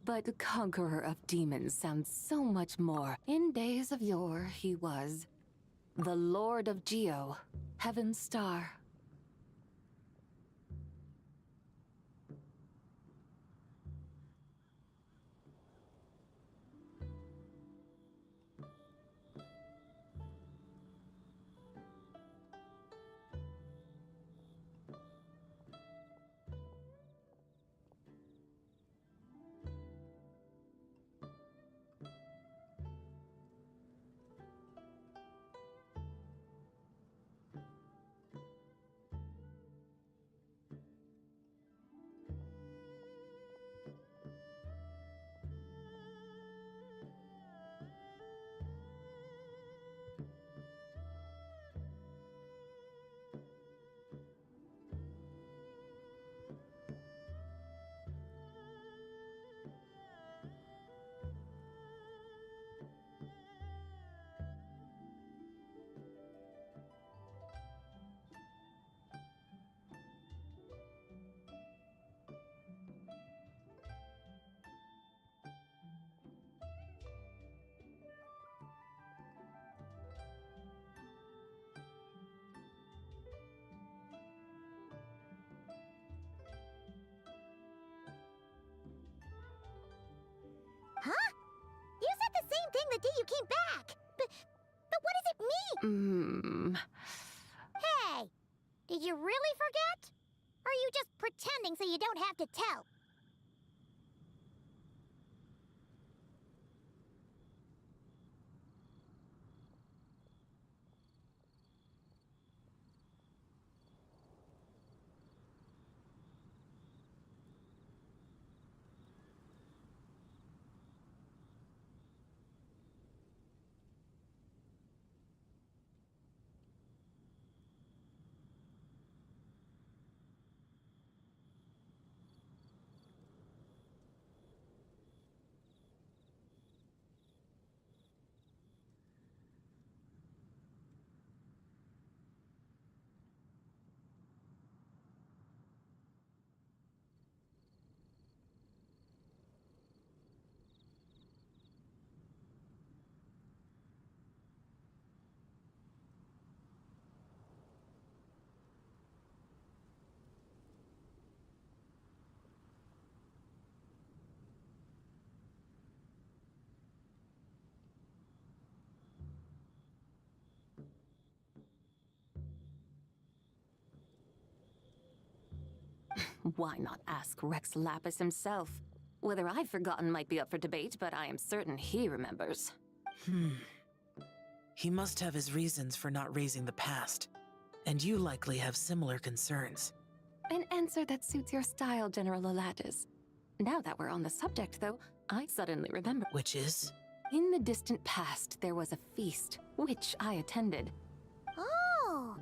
But Conqueror of Demons sounds so much more. In days of yore, he was the Lord of Geo, Heaven's Star. Huh? You said the same thing the day you came back. But what does it mean? Hey, did you really forget? Or are you just pretending so you don't have to tell? Why not ask Rex Lapus himself? Whether I've forgotten might be up for debate, but I am certain he remembers. He must have his reasons for not raising the past, and you likely have similar concerns. An answer that suits your style, General Alatus. Now that we're on the subject, though, I suddenly remember. Which is? In the distant past, there was a feast, which I attended. Oh!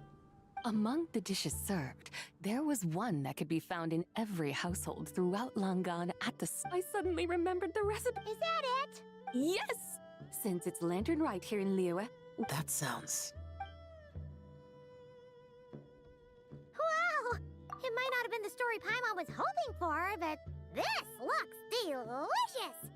Among the dishes served, there was one that could be found in every household throughout Langan at the... I suddenly remembered the recipe. Is that it? Yes! Since it's Lantern Rite here in Liyue. That sounds... Wow! It might not have been the story Paimon was hoping for, but this looks delicious!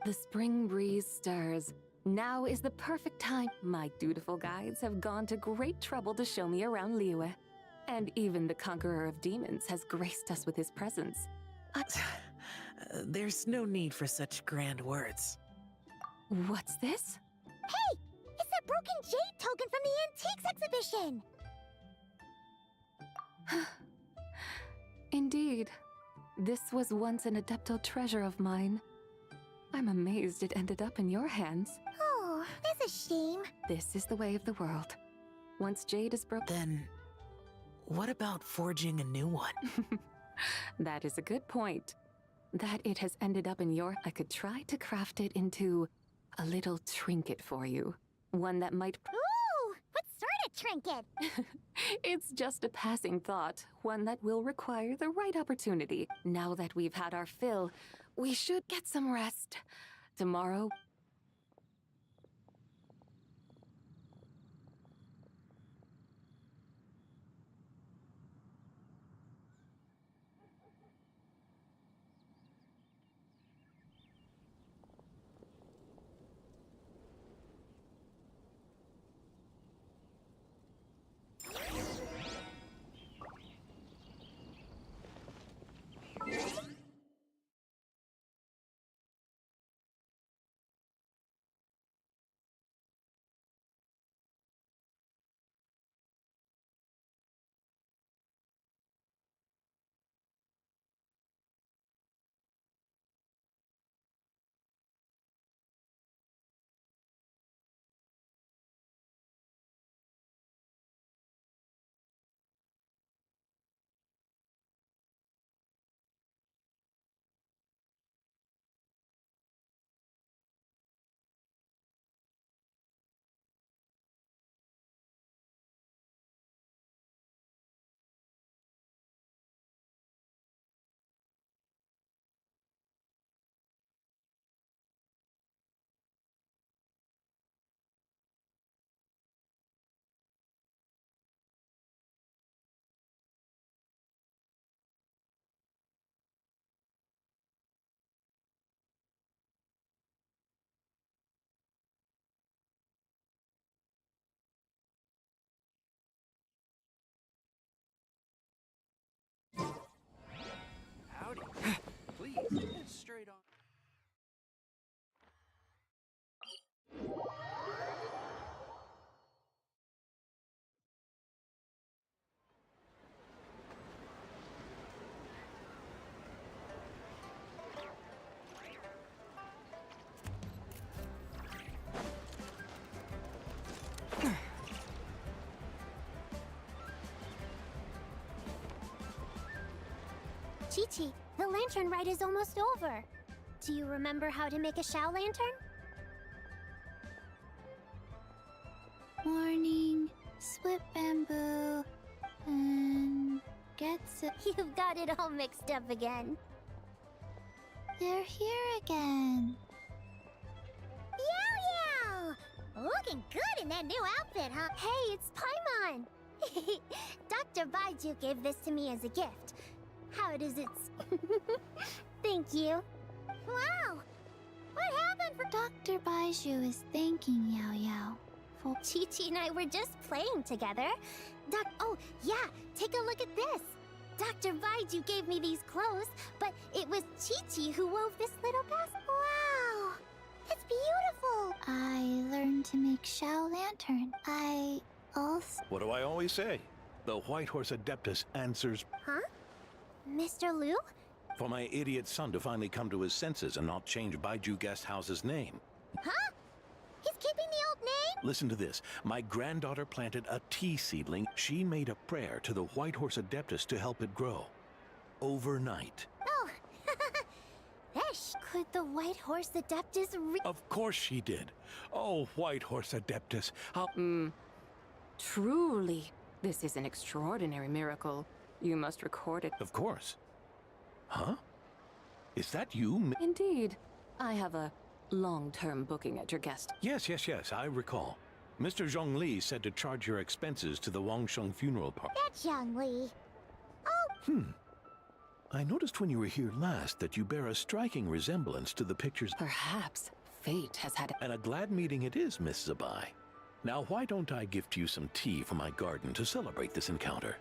The spring breeze stirs. Now is the perfect time. My dutiful guides have gone to great trouble to show me around Liyue. And even the conqueror of demons has graced us with his presence. There's no need for such grand words. What's this? Hey! It's that broken jade token from the antiques exhibition! Indeed. This was once an Adepto treasure of mine. I'm amazed it ended up in your hands. Oh, that's a shame. This is the way of the world. Once jade is broken... Then, what about forging a new one? That is a good point. That it has ended up in your... I could try to craft it into a little trinket for you. One that might... Ooh! What sort of trinket? It's just a passing thought. One that will require the right opportunity. Now that we've had our fill, we should get some rest. Tomorrow... Howdy. Please, get straight on. Chi-Chi, the lantern ride is almost over. Do you remember how to make a Shao lantern? Morning, split bamboo, and gets it. You've got it all mixed up again. They're here again. Yow yow! Looking good in that new outfit, huh? Hey, it's Paimon! Dr. Baiju gave this to me as a gift. How does it... Thank you. Wow! What happened for... Dr. Baiju is thanking Yao Yao for... Chi-Chi and I were just playing together. Oh, yeah, take a look at this. Dr. Baiju gave me these clothes, but it was Chi-Chi who wove this little basket. Wow! It's beautiful! I learned to make Shao lantern. I also... What do I always say? The White Horse Adeptus answers... Huh? Mr. Liu? For my idiot son to finally come to his senses and not change Baiju Guest House's name. Huh? He's keeping the old name? Listen to this. My granddaughter planted a tea seedling. She made a prayer to the White Horse Adeptus to help it grow. Overnight. Oh, could the White Horse Adeptus Of course she did. Oh, White Horse Adeptus, how... Truly, this is an extraordinary miracle. You must record it. Of course. Huh? Is that you? Indeed. I have a long-term booking at your guest. Yes, I recall. Mr. Zhongli said to charge your expenses to the Wangsheng funeral party. That's Zhongli. Oh! I noticed when you were here last that you bear a striking resemblance to the pictures. Perhaps fate has had And a glad meeting it is, Miss Zabai. Now, why don't I gift you some tea from my garden to celebrate this encounter?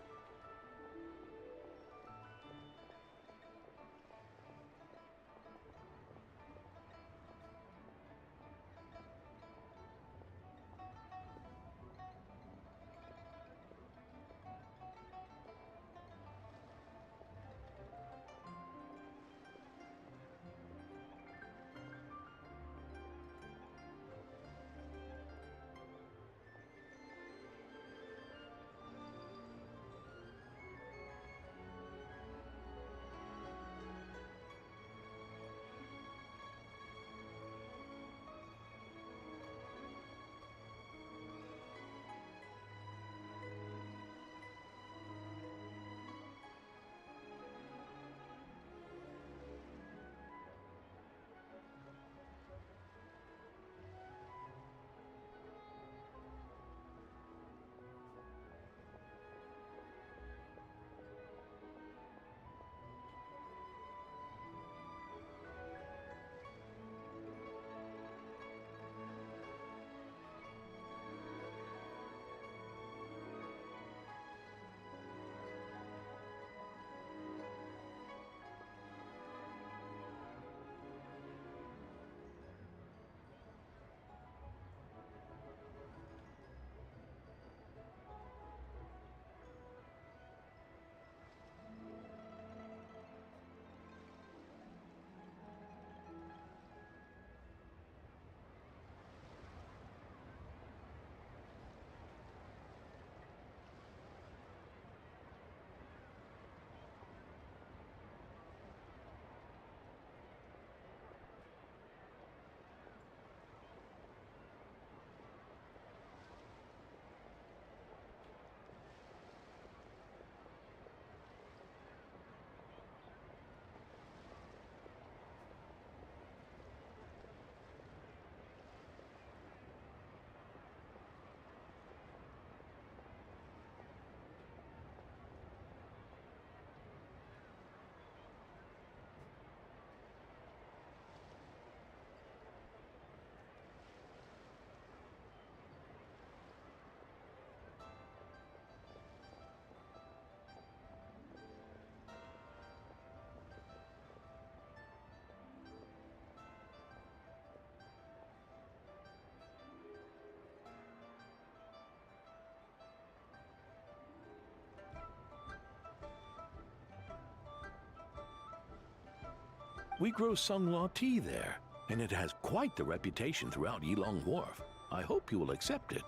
We grow Sunglaw tea there, and it has quite the reputation throughout Yilong Wharf. I hope you will accept it.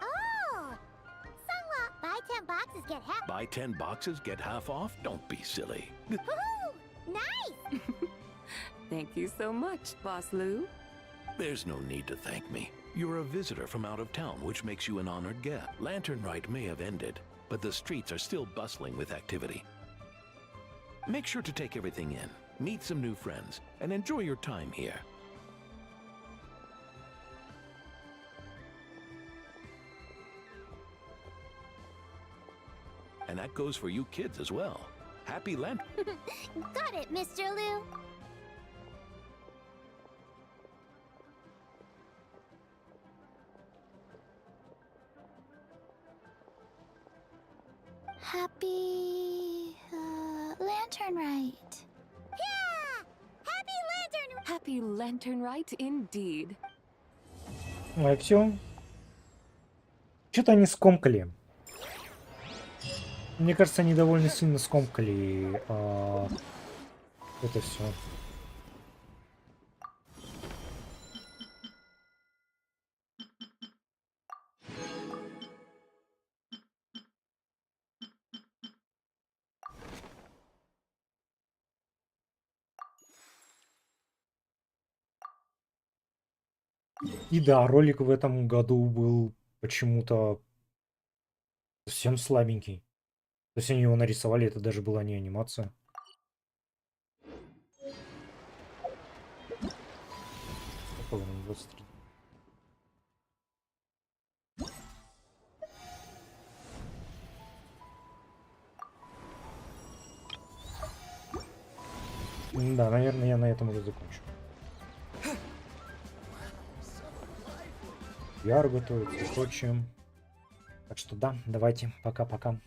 Oh! Sunglaw, buy 10 boxes, get half. Buy 10 boxes, get half off? Don't be silly. Woohoo! Nice! Thank you so much, Boss Lou. There's no need to thank me. You're a visitor from out of town, which makes you an honored guest. Lantern Rite may have ended, but the streets are still bustling with activity. Make sure to take everything in, meet some new friends, and enjoy your time here. And that goes for you kids as well. Happy Lantern. Got it, Mr. Lou. Happy Lantern Rite. Yeah! Happy Lantern! Happy Lantern Rite indeed. Ну все. Что-то они скомкали. Мне кажется, они довольно сильно скомкали это все. И да, ролик в этом году был почему-то совсем слабенький. То есть они его нарисовали, это даже была не анимация. Какой он, 23? Да, наверное, я на этом уже закончу. Яр готовится и прочее. Так что да, давайте, пока-пока.